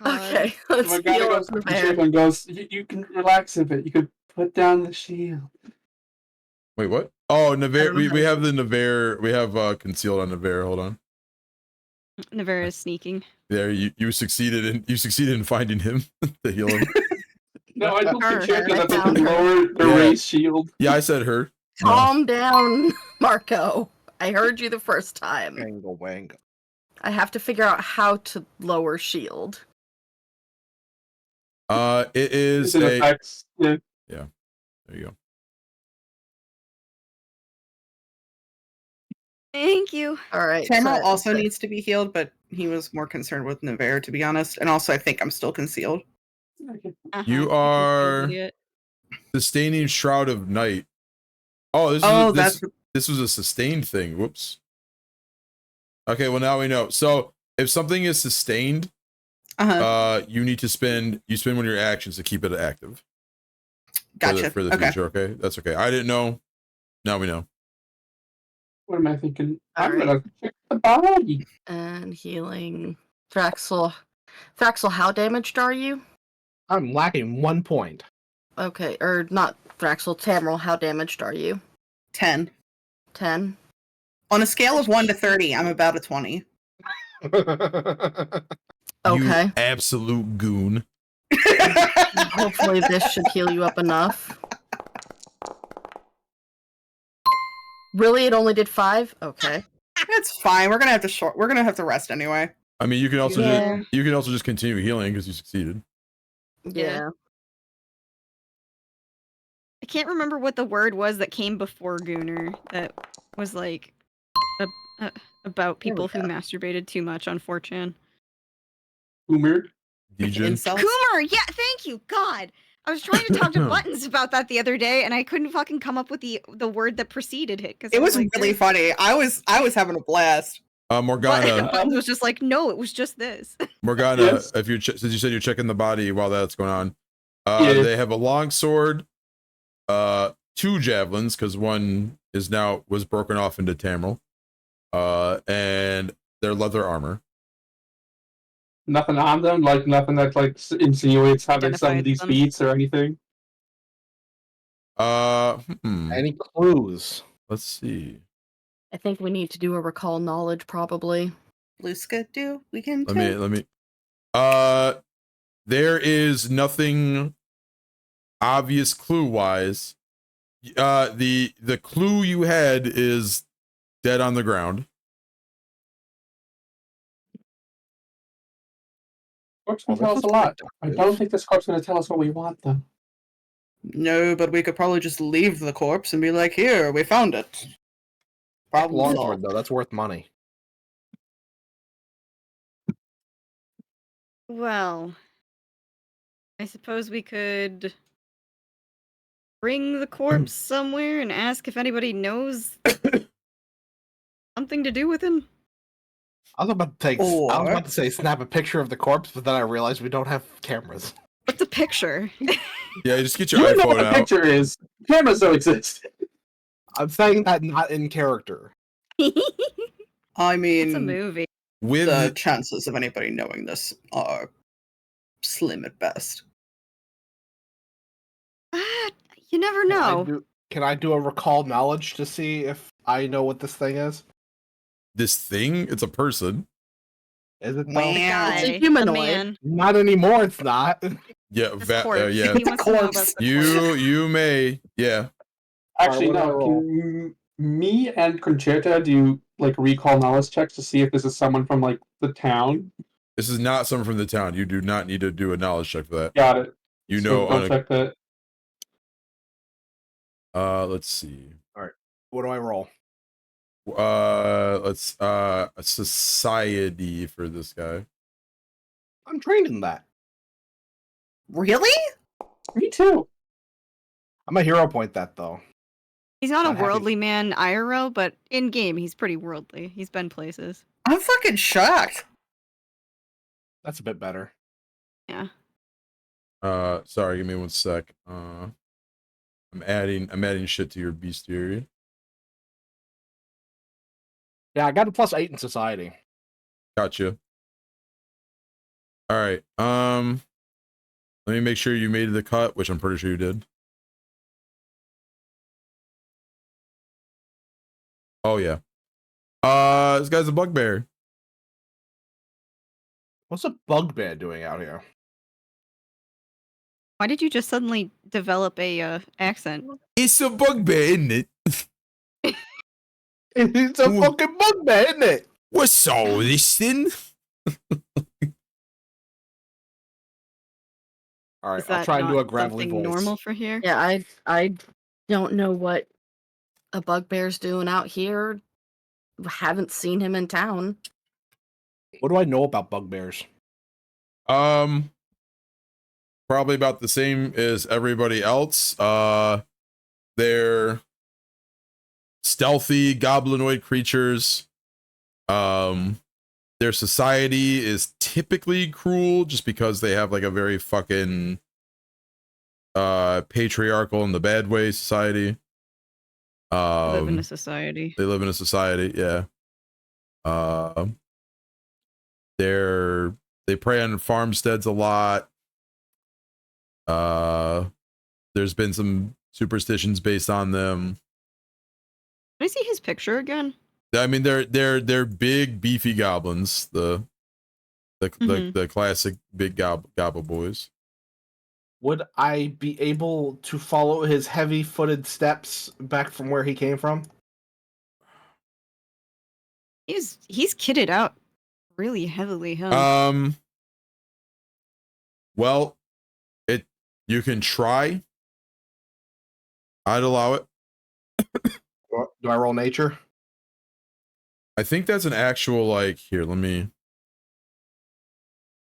Okay, let's My guy heal goes up to the the ship bear. and goes, you can relax a bit. You can put down the shield. Wait, what? Oh, Nevere. We have the Nevere. We have concealed on Nevere. Hold on. Navera is sneaking. There, you succeeded in finding him to heal him. No, I told Her, Concerta I that they found can her. lower the Yeah. race shield. Yeah, I said her. No. Calm down, Marco. I heard you the first time. Wangle wangle. I have to figure out how to lower shield. It is It a. affects. Yeah. There you go. Thank you. All right. Tamriel so- also needs to be healed, but he was more concerned with Navarre, to be honest. And also, I think I'm still concealed. You are sustaining Shroud of Night. Oh, this was a sustained thing. Whoops. Okay, well now we know. So if something is sustained, you need to spend one of your actions to keep it active. Gotcha. For the future, okay? That's okay. I didn't know. Now we know. What am I thinking? All I'm right. gonna check the body. And healing. Thraxel, how damaged are you? I'm lacking 1 point. Okay, or not Thraxel, Tamriel, how damaged are you? 10. 10? On a scale of 1 to 30, I'm about a 20. Okay. You absolute goon. Hopefully this should heal you up enough. Really? It only did 5? Okay. It's fine. We're gonna have to rest anyway. I mean, you can also Yeah. just continue healing because you succeeded. Yeah. I can't remember what the word was that came before Gooner that was like about people who masturbated too much on 4chan. Boomer. Dejin. Incels? Coomer! Yeah, thank you, God! I was trying to talk to Buttons about that the other day, and I couldn't fucking come up with the word that preceded it. It was like, really funny. I was having a blast. Morgana. Buttons was just like, no, it was just this. Morgana, Yes. if you since you said you're checking the body while that's going on, Yeah. they have a long sword, 2 javelins because one was broken off into Tamriel, and their leather armor. Nothing on them, like nothing that like insinuates having some of Identified these them. beats or anything. Any clues? Let's see. I think we need to do a recall knowledge, probably. Luska, we can Let me. There is nothing obvious clue wise. The clue you had is dead on the ground. Corpse can tell us a lot. I don't think this corpse going to tell us what we want, though. No, but we could probably just leave the corpse and be like, here, we found it. Problem Longsword, solved. though. That's worth money. Well, I suppose we could bring the corpse somewhere and ask if anybody knows something to do with him. I was about to say snap a picture of the corpse, but then I realized we don't have cameras. What's a picture? Yeah, just get your You know iPhone what the out. picture is. Cameras don't exist. I'm saying that not in character. I mean, It's a movie. With the chances of anybody knowing this are slim at best. You never know. Can I do a recall knowledge to see if I know what this thing is? this thing, it's a person. Is it? Wow. though? Guy, It's a humanoid. the man. Not anymore. It's not. Yeah, This corpse. yeah. He wants to know about the corpse. You may, yeah. Actually, Alright, what do I no. roll? Can me and Concerta do like recall knowledge checks to see if this is someone from like the town? This is not someone from the town. You do not need to do a knowledge check for that. Got it. You So know, go check that. let's see. What do I roll? Let's a society for this guy. I'm trained in that. Really? Me too. I'm a hero point that though. He's not Not a happy. worldly man IRL, but in game he's pretty worldly. He's been places. I'm fucking shocked. That's a bit better. Yeah. Sorry, give me 1 sec. I'm adding shit to your bestiary. Yeah, I got a +8 in society. Gotcha. All right. Let me make sure you made the cut, which I'm pretty sure you did. Oh yeah. This guy's a bugbear. What's a bugbear doing out here? Why did you just suddenly develop a accent? It's a bugbear, isn't it? It's a fucking bugbear, isn't it? What's all this thing? All right, Is I'll that try and do not a gravelly something voice. normal for here? Yeah, I don't know what a bugbear's doing out here. Haven't seen him in town. What do I know about bugbears? Probably about the same as everybody else. They're stealthy goblinoid creatures. Their society is typically cruel just because they have like a very fucking patriarchal in the bad way society. Live in a society. They live in a society, yeah. They prey on farmsteads a lot. There's been some superstitions based on them. Can I see his picture again? I mean, they're big, beefy goblins. The classic big gobble boys. Would I be able to follow his heavy-footed steps back from where he came from? He's kitted out really heavily, huh? Well, you can try. I'd allow it. Do I roll nature? I think that's an actual, like, here, let me.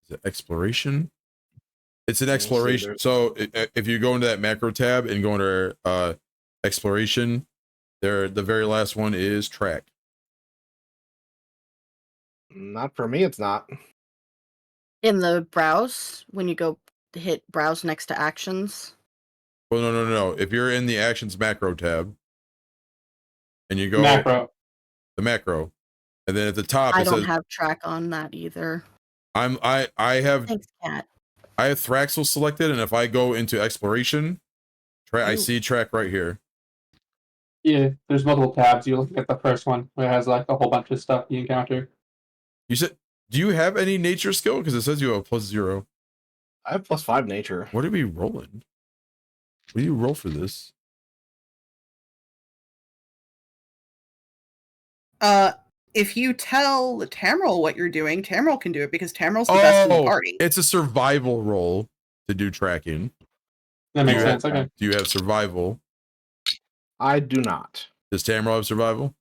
Is it exploration? It's an exploration. So if you go into that macro tab and go into exploration, the very last one is track. Not for me, it's not. In the browse, when you go hit browse next to actions. Well, no. If you're in the actions macro tab and you go the macro, and then at the top I it don't says, have track on that either. I have Thanks, Cat. I have Thraxel selected, and if I go into exploration, I see track right here. Yeah, there's multiple tabs. You look at the first one where it has like a whole bunch of stuff you encounter. You said, do you have any nature skill? Because it says you have a +0. I have +5 nature. What are we rolling? What do you roll for this? If you tell Tamriel what you're doing, Tamriel can do it because Tamriel's the best in the party. It's a survival roll to do tracking. That makes sense. Okay. Do you have survival? I do not. Does Tamriel have survival?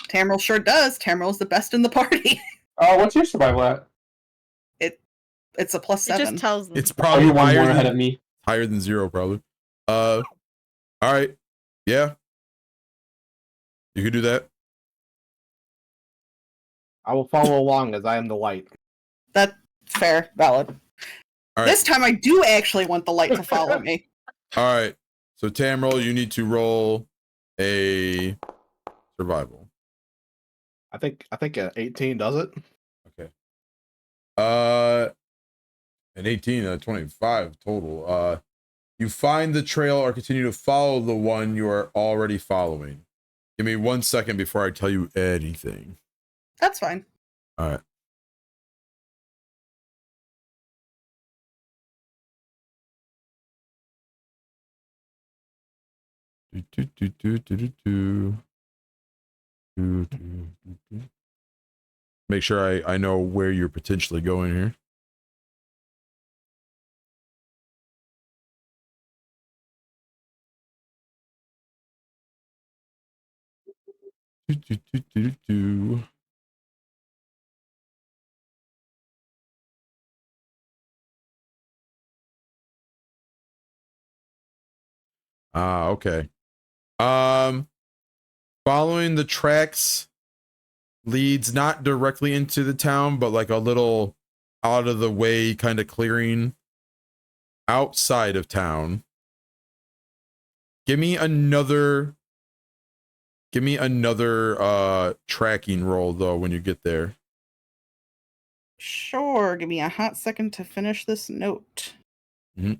Tamriel sure does. Tamriel's the best in the party. Oh, what's your survival at? It's a +7. It just tells them. It's probably one higher more than, ahead of me. higher than 0, probably. All right. Yeah. You could do that. I will follow along as I am the light. That's fair, valid. All right. This time I do actually want the light to follow me. All right. So Tamriel, you need to roll a survival. I think 18 does it. Okay. An 18, 25 total. You find the trail or continue to follow the one you are already following. Give me 1 second before I tell you anything. That's fine. All right. Make sure I know where you're potentially going here. Okay. Following the tracks leads not directly into the town, but like a little out of the way kind of clearing outside of town. Give me another tracking roll though when you get there. Sure, give me a hot second to finish this note. Mm-hmm.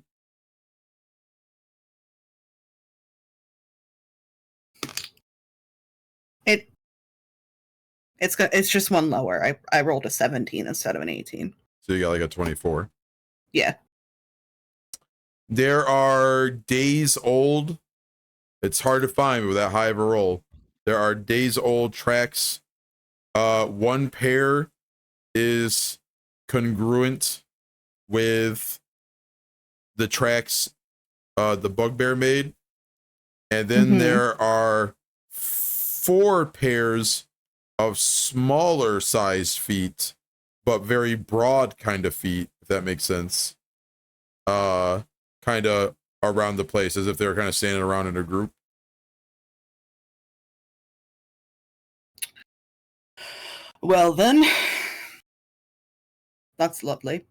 It's just one lower. I rolled a 17 instead of an 18. So you got like a 24. Yeah. There are days old. It's hard to find with that high of a roll. There are days old tracks. One pair is congruent with the tracks the bugbear made. And then there are 4 pairs of smaller sized feet, but very broad kind of feet, if that makes sense. Kind of around the place, as if they were kind of standing around in a group. Well then, that's lovely.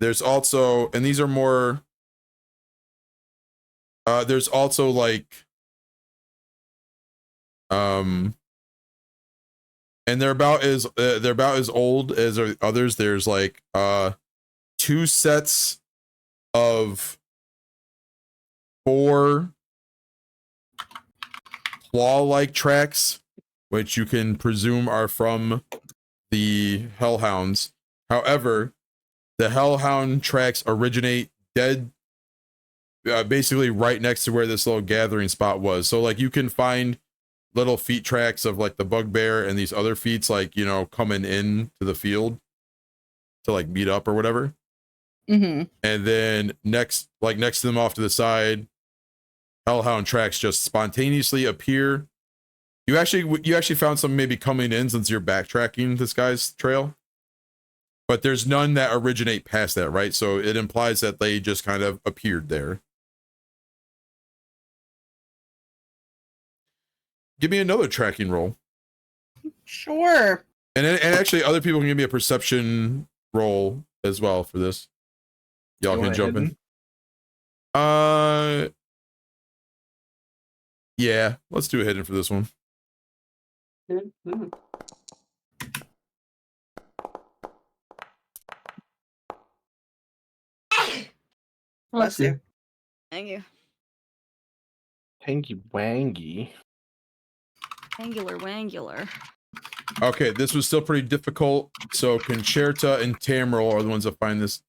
There's also, and these are more. There's also like, and they're about as old as others. There's like 2 sets of 4 claw-like tracks, which you can presume are from the Hellhounds. However, the Hellhound tracks originate dead, basically right next to where this little gathering spot was. So like you can find little feet tracks of like the bugbear and these other feets, like, you know, coming in to the field to like meet up or whatever. And then next to them off to the side, Hellhound tracks just spontaneously appear. You actually found some maybe coming in since you're backtracking this guy's trail, but there's none that originate past that, right? So it implies that they just kind of appeared there. Give me another tracking roll. Sure. And actually, other people can give me a perception roll as well for this. Y'all can jump in. Yeah, let's do a hidden for this one. Bless you. Thank you. Tangy wangy. Wangular. Okay, this was still pretty difficult. So Concerta and Tamriel are the ones that find this.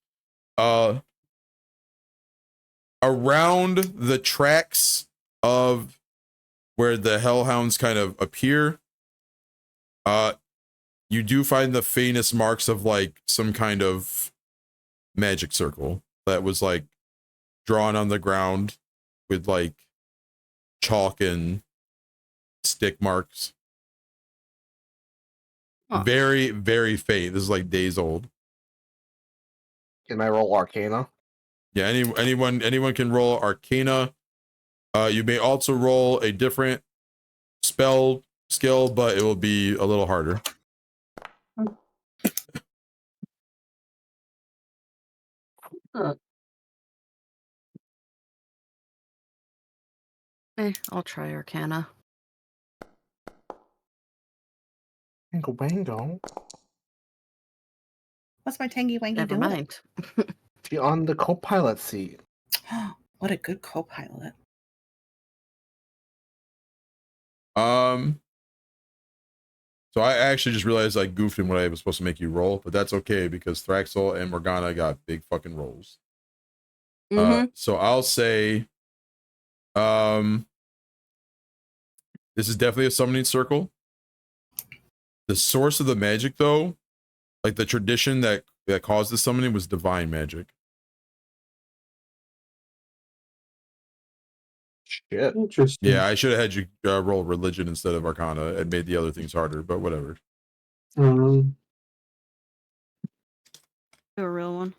Around the tracks of where the Hellhounds kind of appear, you do find the faintest marks of like some kind of magic circle that was like drawn on the ground with like chalk and stick marks. Huh. Very, very faint. This is like days old. Can I roll Arcana? Yeah, anyone can roll Arcana. You may also roll a different spell skill, but it will be a little harder. I'll try Arcana. Wango wango. What's my tangy wangy Never doing? mind. She on the co-pilot seat. What a good co-pilot. So I actually just realized I goofed in what I was supposed to make you roll, but that's okay because Thraxel and Morgana got big fucking rolls. So I'll say, this is definitely a summoning circle. The source of the magic, though, like the tradition that caused the summoning, was divine magic. Shit. Interesting. Yeah, I should have had you roll religion instead of Arcana. It made the other things harder, but whatever. Do a real one.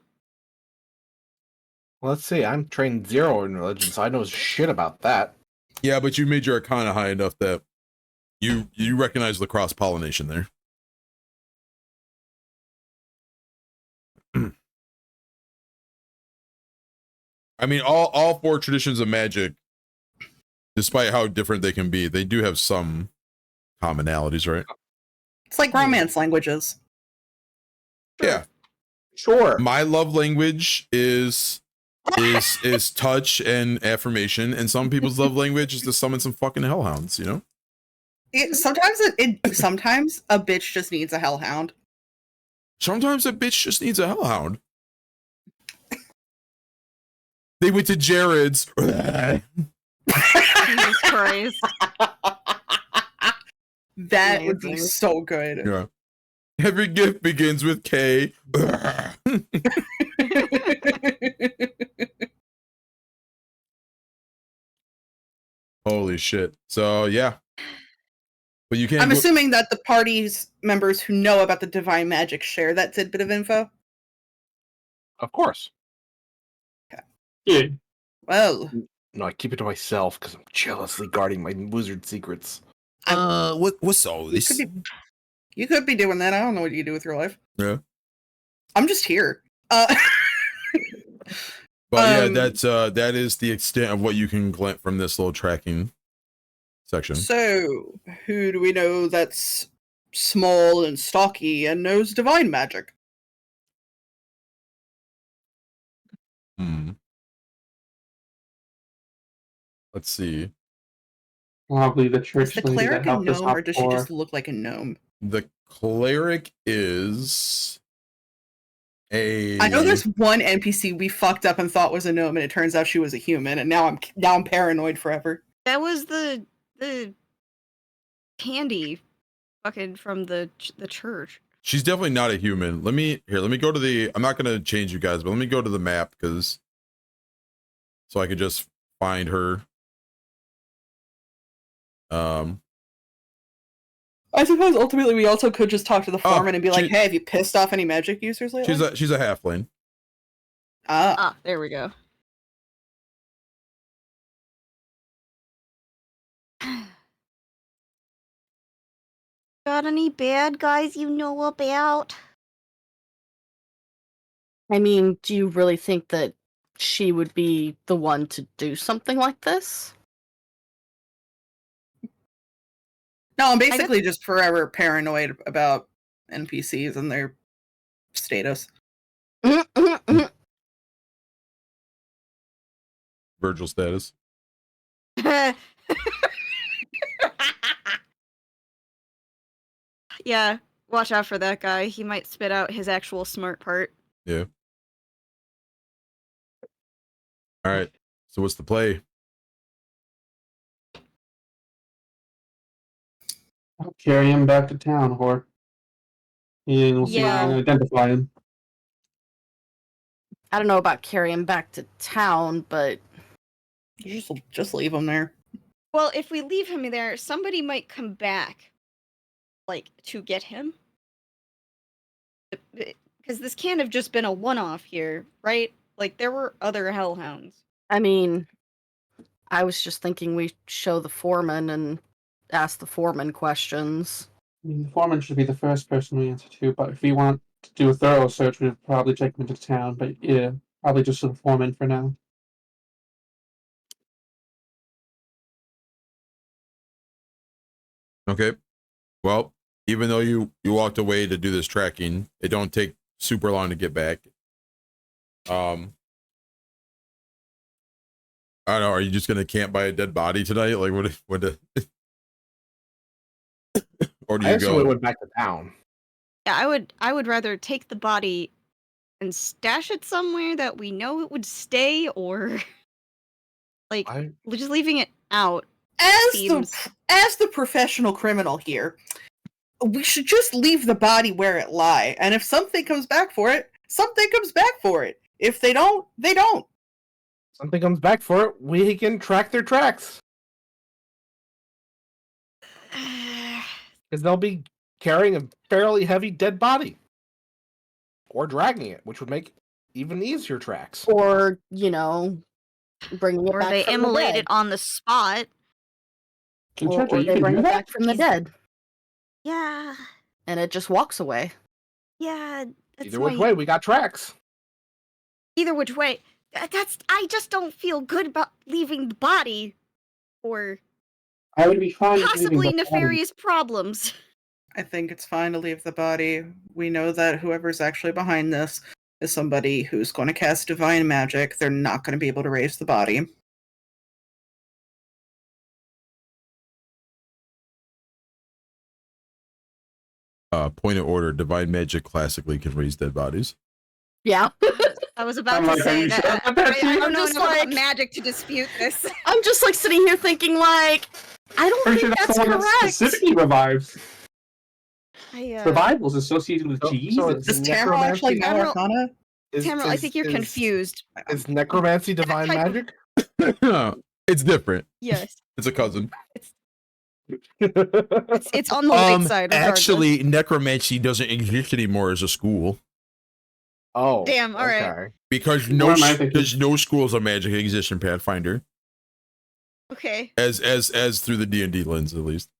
Let's see. I'm trained 0 in religion, so I know shit about that. Yeah, but you made your Arcana high enough that you recognize the cross pollination there. I mean, all 4 traditions of magic, despite how different they can be, they do have some commonalities, right? It's like romance languages. Yeah. Sure. My love language is touch and affirmation, and some people's love language is to summon some fucking hellhounds, you know? Sometimes sometimes a bitch just needs a hellhound. Sometimes a bitch just needs a hellhound. They went to Jared's. Jesus Christ. That would be Amazing. so good. Yeah. Every gift begins with K. Holy shit. So yeah. But you can't I'm go- assuming that the party's members who know about the divine magic share that tidbit of info. Of course. Yeah. Well, No, I keep it to myself because I'm jealously guarding my wizard secrets. what's all this? you could be doing that. I don't know what you do with your life. Yeah. I'm just here. But yeah, Um, that is the extent of what you can glint from this little tracking section. So, who do we know that's small and stocky and knows divine magic? Let's see. Probably the Is church the lady that cleric a helped us gnome, out or does she before. just look like a gnome? The cleric is a. I know there's one NPC we fucked up and thought was a gnome, and it turns out she was a human, and now I'm paranoid forever. That was the candy fucking from the church. She's definitely not a human. Let me go to the. I'm not gonna change you guys, but let me go to the map because so I could just find her. I suppose ultimately we also could just talk to the Oh, foreman and be like, she- "Hey, have you pissed off any magic users lately?" She's a halfling. Ah, there we go. Got any bad guys you know about? I mean, do you really think that she would be the one to do something like this? No, I'm basically just forever paranoid about NPCs and their status. Virgil status. Yeah, watch out for that guy. He might spit out his actual smart part. Yeah. All right. So what's the play? I'll carry him back to town, whore. And we'll see if we can Yeah. identify him. I don't know about carrying him back to town, but Just leave them there. Well, if we leave him there, somebody might come back, like, to get him. Because this can't have just been a one-off here, right? Like, there were other hellhounds. I mean, I was just thinking we show the foreman and ask the foreman questions. I mean, the foreman should be the first person we answer to, but if we want to do a thorough search, we'd probably take him into town. But yeah, probably just to the foreman for now. Okay. Well, even though you walked away to do this tracking, it don't take super long to get back. I don't know. Are you just gonna camp by a dead body tonight? Like what? Or do I you actually go? went back to town. Yeah, I would rather take the body and stash it somewhere that we know it would stay, or like just leaving it out. As the professional criminal here, we should just leave the body where it lie. And if something comes back for it, something comes back for it. If they don't, they don't. Something comes back for it, we can track their tracks. Because they'll be carrying a fairly heavy dead body. Or dragging it, which would make even easier tracks. Or, you know, bringing it Or back they from the immolate dead. it on the spot. Concerto, Or you they can bring do it that. back from the dead. Yeah, And it just walks away. yeah. Either which way, we got tracks. Either which way. I just don't feel good about leaving the body for I would be fine with leaving possibly the body. nefarious problems. I think it's fine to leave the body. We know that whoever's actually behind this is somebody who's going to cast divine magic. They're not going to be able to raise the body. Point of order: divine magic classically can raise dead bodies. Yeah. I was about I'm to like, are say you that. sure about that, I too? don't know just enough like- about magic to dispute this. I'm just like sitting here thinking like, I don't Pretty sure think that's that's the one that correct. specifically revives. I, Revival is associated with So Jesus. Does Tamara actually know Tamara- Arcana? Tamara, I think you're confused. Is necromancy divine type of- magic? It's different. Yes, It's a cousin. it's on the light side. Regardless. Actually, necromancy doesn't exist anymore as a school Oh, Damn, all right. okay. because What am I thinking? there's no schools of magic exist in Pathfinder Okay. as through the D&D lens at least.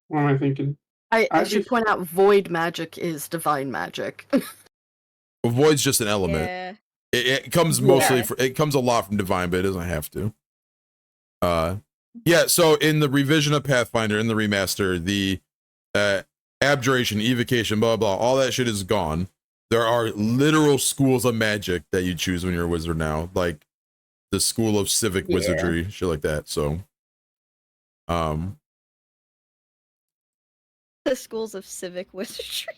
What am I thinking? I I'd should be- point out void magic is divine magic. Well, void's just an element. Yeah. It comes Yeah. mostly it comes a lot from divine, but it doesn't have to. Yeah, so in the revision of Pathfinder, in the remaster, the abjuration, evocation, blah blah, all that shit is gone. There are literal schools of magic that you choose when you're a wizard now, like the school of civic Yeah. wizardry, shit like that. So The schools of civic wizardry.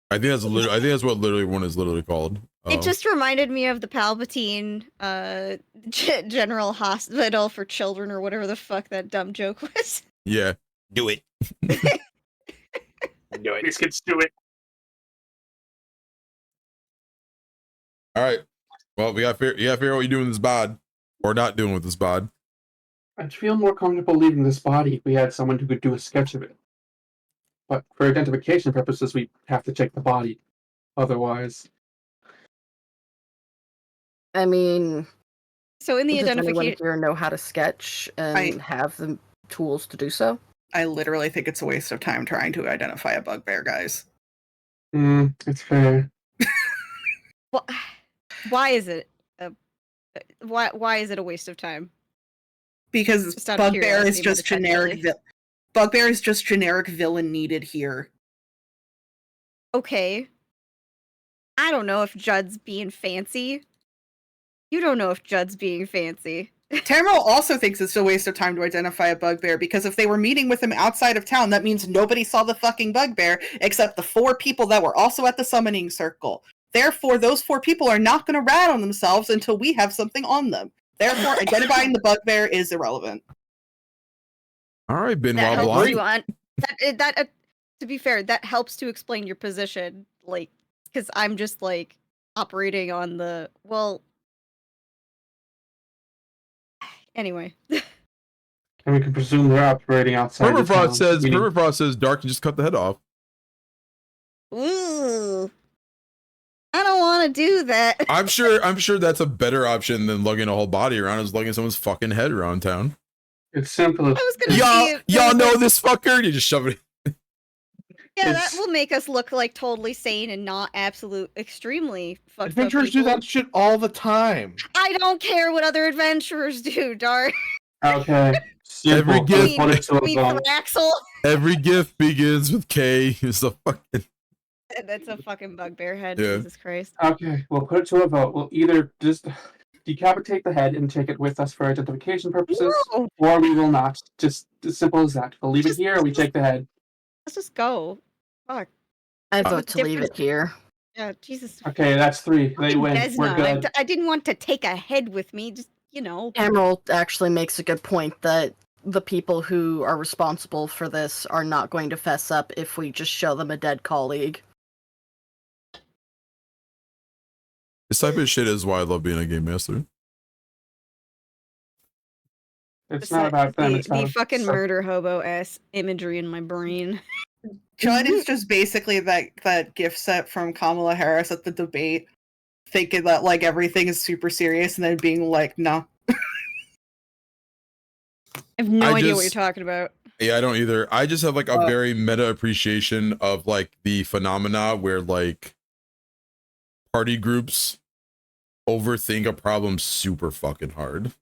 I think that's what literally one is literally called. It just reminded me of the Palpatine General Hospital for Children or whatever the fuck that dumb joke was. yeah, do it. These kids do it. All right. Well, you gotta figure out what you're doing with this bod, or not doing with this bod. I'd feel more comfortable leaving this body if we had someone who could do a sketch of it. But for identification purposes, we have to check the body. Otherwise, I mean, So in the does anyone identification, here know how to sketch and have the tools to do so? I literally think it's a waste of time trying to identify a bugbear, guys. it's fair. why is it? Why is it a waste of time? Because Just out of bugbear is curiosity, just generic. potentially. Bugbear is just generic villain needed here. Okay. I don't know if Judd's being fancy. You don't know if Judd's being fancy. Tamara also thinks it's a waste of time to identify a bugbear because if they were meeting with him outside of town, that means nobody saw the fucking bugbear except the 4 people that were also at the summoning circle. Therefore, those 4 people are not going to rat on themselves until we have something on them. Therefore, identifying the bugbear is irrelevant. All right, That Benoit helps Blanc. you on that. To be fair, that helps to explain your position, like, because I'm just like operating on the well. Anyway, And we can presume they're operating outside the town. Permafrost says Dark can just cut the head off. ooh, I don't want to do that. I'm sure that's a better option than lugging a whole body around, is lugging someone's fucking head around town. It's simple. I was gonna see Y'all if- know this fucker? You just shove it. Yeah, that It's- will make us look like totally sane and not absolute extremely fucked up Adventurers do people. that shit all the time. I don't care what other adventurers do, Dark. Okay. Every Simple. gift- Put it to a Me vote. Thraxel. Every gift begins with K. Is the fucking That's a fucking bugbear head. Yeah. Jesus Christ. Okay, we'll put it to a vote. We'll either just decapitate the head and take it with us for identification purposes, No, or we will not. Just as simple as that. We'll leave it Just- here, or we take the head. let's just go. Fuck. I vote to leave it here. Yeah, Jesus. Okay, that's 3. They Fucking win. Desna. We're good. I didn't want to take a head with me. Just, Emerald actually makes a good point that the people who are responsible for this are not going to fess up if we just show them a dead colleague. this type of shit is why I love being a game master. It's not about them. It's the about fucking us. murder hobo ass imagery in my brain. Judd is just basically that gift set from Kamala Harris at the debate, thinking that like everything is super serious and then being like, no. I have no I idea what just- you're talking about. Yeah, I don't either. I just have like a very meta appreciation of like the phenomena where like party groups overthink a problem super fucking hard.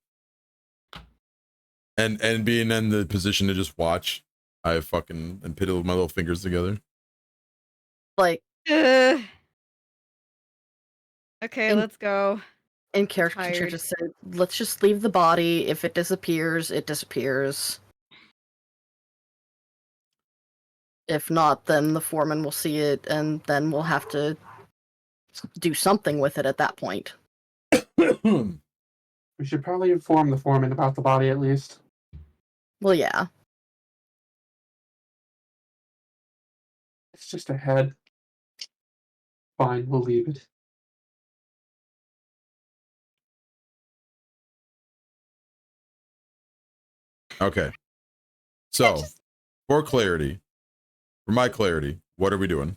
And being in the position to just watch, I fucking and piddle my little fingers together. Like, Okay, In- let's go. in character Tired. just said, let's just leave the body. If it disappears, it disappears. If not, then the foreman will see it, and then we'll have to do something with it at that point. We should probably inform the foreman about the body at least. Well, yeah. It's just a head. Fine, we'll leave it. Okay. So, for my clarity, what are we doing?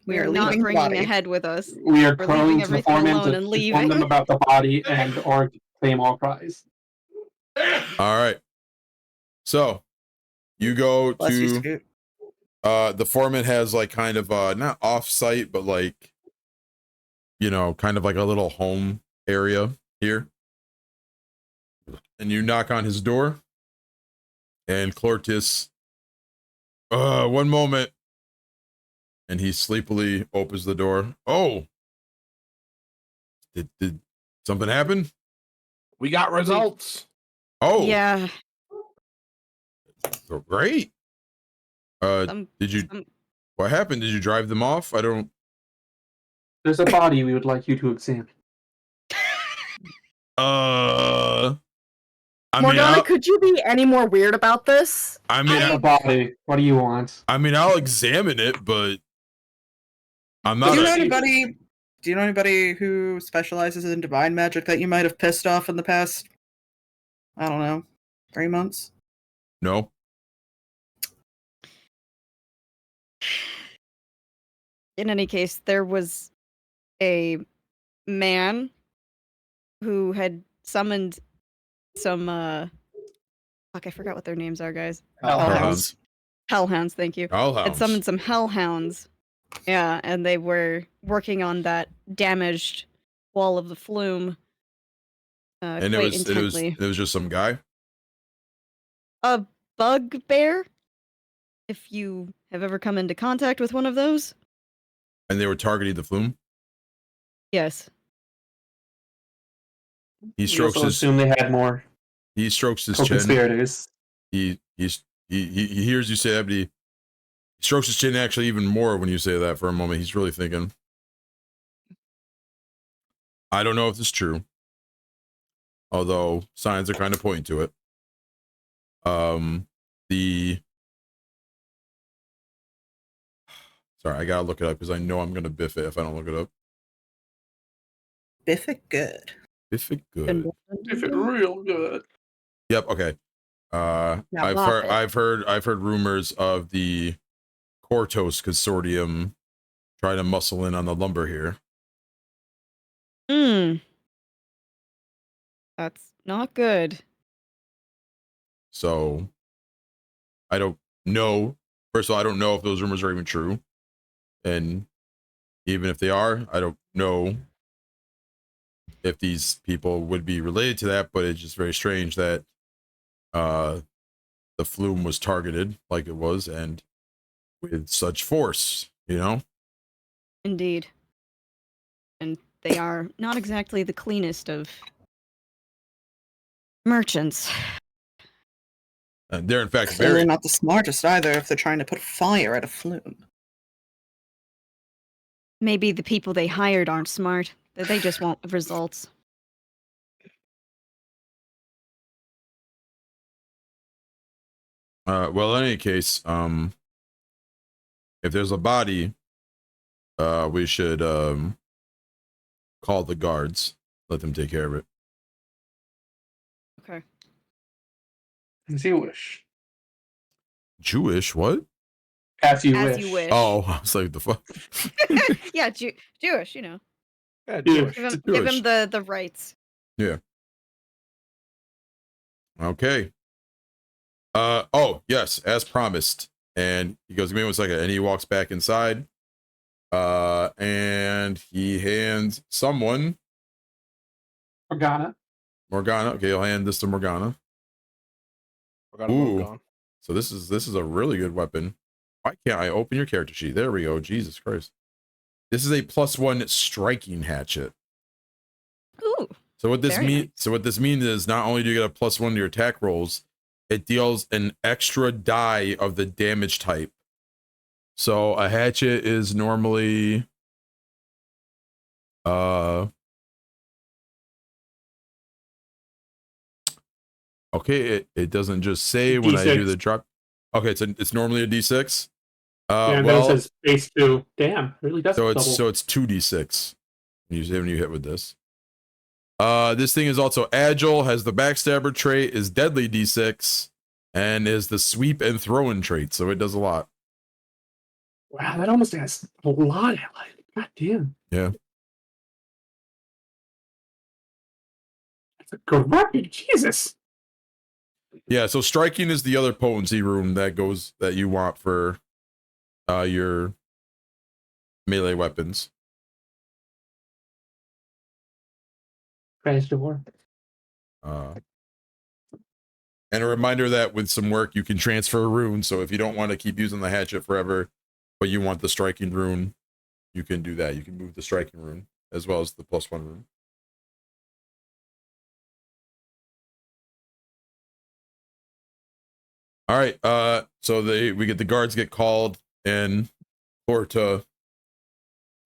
We are not leaving the bringing body. a head with us. We are We're calling leaving to the everything foreman alone to and inform leaving. them about the body and or claim all prize. All right. So, you go Bless you, to Scoot. the foreman has like kind of not off-site, but like, you know, kind of like a little home area here. And you knock on his door, and Clortis, one moment. And he sleepily opens the door. Oh, did something happen? We got results. Oh, Yeah. so great. Did you? What happened? Did you drive them off? I don't. There's a body we would like you to examine. Morgana, could you be any more weird about this? A body. What do you want? I mean, I'll examine it, but I'm not. Do you know anybody who specializes in divine magic that you might have pissed off in the past, I don't know, 3 months? No. In any case, there was a man who had summoned some fuck, I forgot what their names are, guys. Hellhounds. Hellhounds, thank you. Hellhounds. Had summoned some hellhounds. Yeah, and they were working on that damaged wall of the flume. And quite it intently. was just some guy. A bugbear, if you have ever come into contact with one of those. And they were targeting the flume. Yes. He We strokes also his. assume they had more He strokes his chin. co-conspirators. He hears you say that, but he strokes his chin actually even more when you say that for a moment. He's really thinking. I don't know if this is true. Although signs are kind of pointing to it. Sorry, I gotta look it up because I know I'm gonna biff it if I don't look it up. Biff it good. Biff it good. If it real good. Yep. Okay. I've heard rumors of the Cortos Consortium trying to muscle in on the lumber here. That's not good. So I don't know. First of all, I don't know if those rumors are even true. And even if they are, I don't know if these people would be related to that, but it's just very strange that the flume was targeted like it was and with such force, you know? Indeed. And they are not exactly the cleanest of merchants. And they're in fact Clearly not the smartest either if they're trying to put fire at a flume. Maybe the people they hired aren't smart. They just want results. Well, in any case, if there's a body, we should call the guards, let them take care of it. Okay. Jewish. Jewish? What? As you As wish. you wish. Oh, I was like, the fuck? Yeah, Jewish, you know. Yeah, Jewish. Give him the rights. Yeah. Okay. Oh, yes, as promised. And he goes, give me 1 second. And he walks back inside. And he hands someone Morgana. Okay, he'll hand this to Morgana. Ooh. So this is a really good weapon. Why can't I open your character sheet? There we go. Jesus Christ. This is a +1 striking hatchet. Ooh. So what this Very means is not only do you get a +1 to your attack rolls, it deals an extra die of the damage type So a hatchet is normally okay, it doesn't just say when I do D6. the drop. Okay, it's normally a D6. Yeah, and then it says base 2. Damn, it really does double. So it's 2d6 when you hit with this. This thing is also agile, has the backstabber trait, is deadly d6, and is the sweep and throw-in trait, so it does a lot. Wow, that almost has a lot of life. God damn. Yeah. That's a corrupted Jesus. Yeah, so striking is the other potency room that you want for your melee weapons. Crash door. And a reminder that with some work you can transfer a rune, so if you don't want to keep using the hatchet forever, but you want the striking rune, you can do that. You can move the striking rune as well as the +1 rune. All right, so the guards get called in for to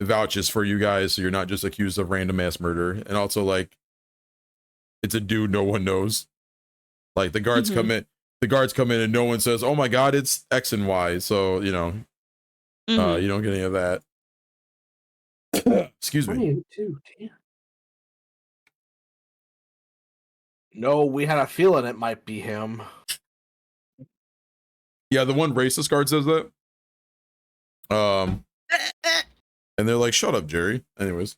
vouches for you guys, so you're not just accused of random mass murder, and also like it's a dude no one knows. Like the guards come in and no one says, "Oh my God, it's X and Y." So you know, you don't get any of that. Excuse me. 22, damn. No, we had a feeling it might be him. Yeah, the one racist guard says that. And they're like, "Shut up, Jerry." Anyways.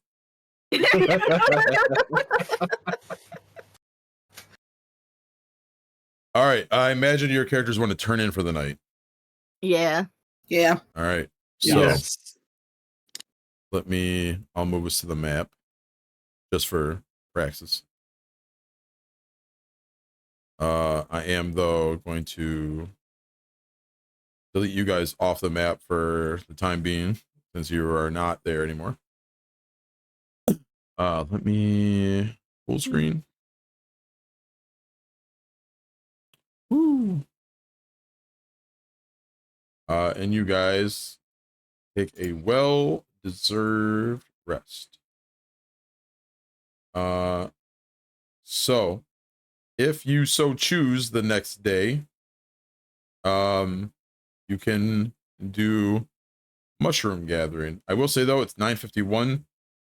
All right, I imagine your characters want to turn in for the night. Yeah. Yeah. All right, so Yes. I'll move us to the map just for praxis. I am though going to delete you guys off the map for the time being, since you are not there anymore. Let me full screen. Woo. And you guys take a well-deserved rest. So if you so choose the next day, you can do mushroom gathering. I will say though, it's 9:51,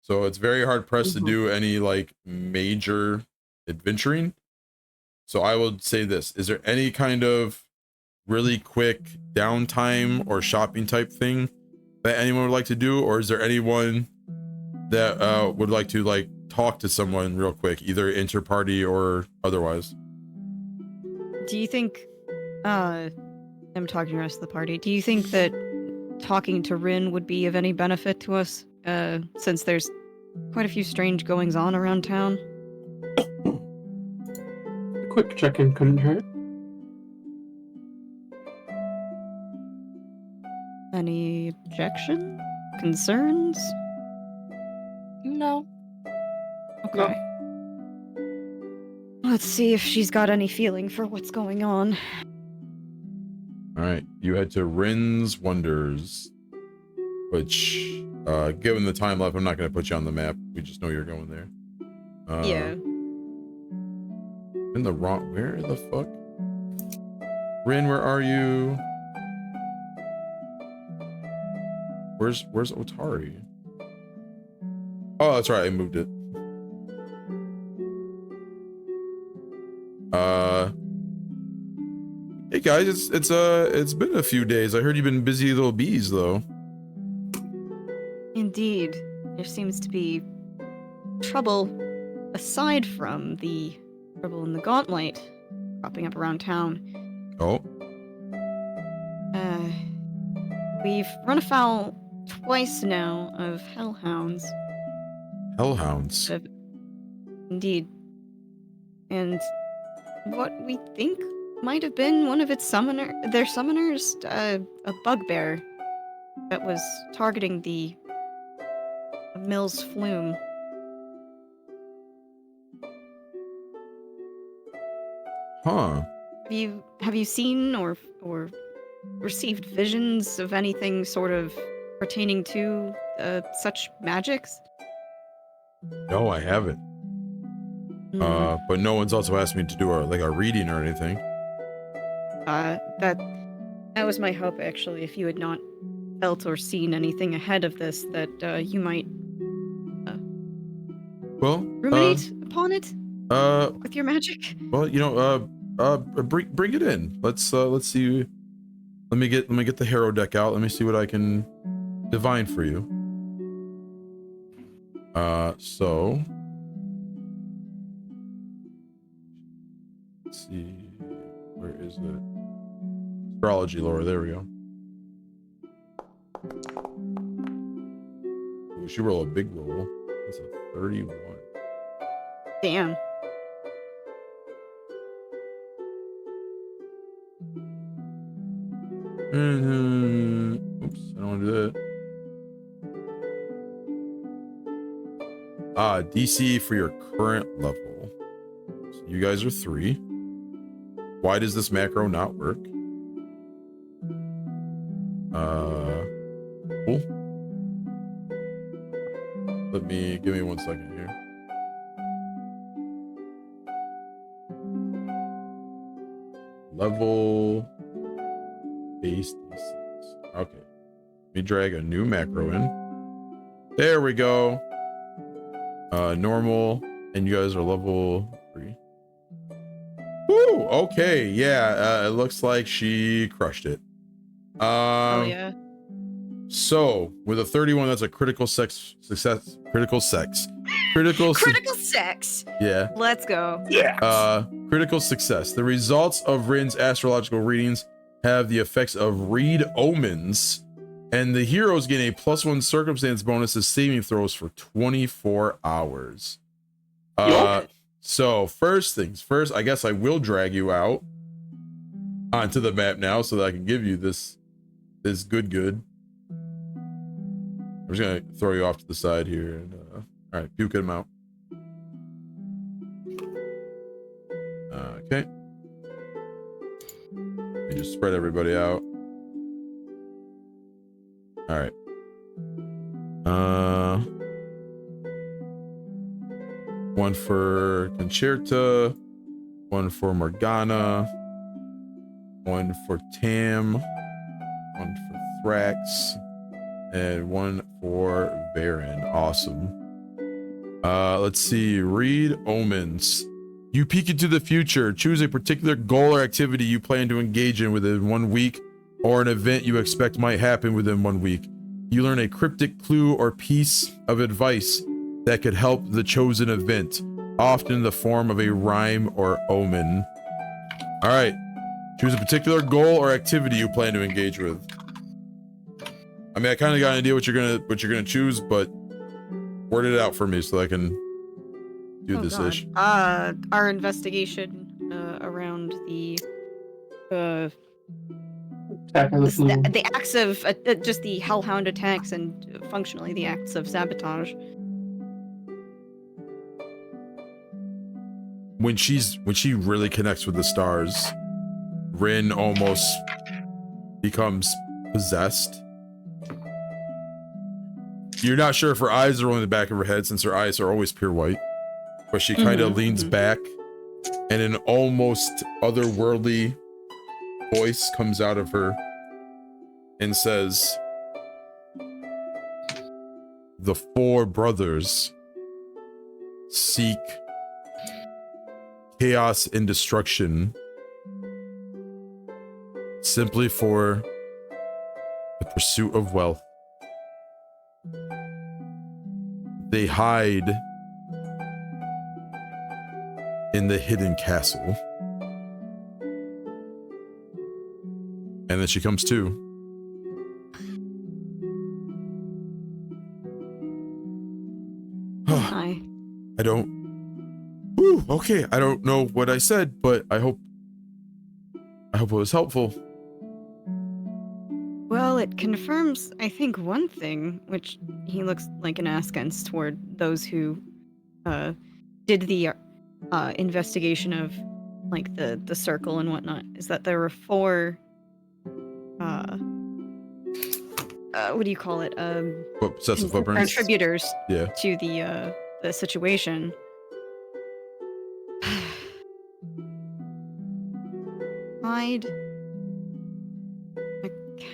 so it's very hard pressed to do any like major adventuring. So I will say this: is there any kind of really quick downtime or shopping type thing that anyone would like to do, or is there anyone that would like to like talk to someone real quick, either inter-party or otherwise? Do you think, I'm talking to the rest of the party, do you think that talking to Rin would be of any benefit to us, since there's quite a few strange goings on around town? A quick check-in couldn't hurt. Any objection? Concerns? No. Okay. Let's see if she's got any feeling for what's going on. All right, you head to Rin's Wonders, which, given the time left, I'm not going to put you on the map. We just know you're going there. Yeah. In the wrong, where the fuck? Rin, where are you? Where's Otari? Oh, that's right, I moved it. Hey guys, it's been a few days. I heard you've been busy little bees though. Indeed. There seems to be trouble aside from the trouble in the Gauntlight cropping up around town. Oh. We've run afoul twice now of hellhounds. Hellhounds. Indeed. And what we think might have been one of their summoners, a bugbear that was targeting the mill's flume. Huh. Have you seen or received visions of anything sort of pertaining to such magics? No, I haven't. But no one's also asked me to do a reading or anything. That was my hope, actually. If you had not felt or seen anything ahead of this, that you might ruminate upon it with your magic. Well, bring it in. Let's see. Let me get the hero deck out. Let me see what I can divine for you. So let's see. Where is it? Astrology lore. There we go. Ooh, she rolled a big roll. That's a 31. Damn. Oops, I don't want to do that. DC for your current level. So you guys are 3. Why does this macro not work? Cool. Give me 1 second here. Level base DCs. Okay. Let me drag a new macro in. There we go. Normal, and you guys are level 3. Woo! Okay, yeah. It looks like she crushed it. Oh yeah. So with a 31, that's a critical success. Critical sex. Critical sex. Yeah. Let's go. Yeah. Critical success. The results of Rin's astrological readings have the effects of read omens, and the heroes gain a +1 circumstance bonus to saving throws for 24 hours. So first things first, I guess I will drag you out onto the map now so that I can give you this good. I'm just gonna throw you off to the side here and all right, puke him out. Okay. Let me just spread everybody out. All right. One for Concerta, one for Morgana, one for Tam, one for Thrax, and one for Baron. Awesome. Let's see. Read omens. You peek into the future. Choose a particular goal or activity you plan to engage in within 1 week, or an event you expect might happen within 1 week. You learn a cryptic clue or piece of advice that could help the chosen event, often in the form of a rhyme or omen. All right. Choose a particular goal or activity you plan to engage with. I mean, I kind of got an idea what you're gonna choose, but word it out for me so I can do this ish. Our investigation around the acts of just the hellhound attacks and functionally the acts of sabotage. When she really connects with the stars, Rin almost becomes possessed. You're not sure if her eyes are only in the back of her head, since her eyes are always pure white. But she kind of leans back, and an almost otherworldly voice comes out of her and says, "The 4 brothers seek chaos and destruction simply for the pursuit of wealth. They hide in the hidden castle." And then she comes to. Hi. I don't. Whew, okay, I don't know what I said, but I hope it was helpful. Well, it confirms, I think, one thing, which he looks like an askance toward those who did the investigation of like the circle and whatnot, is that there were 4 what do you call it? Sets of footprints. Contributors Yeah. to the situation. Hide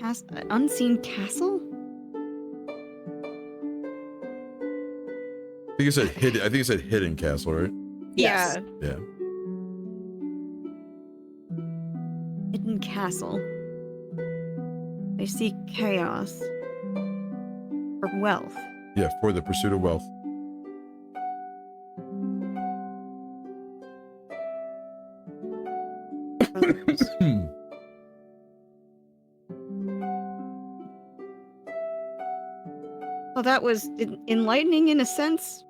an unseen castle? I think it said hidden. I think it said hidden castle, right? Yes. Yeah. Yeah. Hidden castle. They seek chaos for wealth. Yeah, for the pursuit of wealth. Well, that was enlightening in a sense.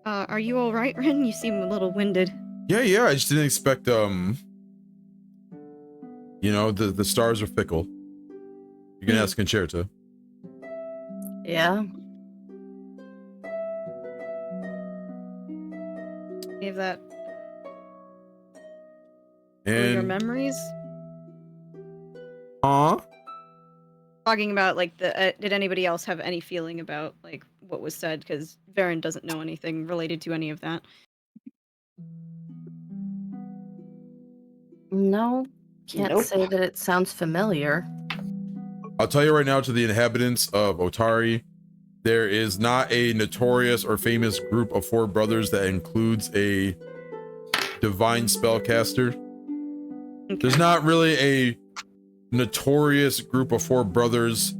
Are you all right, Ren? You seem a little winded. Yeah. I just didn't expect. You know, the stars are fickle. You can ask Concerta. Yeah. Gave that. For your And memories. Talking about like did anybody else have any feeling about like what was said? Because Varen doesn't know anything related to any of that. No, can't Nope. say that it sounds familiar. I'll tell you right now, to the inhabitants of Otari, there is not a notorious or famous group of 4 brothers that includes a divine spellcaster. Okay. There's not really a notorious group of 4 brothers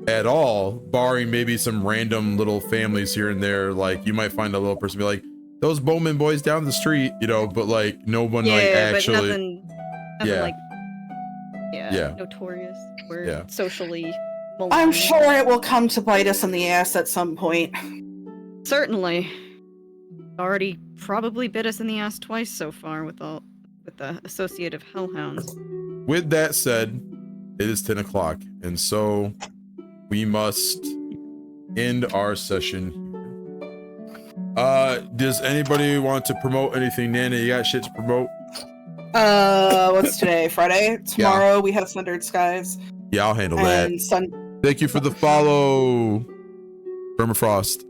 at all, barring maybe some random little families here and there. Like, you might find a little person be like, those Bowman boys down the street, you know, but like no one like actually. But nothing Yeah. like Yeah. notorious or Yeah. socially I'm maligned. sure it will come to bite us in the ass at some point. Certainly. Already probably bit us in the ass twice so far with the associate of hellhounds. With that said, it is 10 o'clock, and so we must end our session here. Does anybody want to promote anything? Nana, you got shit to promote? What's today? Friday? Tomorrow we have Sundered Skies. Yeah, I'll handle that. And Thank you for the follow, Permafrost.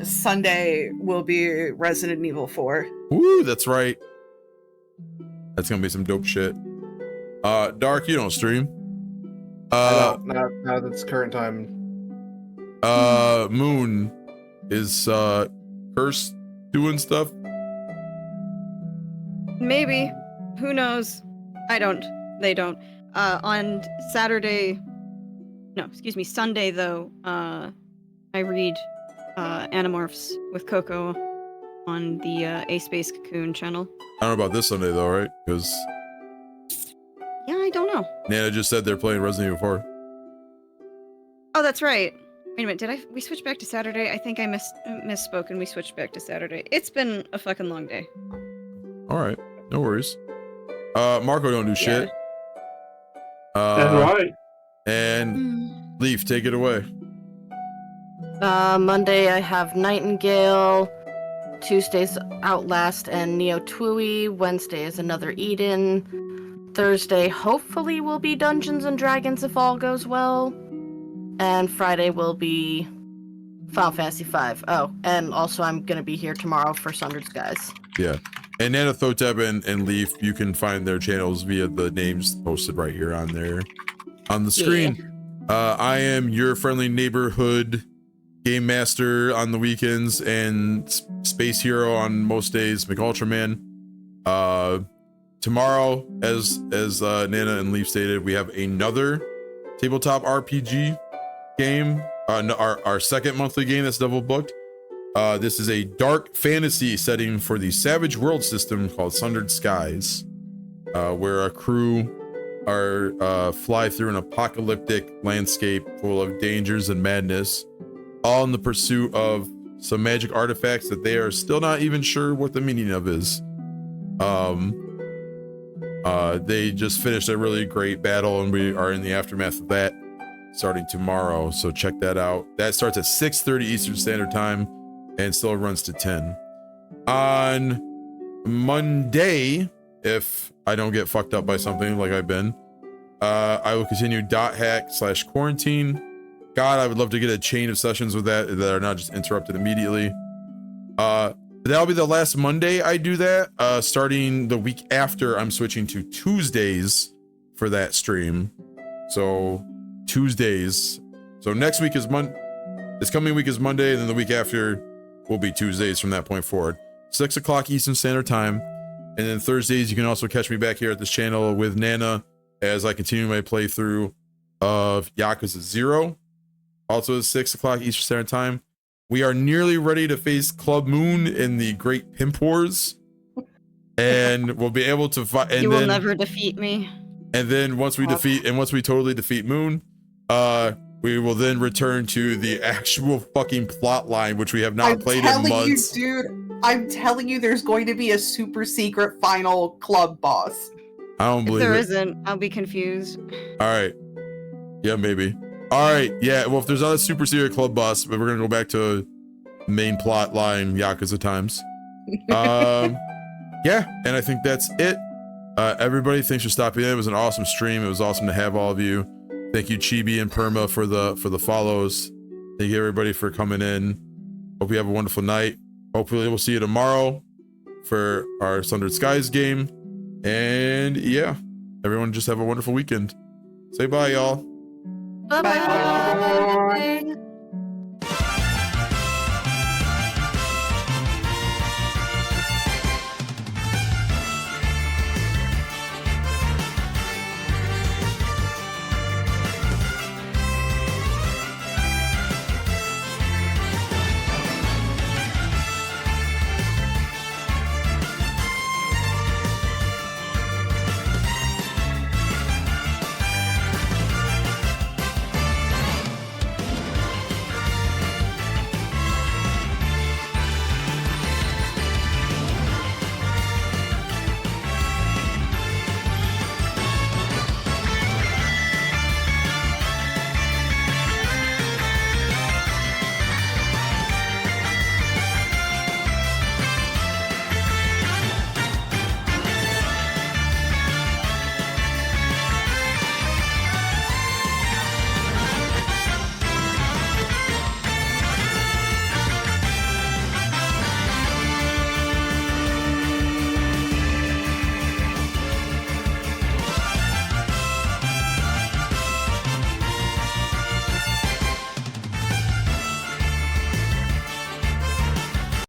Sunday will be Resident Evil 4. Woo, that's right. That's gonna be some dope shit. Dark, you don't stream. Not at this current time. Moon is Curse doing stuff. Maybe. Who knows? I don't. They don't. On Saturday. No, excuse me. Sunday, though, I read Animorphs with Coco on the A Space Cocoon channel. I don't know about this Sunday though, right? Because Yeah, I don't know. Nana just said they're playing Resident Evil 4. Oh, that's right. Wait a minute. We switch back to Saturday? I think I misspoke and we switched back to Saturday. It's been a fucking long day. All right, no worries. Marco don't do shit. That's right. And Leaf, take it away. Monday I have Nightingale. Tuesday's Outlast and Neo Tui. Wednesday is another Eden. Thursday hopefully will be Dungeons and Dragons if all goes well. And Friday will be Final Fantasy V. Oh, and also I'm gonna be here tomorrow for Sundered Skies. Yeah. And Nana Thotep and Leaf, you can find their channels via the names posted right here on there on the screen. I am your friendly neighborhood game master on the weekends and space hero on most days, McUltraman. Tomorrow, as Nana and Leaf stated, we have another tabletop RPG game, our second monthly game that's double booked. This is a dark fantasy setting for the Savage World system called Sundered Skies, where a crew fly through an apocalyptic landscape full of dangers and madness, all in the pursuit of some magic artifacts that they are still not even sure what the meaning of is. They just finished a really great battle, and we are in the aftermath of that starting tomorrow, so check that out. That starts at 6:30 Eastern Standard Time and still runs to 10. On Monday, if I don't get fucked up by something like I've been, I will continue .hack/quarantine. God, I would love to get a chain of sessions with that are not just interrupted immediately. That'll be the last Monday I do that. Starting the week after, I'm switching to Tuesdays for that stream. So Tuesdays. So next week is this coming week is Monday, and then the week after will be Tuesdays from that point forward. 6 o'clock Eastern Standard Time. And then Thursdays, you can also catch me back here at this channel with Nana as I continue my playthrough of Yakuza 0. Also at 6 o'clock Eastern Standard Time. We are nearly ready to face Club Moon in the Great Pimp Wars. And we'll be able to fight. You will never defeat me. And then once we totally defeat Moon, we will then return to the actual fucking plot line, which we have not played in months. You, dude, I'm telling you, there's going to be a super secret final club boss. I don't believe it. If there isn't, I'll be confused. All right. Yeah, maybe. All right. Yeah. Well, if there's not a super secret club boss, but we're gonna go back to main plot line Yakuza times. Yeah, and I think that's it. Everybody, thanks for stopping in. It was an awesome stream. It was awesome to have all of you. Thank you, Chibi and Perma, for the follows. Thank you, everybody, for coming in. Hope you have a wonderful night. Hopefully, we'll see you tomorrow for our Sundered Skies game. And yeah, everyone, just have a wonderful weekend. Say bye, y'all. Bye-bye.